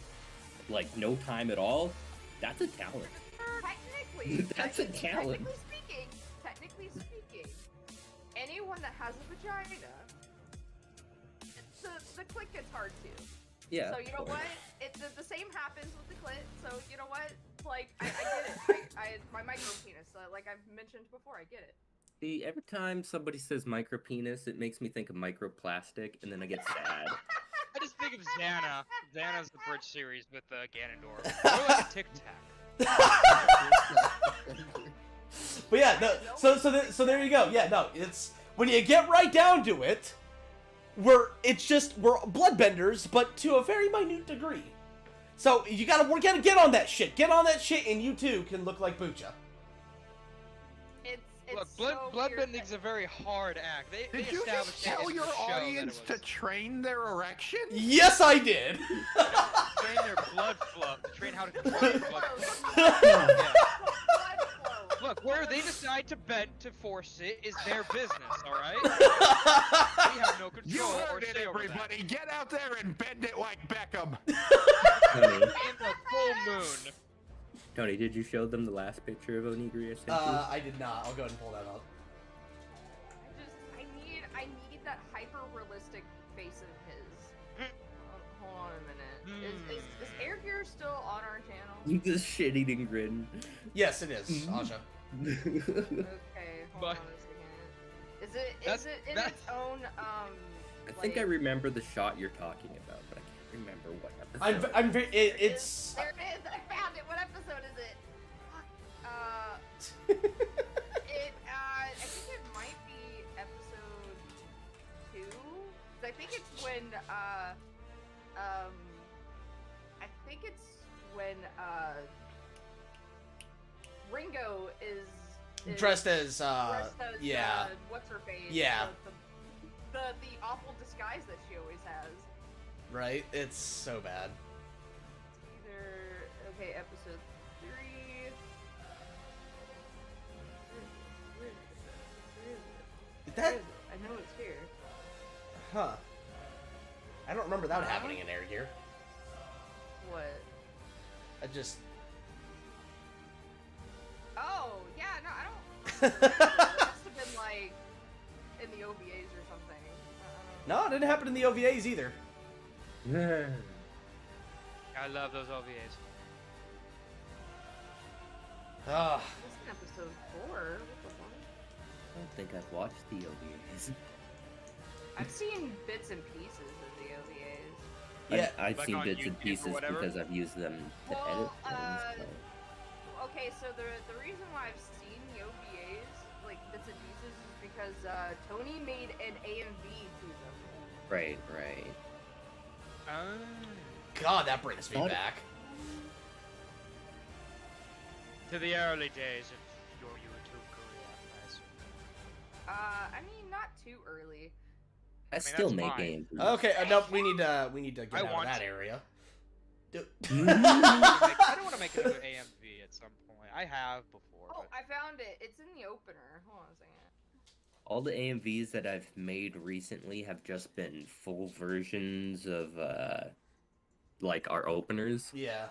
like no time at all. That's a talent. Technically, That's a talent. Technically speaking, anyone that has a vagina, the clit gets hard too. Yeah. So you know what? The same happens with the clit. So you know what? Like I get it. My micro penis. Like I've mentioned before, I get it. See, every time somebody says micro penis, it makes me think of microplastic, and then I get sad. I just think of Xana. Xana's the bridge series with Ganondorf. Or like a Tic Tac. But yeah, no. So there you go. Yeah, no. It's when you get right down to it, we're bloodbenders, but to a very minute degree. So we gotta get on that shit. Get on that shit, and you too can look like Bucha. It's Look, so weird bloodbending's that- a very hard act. They Did you established just that tell in your the show that it audience to was- train their erection? Yes, I did. train their blood flow, to train how to control their blood flow. Blood Yeah. flow. Look, where they decide to bend to force it is their business, alright? We have no You control or heard it, say over that. everybody! Get out there and bend it like Beckham! Tony, In the full moon. Tony, did you show them the last picture of Onigiri I sent you? I did not. I'll go ahead and pull that up. I need that hyper realistic face of his. Hold on a minute. Is Air Gear still on our channel? This shit-eating grin. Yes, it is, Asha. Okay, hold But- on a second. Is it That's- in that- its own I think I like- remember the shot you're talking about, but I can't remember what episode. I'm very. It's. There it is. I found it. What episode is it? Fuck. I think it might be episode 2. 'Cause I think it's when I think it's when Ringo is Dressed as, dressed as, yeah. what's her face? Yeah. The awful disguise that she always has. Right? It's so bad. It's either okay, episode 3. Where is it? That. Where is it? I know it's here. Huh. I don't remember that happening in Air Gear. What? I just. Oh, yeah, no, I don't. It must have been like in the OVAs or something. I don't know. No, it didn't happen in the OVAs either. I love those OVAs. Ah. This is episode 4. What the fuck? I don't think I've watched the OVAs. I've seen bits and pieces of the OVAs. Yeah. I've Like seen on bits and YouTube or pieces whatever? because I've used them to edit Well, things. Okay, so the reason why I've seen the OVAs, like bits and pieces, is because Tony made an AMV to them. Right. God, that brings me Not- back. To the early days of your YouTube career, I assume. I mean, not too early. I mean, still that's make fine. games. Okay, nope. We need to get I out of want that to. area. Do- I don't want to make another AMV at some point. I have before. Oh, but I found it. It's in the opener. Hold on a second. All the AMVs that I've made recently have just been full versions of like our openers. Yeah.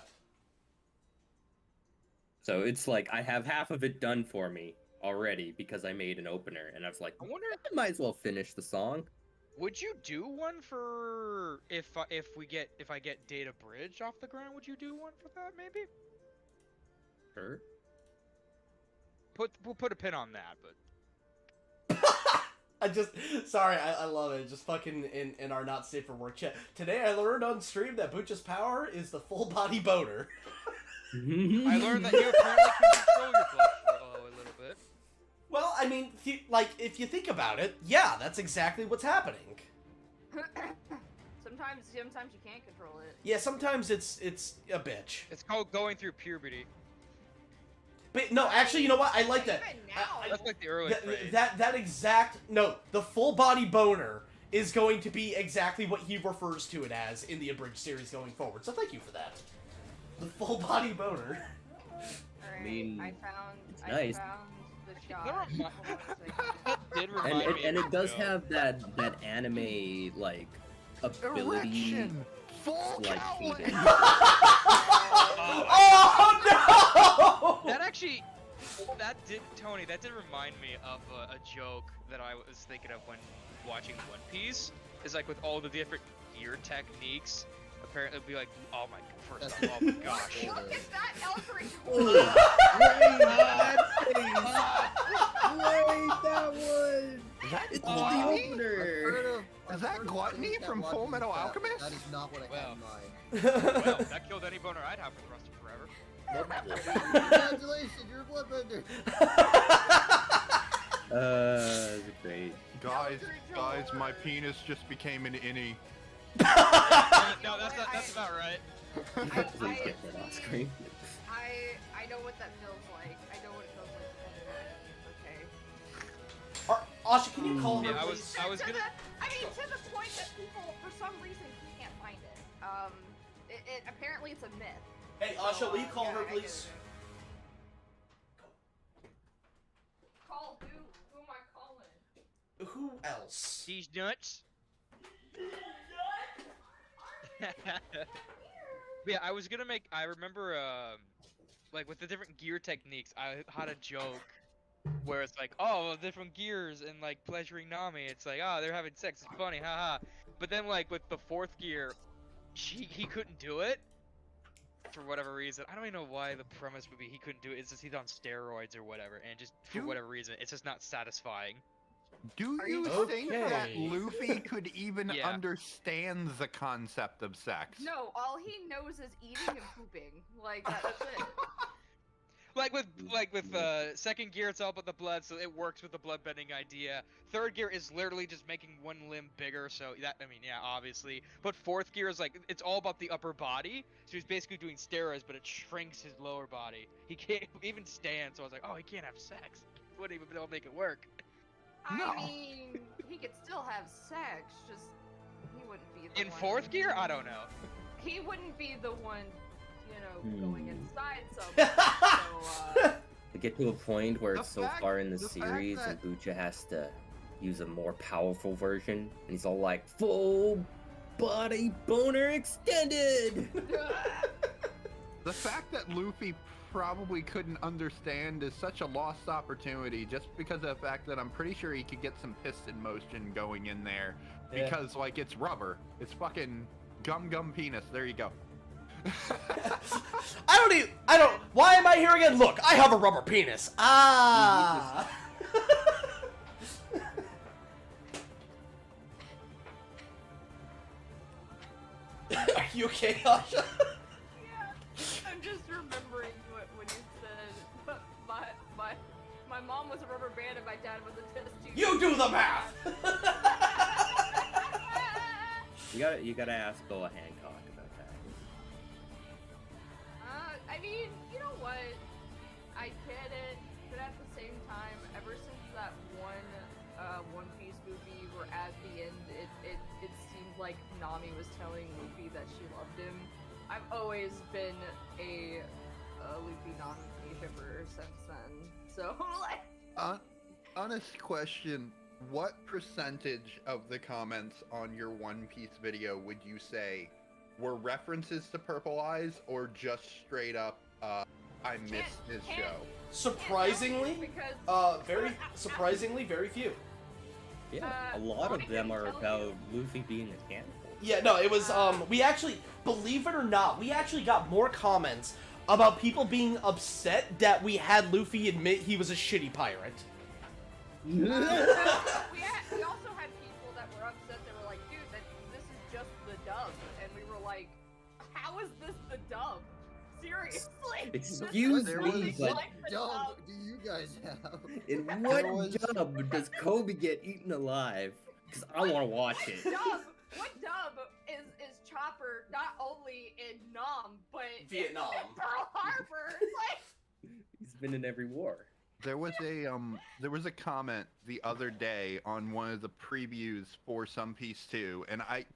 So it's like I have half of it done for me already because I made an opener, and I was like, I wonder, I might as well finish the song. would you do one for if I get Data Bridge off the ground? Would you do one for that maybe? Sure. We'll put a pin on that, but I love it. Just fucking in our not safe for work chat. Today I learned on stream that Butch's power is the full body boner. I learned that you apparently can control your blood flow a little bit. Well, I mean, if you think about it, yeah, that's exactly what's happening. Sometimes you can't control it. Yeah, sometimes it's a bitch. It's called going through puberty. But no, actually, you know what? I like that. Even now. That's like the early phrase. The full body boner is going to be exactly what he refers to it as in the abridged series going forward. So thank you for that. The full body boner. Alright, mean, I found nice. the shot. That did And remind me it of a does joke. have that anime like ability Full like Cowlin! feeding. Oh no! That actually, Tony, that did remind me of a joke that I was thinking of when watching One Piece. Is like with all the different gear techniques, apparently it'd be like, oh my, first off, oh my gosh. Look at that Eldritch Wait, that one! Is that It's Gluttony? the opener! Is that Gluttony from Full Metal Alchemist? That is not what I had in Well, that killed any boner I'd have for the rest of forever. mind. Congratulations, you're a bloodbender. That's great. Guys, my penis just became an innie. No, that's about right. Please get that off screen. I know what that feels like. I know what it feels like to have an okay. Asha, can you call her, Yeah, I please? was To gonna. the point that people, for some reason, can't find it. It apparently it's a myth. Hey, Asha, will you call Yeah, her, I please? Call who? Who am I calling? Who else? These nuts. Yeah, I remember, like with the different gear techniques, I had a joke where it's like, oh, different gears and like pleasuring Nami. It's like, oh, they're having sex. It's funny, haha. But then like with the fourth gear, he couldn't do it for whatever reason. I don't even know why the premise would be he couldn't do it. It's just he's on steroids or whatever, and just for whatever reason, it's just not satisfying. Do Are you you think that Okay. Luffy could even Yeah. understand the concept of sex? No, all he knows is eating and pooping. Like that's it. Like with second gear, it's all about the blood, so it works with the blood bending idea. Third gear is literally just making one limb bigger, so that, I mean, yeah, obviously. But fourth gear is like, it's all about the upper body, so he's basically doing steroids, but it shrinks his lower body. He can't even stand, so I was like, oh, he can't have sex. Wouldn't even be able to make it work. No. I mean, he could still have sex, just he wouldn't be the In one. fourth gear, I don't know. He wouldn't be the one, going Hmm. inside someone. To get to a point where The it's so fact- far in the the fact series that- and Bucha has to use a more powerful version, and he's all like, full body boner extended! The fact that Luffy probably couldn't understand is such a lost opportunity just because of the fact that I'm pretty sure he could get some piston motion going in there Yeah. because like it's rubber. It's fucking gum penis. There you go. Why am I here again? Look, I have a rubber penis. Ah! Are you okay, Asha? Yeah, I'm just remembering when you said my mom was a rubber band and my dad was a test tube. You do the math! You gotta ask Boa Hancock about that. I mean, you know what? I get it, but at the same time, ever since that One Piece movie, where at the end it seemed like Nami was telling Luffy that she loved him, I've always been a Luffy Nami shipper since then. So like, Honest question. what percentage of the comments on your One Piece video would you say were references to Purple Eyes, or just straight up, I missed his show? Surprisingly, because very surprisingly, very few. Yeah, a lot of them are about Luffy being a handful. Yeah, no, it was, we actually, believe it or not, we actually got more comments about people being upset that we had Luffy admit he was a shitty pirate. we also had people that were upset. They were like, "Dude, this is just the dub," and we were like, "How is this the dub? Seriously?" Excuse There me, was but what dub do you guys have? in There what was- dub does Kobe get eaten alive? Because I want to watch it. What dub is Chopper not only in Nam but Vietnam. in Pearl Harbor? Like, He's been in every war. There was a comment the other day on one of the previews for Some Piece 2, and I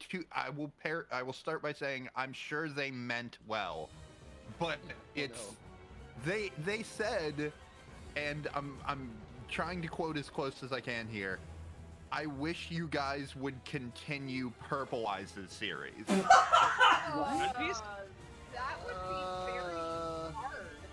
will start by saying I'm sure they meant well, but it's they said, and I'm trying to quote as close as I can here, I wish you guys would continue Purple Eyes' series. That would be very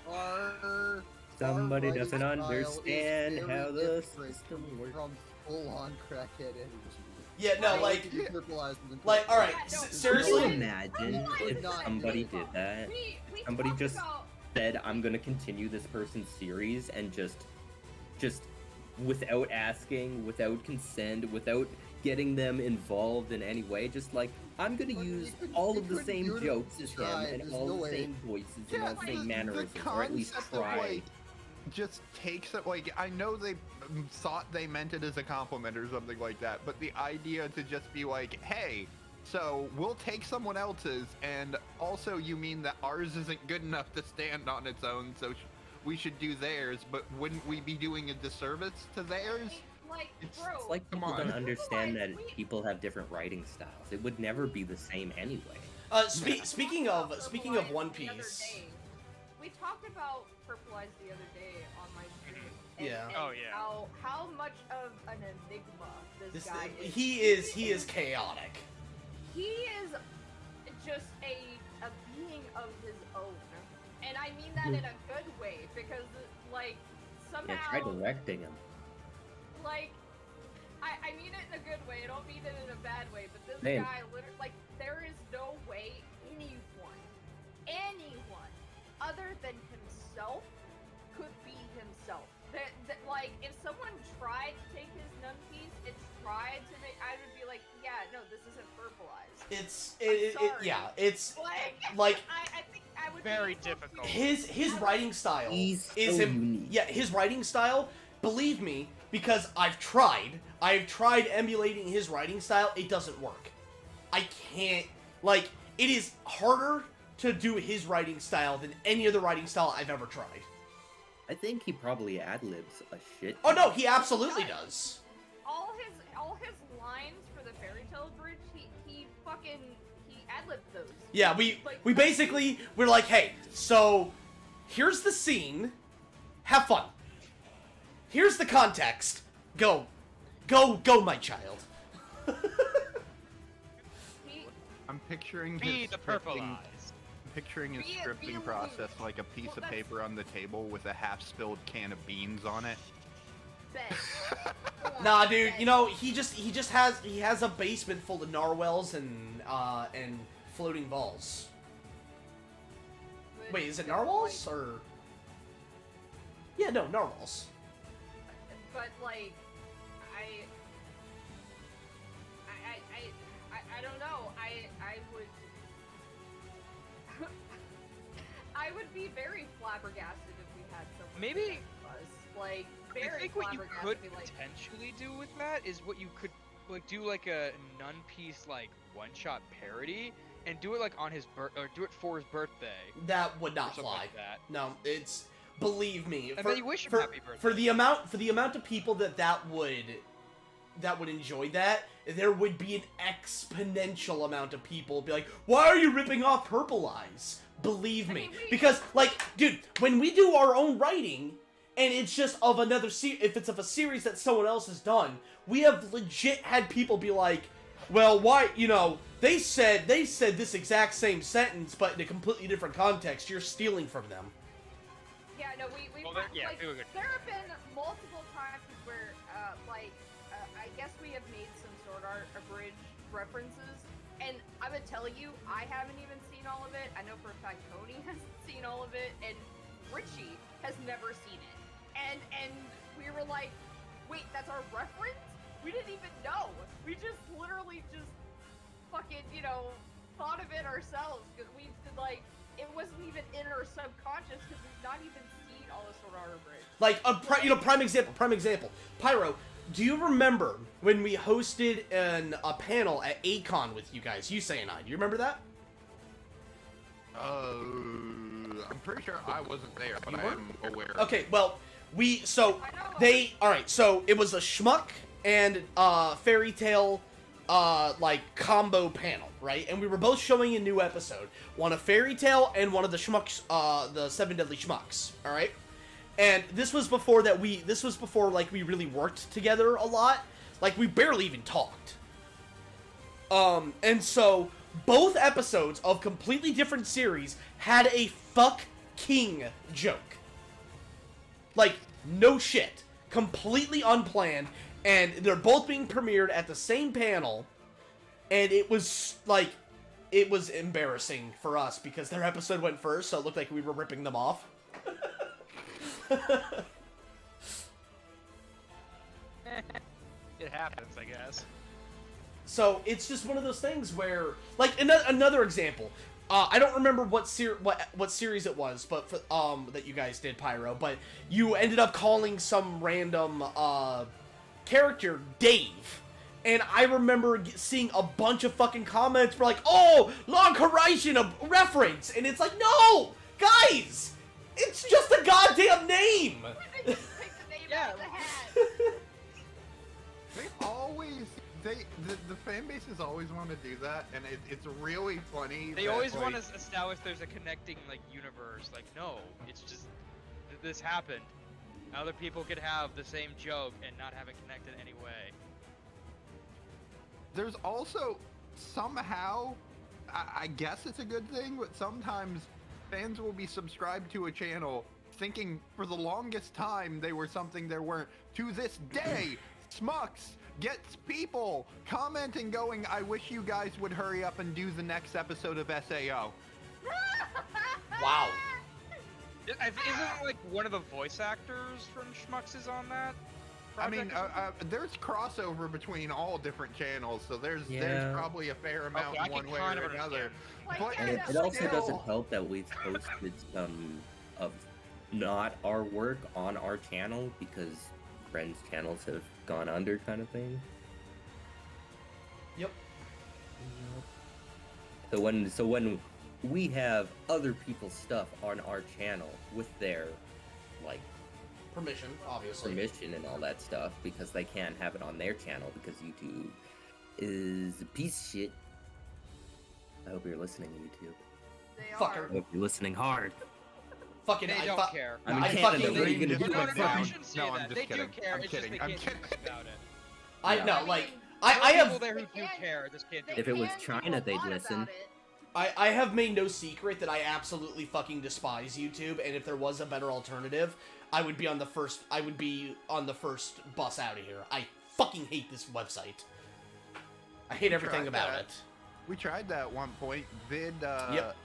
hard. Somebody Our doesn't writing style is understand very how the different system works. from full-on crackhead energy. Yeah, no, I like, to be purple-eyed and then like, purple-eyed. alright, Yeah, no, Can seriously? you imagine if Not somebody doing did that? We Somebody talked just about, said, I'm gonna continue this person's series and just without asking, without consent, without getting them involved in any way, just like, I'm gonna But use you could- all you of the could same beautifully jokes as him try, and there's all no the way. same voices and all the same the mannerisms, or at least concept of, try. like, just takes it, like, I know they thought they meant it as a compliment or something like that, but the idea to just be like, hey, so we'll take someone else's, and also you mean that ours isn't good enough to stand on its own, so we should do theirs, but wouldn't we be doing a disservice to theirs? like, It's bro. It's like Come people on. don't understand that We- people have different writing styles. It would never be the same anyway. Speaking of One The other Piece, day, we talked about Purple Eyes the other day on my stream. And, Yeah. and Oh, yeah. How much of an enigma this this, guy is. he is chaotic. He is just a being of his own, and I mean that in a good way because like somehow Yeah, try directing him. like I mean it in a good way. I don't mean it in a bad way. But this Same. guy literally like there is no way anyone other than himself could be himself. That like if someone tried to take his nun piece and tried to make, I would be like, yeah, no, this isn't Purple Eyes. It's Like, like I think I would Very be able to- difficult. his writing style He's is so him. unique. Yeah, his writing style. Believe me, because I've tried emulating his writing style. It doesn't work. I can't. Like, it is harder to do his writing style than any other writing style I've ever tried. I think he probably ad-libs a shit. Oh no, he absolutely does. all his lines for the fairy tale bridge, he ad-libbed those. Yeah, we basically we're like, hey, so here's the scene. Have fun. Here's the context. Go, my child. He, I'm picturing Be his the Purple scripting- Eyes. Picturing his Be a scripting loser. process like a piece Well, of that's- paper on the table with a half-spilled can of beans on it. bet. Nah, dude, you know he has a basement full of narwhals and floating balls. Wait, is it narwhals or? Yeah, no, narwhals. But like, I don't know. I would. I would be very flabbergasted if we had someone. Maybe- like us. Like very I think what you flabbergasted, could be like, potentially do with that is what you could like do like a Nun Piece like one-shot parody and do it like on his or do it for his birthday That would or not something fly. like that. No, it's believe me. And then you wish him for, happy birthday. for the amount of people that would enjoy that, there would be an exponential amount of people be like, "Why are you ripping off Purple Eyes?" Believe me, I mean, because like, dude, when we do our own writing, and it's just of another if it's of a series that someone else has done, we have legit had people be like, well, why, you know, they said this exact same sentence, but in a completely different context. You're stealing from them. Yeah, no, we Well, like, people could- there have been multiple times where, I guess we have made some Sword Art Abridged references, and I would tell you, I haven't even seen all of it. I know for a fact Tony hasn't seen all of it, and Richie has never seen it. And we were like, wait, that's our reference? We didn't even know. We just literally just fucking, you know, thought of it ourselves, because we did, like, it wasn't even in our subconscious because we've not even seen all the Sword Art Abridged. Like prime example. Pyro, do you remember when we hosted a panel at A-Kon with you guys, Yusei and I? Do you remember that? I'm pretty sure I wasn't there, but You I am aware. Okay, well, so it was a Schmuck and Fairy Tale like combo panel, right? And we were both showing a new episode, one of Fairy Tale and one of the Schmucks, the Seven Deadly Schmucks, all right? And this was before like we really worked together a lot. Like we barely even talked. And so both episodes of completely different series had a fuck king joke. Like no shit, completely unplanned, and they're both being premiered at the same panel, and it was embarrassing for us because their episode went first, so it looked like we were ripping them off. It happens, I guess. So it's just one of those things where, like, another example. I don't remember what series it was, but that you guys did, Pyro. But you ended up calling some random character Dave, and I remember seeing a bunch of fucking comments for like, "Oh, Log Horizon a reference," and it's like, no, guys, it's just a goddamn name. They just picked the name out of the hat. They always, the fan bases always want to do that, and it's really funny. They that, always like, want to establish there's a connecting like universe. Like, no, it's just this happened. Other people could have the same joke and not have it connected any way. There's also somehow, I guess it's a good thing, but sometimes fans will be subscribed to a channel thinking for the longest time they were something they weren't. To this day, Smucks gets people commenting going, I wish you guys would hurry up and do the next episode of SAO. Wow. Isn't like one of the voice actors from Schmucks is on that? I mean, project? there's crossover between all different channels, so there's probably a fair amount Okay, I one can way kind or of another. understand. Like, But yeah, And no, it also like, doesn't help that we've posted some of not our work on our channel because friends' channels have gone under, kind of thing. Yep. So when we have other people's stuff on our channel with their like Permission, obviously. permission and all that stuff, because they can't have it on their channel because YouTube is a piece of shit. I hope you're listening, YouTube. they Fucker. I hope you're listening hard. Fucking, They I don't thought- care. I'm in I Canada. fucking- What are you gonna do? No, No, no, about no, I fucking- shouldn't say No, I'm that. just They do kidding. care. I'm It's kidding. just they I'm can't kidding. do anything about it. I Yeah. know, I like, mean, I There are have people there who They do can- care, just can't do they If it was can do China, a they'd lot listen. about it. I have made no secret that I absolutely fucking despise YouTube, and if there was a better alternative, I would be on the first bus out of here. I fucking hate this website. I hate everything tried about that. it. We tried that at one point. Yep.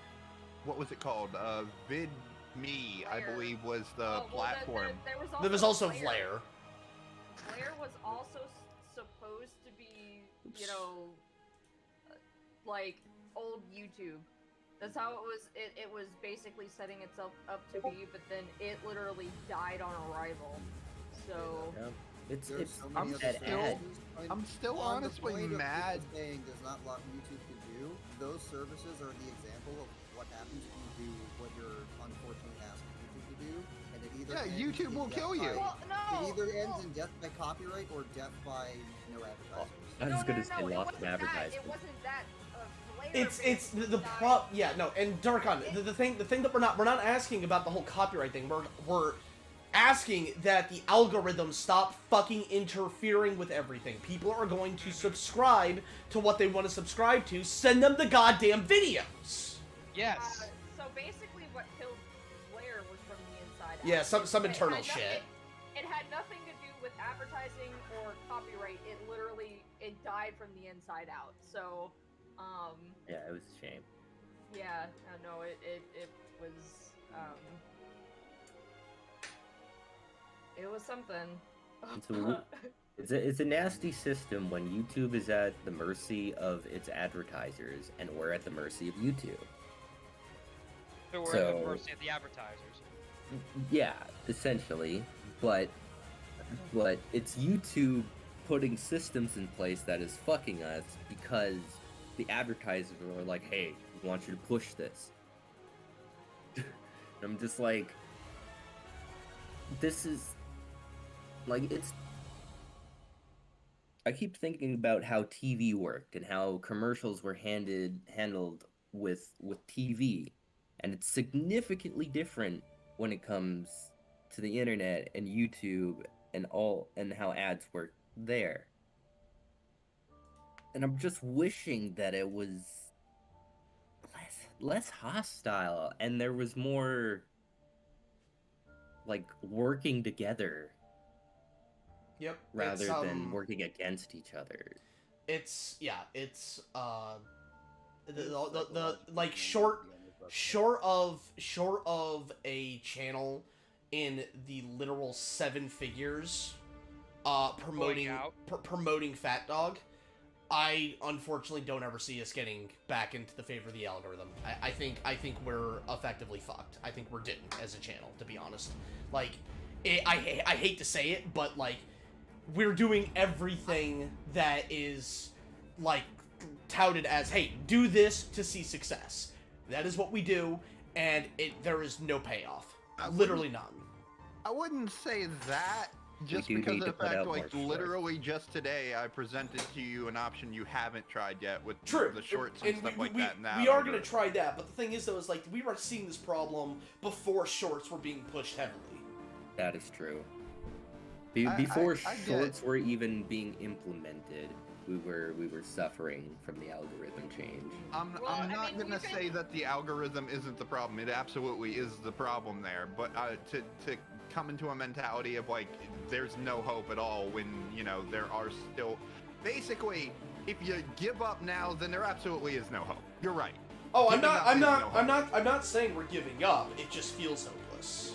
What was it called? VidMe, I Flare. believe, was the Oh, well, platform. there was also There was also Flare. Vlaire. Flare was also supposed to be, you know, like old YouTube. That's how it was. It was basically setting itself up to be, but then it literally died on arrival. So Yeah. It's There's so many I'm other that still- ad. services, and I'm still on the honestly point of people mad. saying there's not a lot YouTube can do. Those services are the example of what happens if you do what you're unfortunately asking YouTube to do, and it either Yeah, ends YouTube in will death kill you. by- well, no. It either ends well, in death by copyright or death by no advertisers. I was no, gonna no, say no, it lost wasn't in that. advertisement. It wasn't that. Flare It's basically the died. yeah, no, and Darkon, the thing that we're not asking about the whole copyright thing. We're asking that the algorithm stop fucking interfering with everything. People are going to subscribe to what they want to subscribe to. Send them the goddamn videos. Yes. So basically, what killed Blair was from the inside out. Yeah, some It internal had shit. It had nothing to do with advertising or copyright. It died from the inside out. So, Yeah, it was a shame. yeah, no, it was, it was something. It's a nasty system when YouTube is at the mercy of its advertisers and we're at the mercy of YouTube. So we're at So- the mercy of the advertisers. Yeah, essentially, but it's YouTube putting systems in place that is fucking us because the advertisers are like, hey, we want you to push this. I'm just like, this is like, it's, I keep thinking about how TV worked and how commercials were handled with TV, and it's significantly different when it comes to the internet and YouTube and how ads work there. And I'm just wishing that it was less hostile and there was more like working together Yep. rather it's, than working against each other. It's the like short of a channel in the literal 7 figures promoting out. promoting Fat Dog. I unfortunately don't ever see us getting back into the favor of the algorithm. I think we're effectively fucked. I think we're doomed as a channel, to be honest. Like, I hate to say it, but like, we're doing everything that is like touted as, hey, do this to see success. That is what we do, and there is no payoff. Literally none. I wouldn't say that, just do because need of the to put fact, out like, more shorts. literally just today, I presented to you an option you haven't tried yet with True. the shorts and stuff like that. Now we are going to try that, but the thing is, though, is like, we were seeing this problem before shorts were being pushed heavily. That is true. I Before get it. shorts were even being implemented, we were suffering from the algorithm change. I'm I not mean, gonna say that the algorithm isn't the problem. It absolutely is the problem there. But to come into a mentality of like there's no hope at all when there are still, basically, if you give up now, then there absolutely is no hope. You're right. Oh, Giving up is no hope. I'm not saying we're giving up. It just feels hopeless.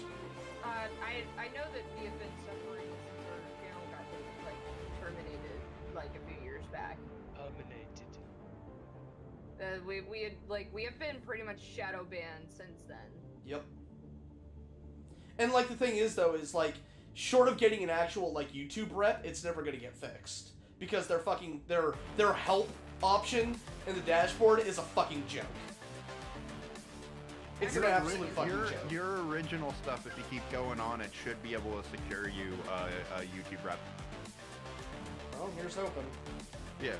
I know that we have been suffering since our channel got like terminated like a few years back. We have been pretty much shadow banned since then. Yep. And like the thing is, though, is like, short of getting an actual like YouTube rep, it's never gonna get fixed because their help option in the dashboard is a fucking joke. It's an absolute fucking joke. Your original stuff, if you keep going on, it should be able to secure you a YouTube rep. Well, here's hoping. Yeah.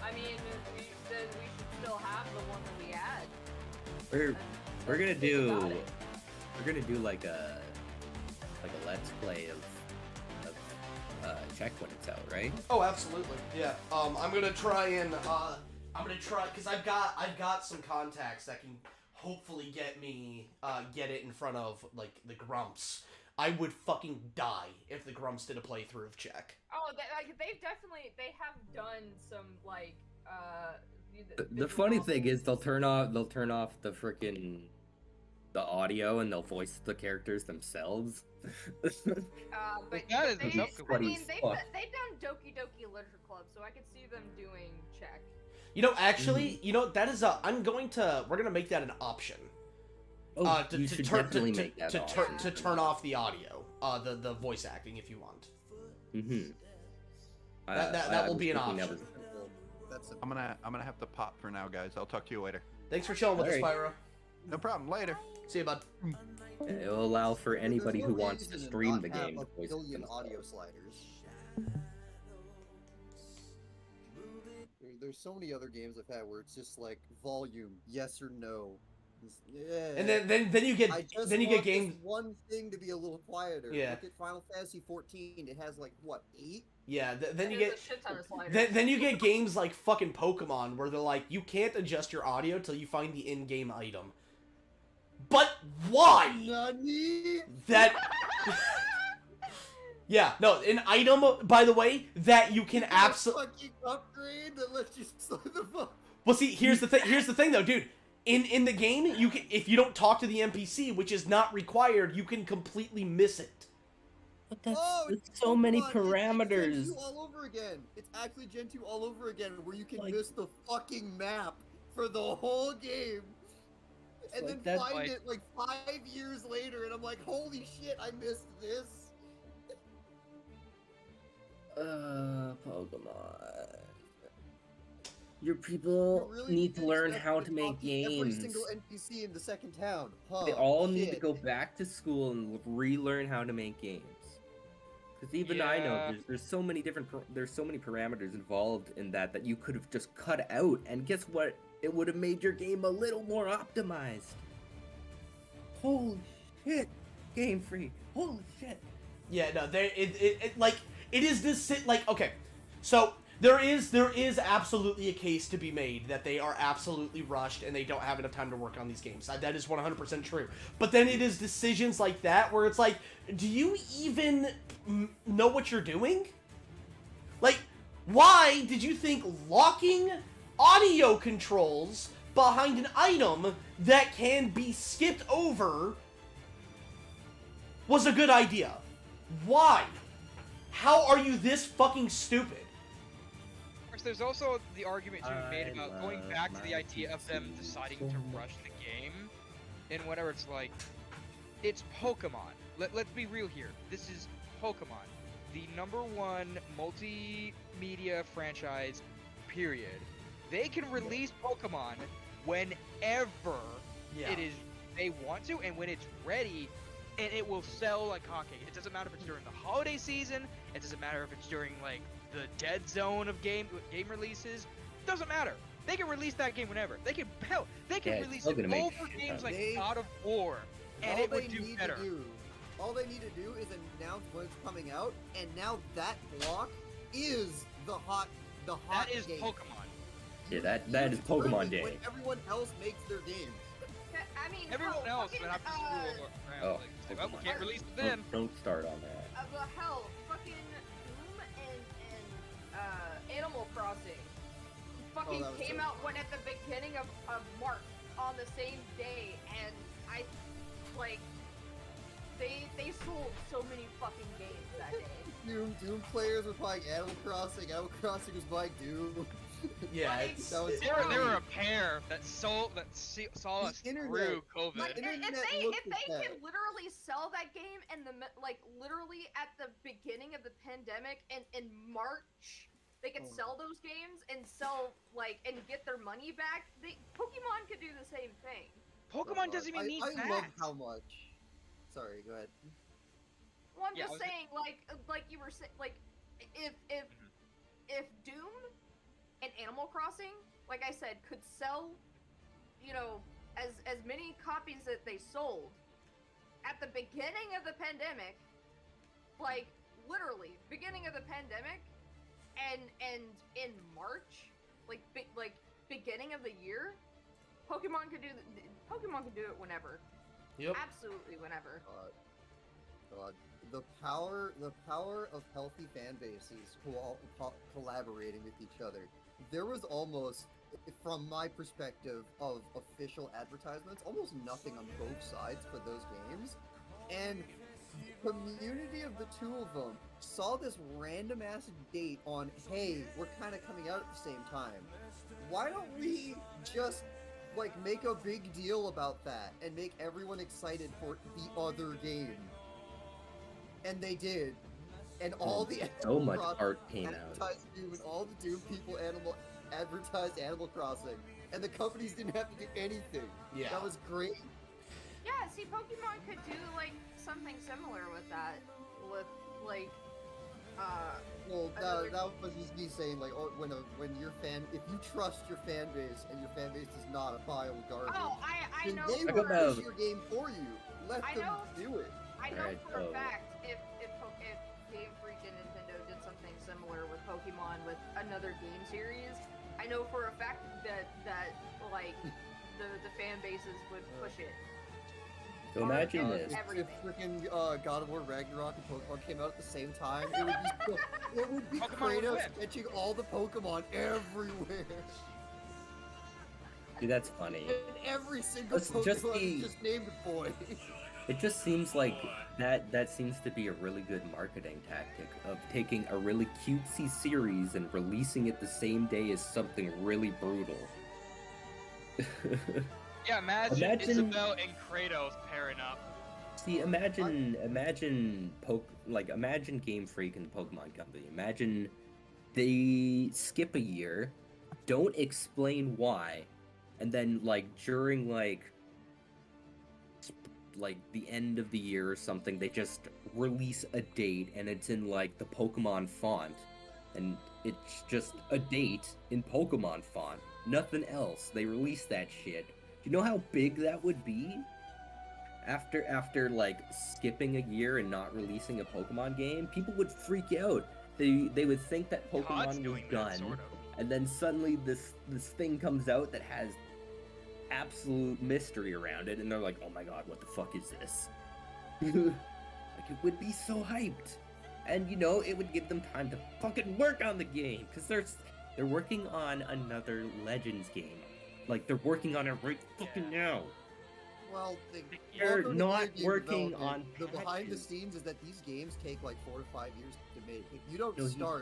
I mean, we should still have the one that we had. We're gonna Think about do it. like a let's play of check when it's out, right? Oh, absolutely. Yeah. I'm gonna try because I've got some contacts that can hopefully get me get it in front of like the Grumps. I would fucking die if the Grumps did a playthrough of Check. Oh, they have done some like The funny thing is they'll turn off the frickin' the audio and they'll voice the characters themselves. But That is they, enough I funny mean, as they've fuck. done Doki Doki Literature Club, so I could see them doing Check. You know, actually, that is we're gonna make that an option. Oh, you should definitely make that to option. turn off the audio, the voice acting if you want. Mm-hmm. That will be an option. That's I'm gonna have to pop for now, guys. I'll talk to you later. Thanks for chilling with us, Alright. Pyro. No problem. Later. See you, bud. It will allow for anybody There's who no wants to reason stream not the have game to a voice it billion themselves. audio sliders. There's so many other games I've had where it's just like volume, yes or no, Yeah. And then you get I just then you want get games. this one thing to be a little quieter. Yeah. Look at Final Fantasy 14. It has like what 8? Yeah, then you There's get a shit ton of sliders. then you get games like fucking Pokemon where they're like, you can't adjust your audio till you find the in-game item. But why? Nani? That. Yeah, no, an item, by the way, that you can absolutely. Fucking upgrade that lets you slide the fuck. Well, see, here's the thing. Here's the thing, though, dude. In the game, you can, if you don't talk to the NPC, which is not required, you can completely miss it. But that's Oh, it's it's so many Pokemon. It's Gen parameters. 2 all over again. It's actually Gen 2 all over again, where you can Like- miss the fucking map for the whole game. And like then that- find like- it like 5 years later, and I'm like, holy shit, I missed this. Pokemon. Your people You really need to learn expect how me to make talk Every games. single NPC in the second town. Huh, They all need to shit. go back to school and relearn how to make games. Because even I know Yeah. there's so many different there's so many parameters involved in that you could have just cut out, and guess what? It would have made your game a little more optimized. Holy shit, Game Freak! Holy shit! Yeah, no, it is this like okay, so there is absolutely a case to be made that they are absolutely rushed and they don't have enough time to work on these games. That is 100% true. But then it is decisions like that where it's like, do you even know what you're doing? Like, why did you think locking audio controls behind an item that can be skipped over was a good idea? Why? How are you this fucking stupid? Of course, there's also the argument to be made I about going love back to the my idea of them PC deciding so to much. rush the game, and whatever. It's like, it's Pokemon. Let's be real here. This is Pokemon, the #1 multimedia franchise. Period. They can release Pokemon whenever it is they want to, and when it's ready, and it will sell like hotcakes. It doesn't matter if it's during the holiday season. It doesn't matter if it's during like the dead zone of game releases. Doesn't matter. They can release that game whenever. They can Yeah, it's release still it gonna make over shit games out like of it. God of War, and All it they would do need better. to do, all they need to do is announce when it's coming out, and now that block is the hot That is game. Pokemon. Yeah, that is Use Pokemon early Day. When everyone else makes their games. I mean, Everyone hell, else fucking, went after school. Around, Oh, like, say, well, we Pokemon. can't release it then. Don't start on that. Well, hell, fucking Doom and Animal Crossing fucking that was came so out when at the beginning of March on the same day, and I like they sold so many fucking games that day. Doom players were buying Animal Crossing. Animal Crossing was buying Doom. Yeah, Like, it's, that was- There were a pair that saw The us internet- through COVID. Like, internet if looked they at could that. literally sell that game and like literally at the beginning of the pandemic and in March they could Oh. sell those games and sell like and get their money back. Pokemon could do the same thing. Pokemon doesn't even need I that. love how much. Sorry, go ahead. Well, I'm Yeah, I just was- saying, like you were saying, like if Doom and Animal Crossing, like I said, could sell, as many copies that they sold at the beginning of the pandemic, like literally beginning of the pandemic, and in March, like beginning of the year, Pokemon could do it whenever. yep. Absolutely whenever. God, the power of healthy fan bases who all collaborating with each other. There was almost, from my perspective of official advertisements, almost nothing on both sides for those games, and the community of the two of them saw this random ass date on, hey, we're kind of coming out at the same time. Why don't we just like make a big deal about that and make everyone excited for the other game? And they did. And all the So Animal much Crossing art came out. advertised Doom, and all the Doom people advertised Animal Crossing, and the companies didn't have to do anything. Yeah. That was great. Yeah, see, Pokemon could do like something similar with that, with like Well, Another- that was just me saying, like, oh, when your fan, if you trust your fan base and your fan base is not a pile of garbage, Oh, I then know. they Talk will for- about- push your game for you. Let I them know. do it. I know Alright, for a so- fact if Game Freak and Nintendo did something similar with Pokemon with another game series, I know for a fact that like the fan bases would push it. So imagine Uh, this. If Everything. freaking God of War Ragnarok and Pokemon came out at the same time, it would be it would be Pokemon would Kratos win. catching all the Pokemon everywhere. Dude, that's funny. And every single Just Pokemon the- is just named boy. It just seems like that seems to be a really good marketing tactic of taking a really cutesy series and releasing it the same day as something really brutal. Yeah, imagine Imagine- Isabelle and Kratos pairing up. See, imagine imagine Game Freak and the Pokemon Company. Imagine they skip a year, don't explain why, and then during the end of the year or something, they just release a date and it's in the Pokemon font, and it's just a date in Pokemon font, nothing else. They release that shit. Do you know how big that would be? After skipping a year and not releasing a Pokemon game, people would freak out. They would think that Todd's Pokemon was doing done, that, sort of. and then suddenly this thing comes out that has absolute mystery around it, and they're like, "Oh my god, what the fuck is this?" It would be so hyped, and it would give them time to fucking work on the game because they're working on another Legends game. They're working on it right fucking now. Well, They're welcome to not video game working development. on The behind the patches. scenes is that these games take 4 to 5 years to make. If you don't No,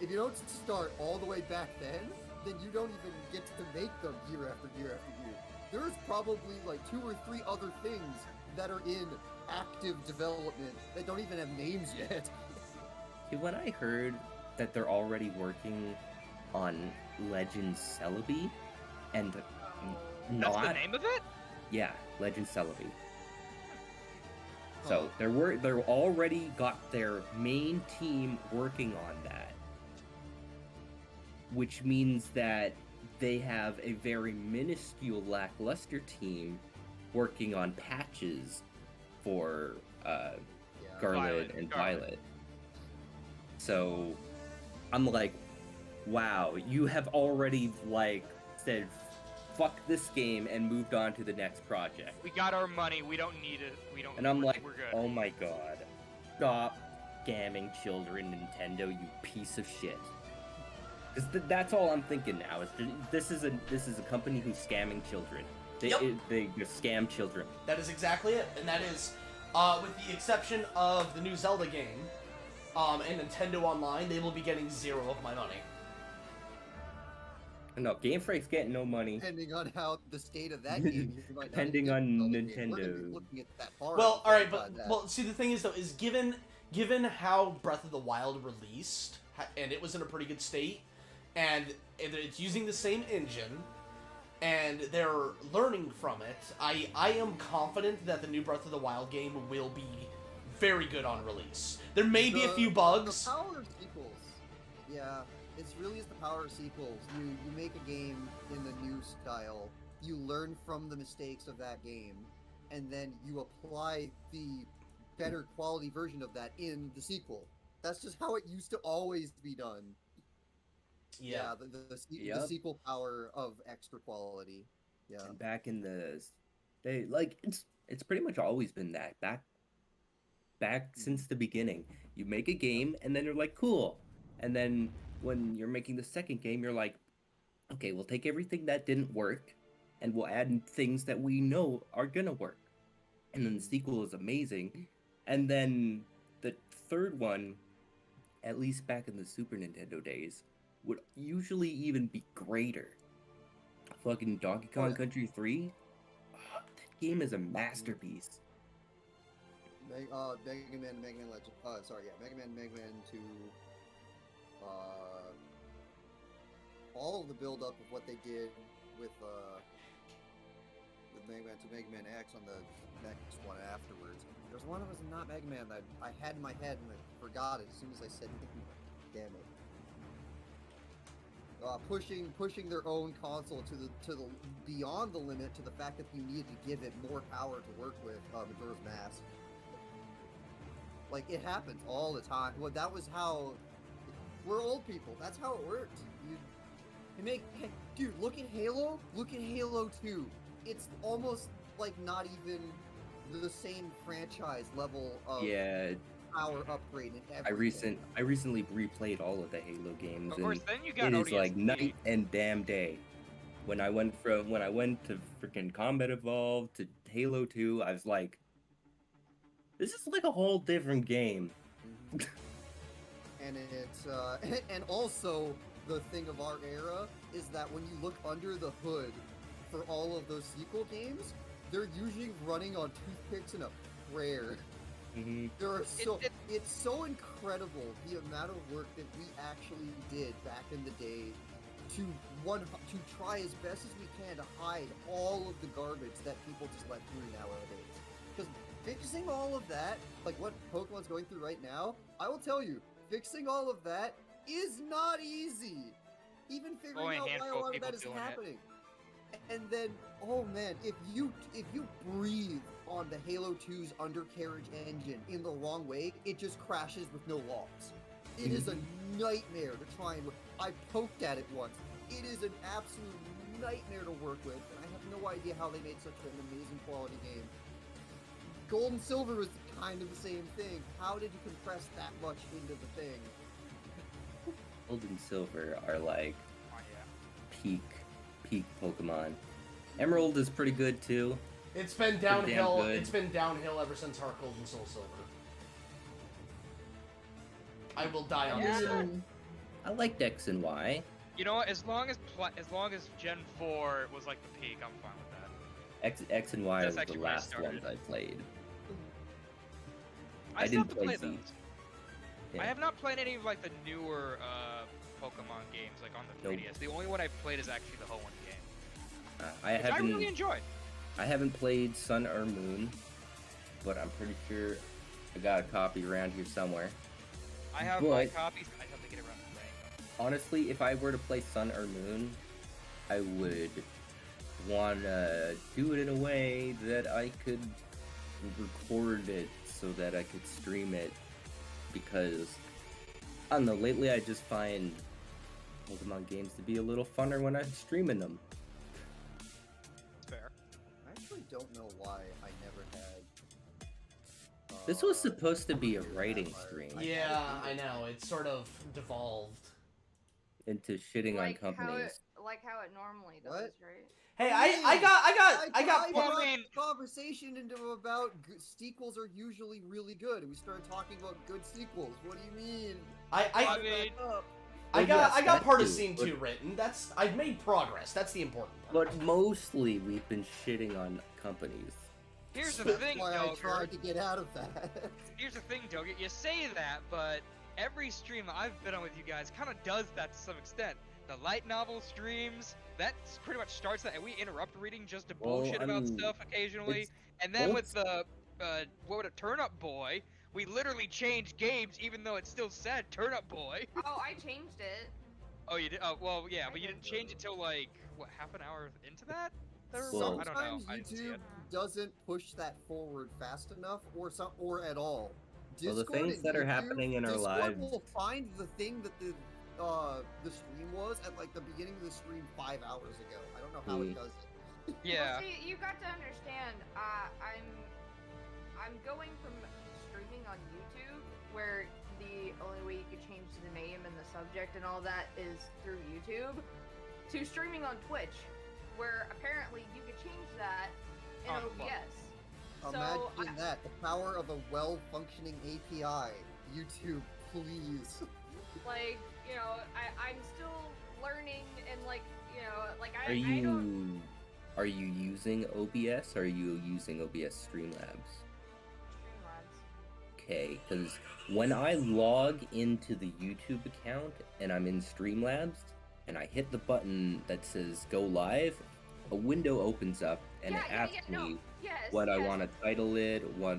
if you don't start all the way back then you don't even get to make them year after year after year. There's probably 2 or 3 other things that are in active development that don't even have names yet. See, when I heard that they're already working on Legends Celebi, and That's the not name of it? yeah, Legends Celebi. So they're already got their main team working on that, which means that they have a very minuscule lackluster team working on patches for Yeah. Scarlet Violet, and Scarlet. Violet. So I'm like, wow, you have already said fuck this game and moved on to the next project. We got our money. We don't need it. We don't. And I'm like, we're good. oh my god, stop scamming children, Nintendo, you piece of shit. Because that's all I'm thinking now. This is a company who's scamming children. They just scam children. That is exactly it, and that is, with the exception of the new Zelda game, and Nintendo Online, they will be getting 0 of my money. No, Game Freak's getting no money. Depending on how the state of that game is, you might not Depending get on another game. We're gonna be Nintendo. looking at that hard. Well, all right, about but that. well, see, the thing is though, is given how Breath of the Wild released, and it was in a pretty good state, and it's using the same engine, and they're learning from it, I am confident that the new Breath of the Wild game will be very good on release. There may be a few bugs. The power of sequels. Yeah, it's really is the power of sequels. You make a game in the new style, you learn from the mistakes of that game, and then you apply the better quality version of that in the sequel. That's just how it used to always be done. Yeah. The Yep. sequel power of extra quality. Yeah. And back in the day, it's pretty much always been that. Back since the beginning. You make a game and then you're like, cool. And then when you're making the second game, you're like, okay, we'll take everything that didn't work and we'll add in things that we know are gonna work. And then the sequel is amazing. And then the third one, at least back in the Super Nintendo days, would usually even be greater. Fucking Donkey Kong yeah. Country 3? That game is a masterpiece. Mega Man Legend. Mega Man 2. All of the build up of what they did with Mega Man to Mega Man X on the next one afterwards. There's one that was not Mega Man that I had in my head and I forgot it as soon as I said Mega Man. Damn it. Pushing their own console to the beyond the limit, to the fact that you needed to give it more power to work with. Majora's Mask. Like, it happens all the time. Well, that was how we're old people. That's how it worked. Dude, look at Halo. Look at Halo 2. It's almost like not even the same franchise level of power upgrade and everything. I recently replayed all of the Halo games, Of course, and then you got it is like ODST. night and damn day. When I went to freaking Combat Evolved to Halo 2, I was like, this is like a whole different game. Mhm. And it's and also the thing of our era is that when you look under the hood for all of those sequel games, they're usually running on toothpicks and a prayer. There are it's so incredible the amount of work that we actually did back in the day to try as best as we can to hide all of the garbage that people just let through nowadays. Because fixing all of that, like what Pokemon's going through right now, I will tell you, fixing all of that is not easy. Even figuring Only a out why a handful of lot of people that is doing it. happening. And then, oh man, if you breathe on the Halo 2's undercarriage engine in the wrong way, it just crashes with no logs. It is a nightmare to try and. I poked at it once. It is an absolute nightmare to work with, and I have no idea how they made such an amazing quality game. Gold and Silver was kind of the same thing. How did you compress that much into the thing? Gold and Silver are like Oh, yeah. peak Pokemon. Emerald is pretty good too. It's been Pretty damn downhill. good. It's been downhill ever since Heart Gold and Soul Silver. I will die on this hill. I liked X and Y. You know what? As long as Gen 4 was like the peak, I'm fine with that. X and Y That's are the actually where I last started. ones I played. I I still have didn't to play play those. these. I Yeah. have not played any of like the newer Pokemon games like on the Nope. 3DS. The only one I've played is actually the Hoenn game, I which I haven't. really enjoyed. I haven't played Sun or Moon, but I'm pretty sure I got a copy around here somewhere. I have my But- copies. I just have to get around to playing them. Honestly, if I were to play Sun or Moon, I would wanna do it in a way that I could record it so that I could stream it, because I don't know, lately I just find Pokemon games to be a little funner when I'm streaming them. It's fair. I actually don't know why I never had. This was supposed to be a Vampire. writing stream Yeah, I know. It's sort of devolved. into shitting on companies. Like how it normally does, What? right? Hey, I got. Well, I brought mean- the conversation into about sequels are usually really good, and we started talking about good sequels. What do you mean? I I mean- Back up. I Well, got yes, I got that part of too, scene but- 2 written. I've made progress. That's the important part. But mostly we've been shitting on companies. Here's the That's thing, why I Doger. tried to get out of that. Here's the thing, Doger. You say that, but every stream that I've been on with you guys kind of does that to some extent. The light novel streams, that pretty much starts that, and we interrupt reading just to Well, bullshit I about mean, stuff occasionally. it's And then both- with the Turnip Boy, we literally changed games, even though it still said Turnip Boy. Oh, I changed it. Oh, you did? Oh, well, yeah, I but you did. didn't change it till like what, half an hour into that? Or- Well- I don't know. Sometimes I didn't see YouTube it. doesn't push that forward fast enough, or at all. Well, the Discord things and that are YouTube- happening in our Discord lives- will find the thing that the stream was at like the beginning of the stream 5 hours ago. I don't know how Mm. it does it. Yeah. Well, see, you got to understand. I'm going from streaming on YouTube, where the only way you could change the name and the subject and all that is through YouTube, to streaming on Twitch, where apparently you could change that in On OBS. Imagine that, the power of a well-functioning API. YouTube, please. Like, you know, I'm still learning and like, you know, like Are I don't you using OBS or are you using OBS Streamlabs? Streamlabs. Okay, because when I log into the YouTube account and I'm in Streamlabs and I hit the button that says go live, a window opens up and yeah, it yeah, asks yeah, no. me Yes. what I yes, want to title it, what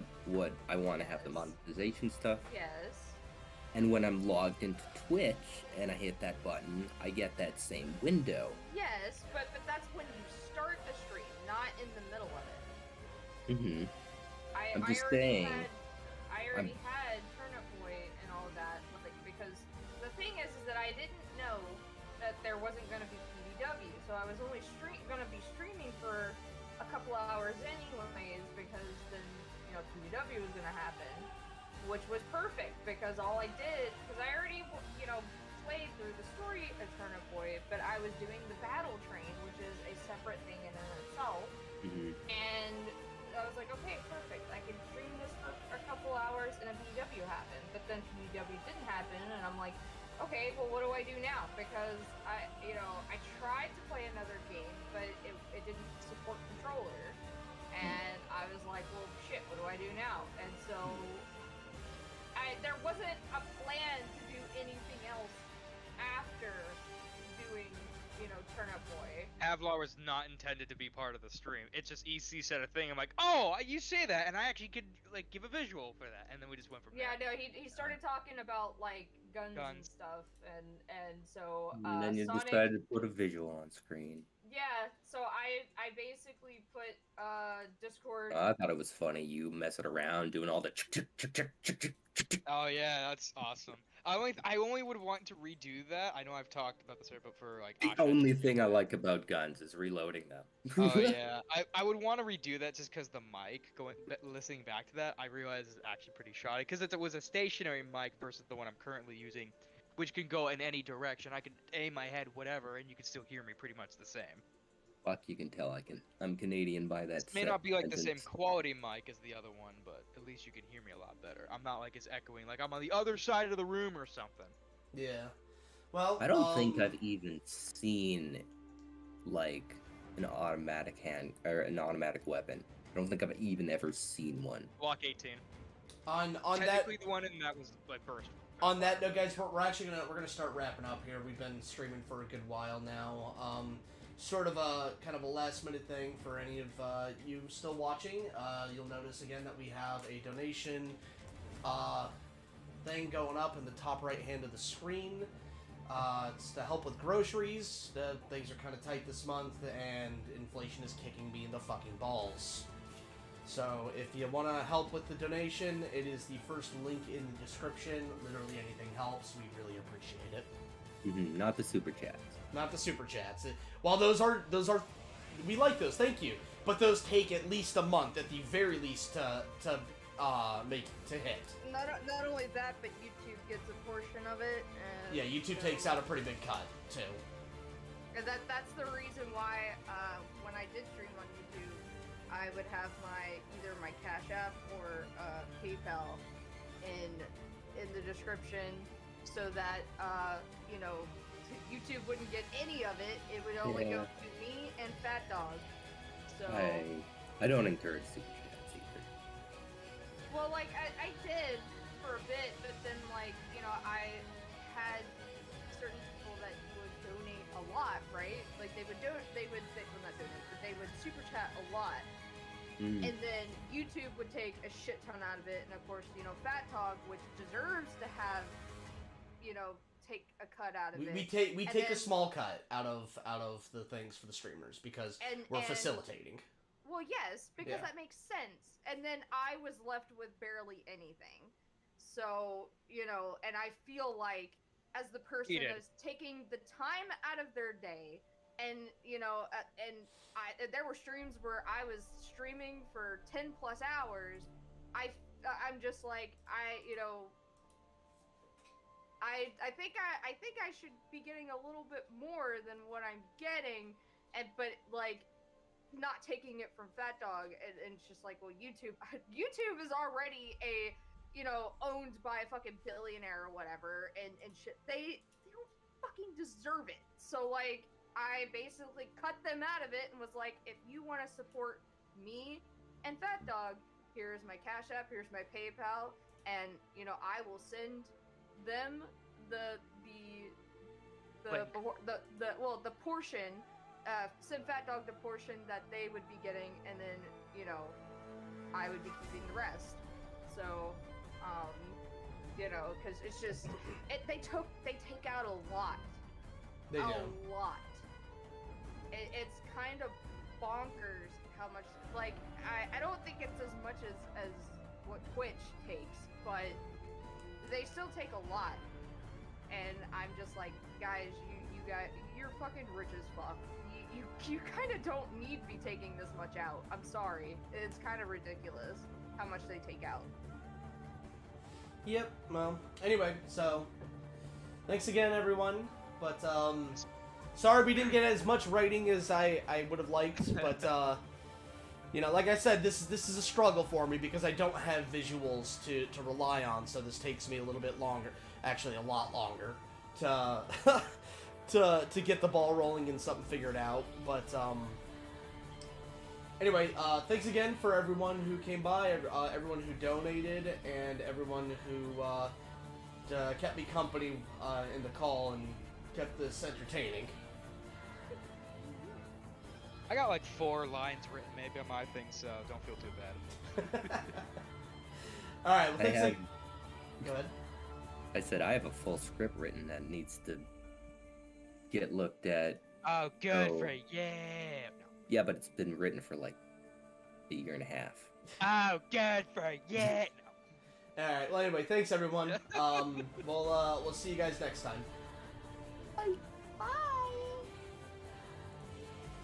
I want to have the Yes. monetization stuff. Yes. And when I'm logged into Twitch and I hit that button, I get that same window. Yes, but that's when you start a stream, not in the middle of it. Mm-hmm. I I'm just already saying, had Turnip Boy and all of that, like, because the thing is that I didn't know that there wasn't going to be PDW, so I was only going to be streaming for a couple of hours anyways, because then, you know, PDW was going to happen, which was perfect, because all I did, because I already, you know, played through the story of Turnip Boy, but I was doing the battle train, which is a separate thing in and of itself, mhm. and I was like, okay, perfect. I can stream this for a couple hours and a PW happened. But then PW didn't happen, and I'm like, okay, well, what do I do now? Because I tried to play another game, but it didn't support controller. And I was like, well, shit, what do I do now? And so there wasn't a plan to do anything else after doing, you know, Turnip Boy. Avlar was not intended to be part of the stream. It's just EC said a thing. I'm like, oh, you say that, and I actually could like give a visual for that, and then we just went from Yeah, there. no, he started talking about like guns and Guns. stuff, and so And then you Sonic. decided to put a visual on screen. Yeah, so I basically put Discord. I thought it was funny you messing around doing all the Oh yeah, that's awesome. I only would want to redo that. I know I've talked about this here, but for like The Aksha, only thing I like about guns is reloading them. Oh yeah, I would want to redo that just because the mic listening back to that, I realized is actually pretty shoddy because it was a stationary mic versus the one I'm currently using, which can go in any direction. I can aim my head whatever, and you can still hear me pretty much the same. Fuck, you can tell I'm Canadian by that. It may not be like the same sentence. quality mic as the other one, but at least you can hear me a lot better. I'm not like it's echoing, like I'm on the other side of the room or something. Yeah. Well, I don't think I've even seen like an automatic hand or an automatic weapon. I don't think I've even ever seen one. Block 18. on that Technically, the one in that was like burst. on that note, guys, we're actually gonna start wrapping up here. We've been streaming for a good while now. Sort of a kind of a last minute thing for any of you still watching. You'll notice again that we have a donation thing going up in the top right hand of the screen. It's to help with groceries. Things are kind of tight this month, and inflation is kicking me in the fucking balls. So if you want to help with the donation, it is the first link in the description. Literally anything helps. We really appreciate it. Not the super chats. Not the super chats. While those are, we like those. Thank you. But those take at least a month, at the very least, to hit. Not only that, but YouTube gets a portion of it. And Yeah, YouTube so- takes out a pretty big cut too. And that's the reason why when I did stream on YouTube, I would have either my Cash App or PayPal in the description, so that you know, YouTube wouldn't get any of it. It would only go Yeah. to me and Fat Dog. So I don't encourage super chats either. well, like I did for a bit, but then like, you know, I had certain people that would donate a lot, right? Like they would well, not donate, but they would super chat a lot. And then YouTube would take a shit ton out of it, and of course, you know, Fat Dog, which deserves to have, you know, take a cut out of it. We take a then- small cut out of the things for the streamers because we're facilitating. Well, yes, because Yeah. that makes sense. And then I was left with barely anything. So, you know, and I feel like as the person Cheated. that's taking the time out of their day, and, you know, there were streams where I was streaming for 10 plus hours. I'm just like, you know, I think I should be getting a little bit more than what I'm getting, but like not taking it from Fat Dog, and it's just like, well, YouTube is already owned by a fucking billionaire or whatever, and shit. They don't fucking deserve it. So like, I basically cut them out of it and was like, if you want to support me and Fat Dog, here's my Cash App, here's my PayPal, and you know, I will send them the portion Sim Fat Dog the portion that they would be getting, and then, you know, I would be keeping the rest. So, you know, because it's just, they take out a lot. They do. A lot. It's kind of bonkers how much, like, I don't think it's as much as what Twitch takes, but they still take a lot. And I'm just like, guys, you're fucking rich as fuck. You kind of don't need to be taking this much out. I'm sorry. It's kind of ridiculous how much they take out. Yep. Well, anyway, so thanks again, everyone. But sorry we didn't get as much writing as I would have liked. But you know, like I said, this is a struggle for me because I don't have visuals to rely on. So this takes me a little bit longer, actually a lot longer, to to get the ball rolling and something figured out. But anyway, thanks again for everyone who came by, everyone who donated, and everyone who kept me company in the call and kept this entertaining. I got like 4 lines written maybe on my thing, so don't feel too bad. All right, well, thanks. have, Go ahead. I said I have a full script written that needs to get looked at. Oh, good Oh. for you. Yeah. Yeah, but it's been written for like a year and a half. Oh, good for you. All right. Well, anyway, thanks everyone. We'll see you guys next time.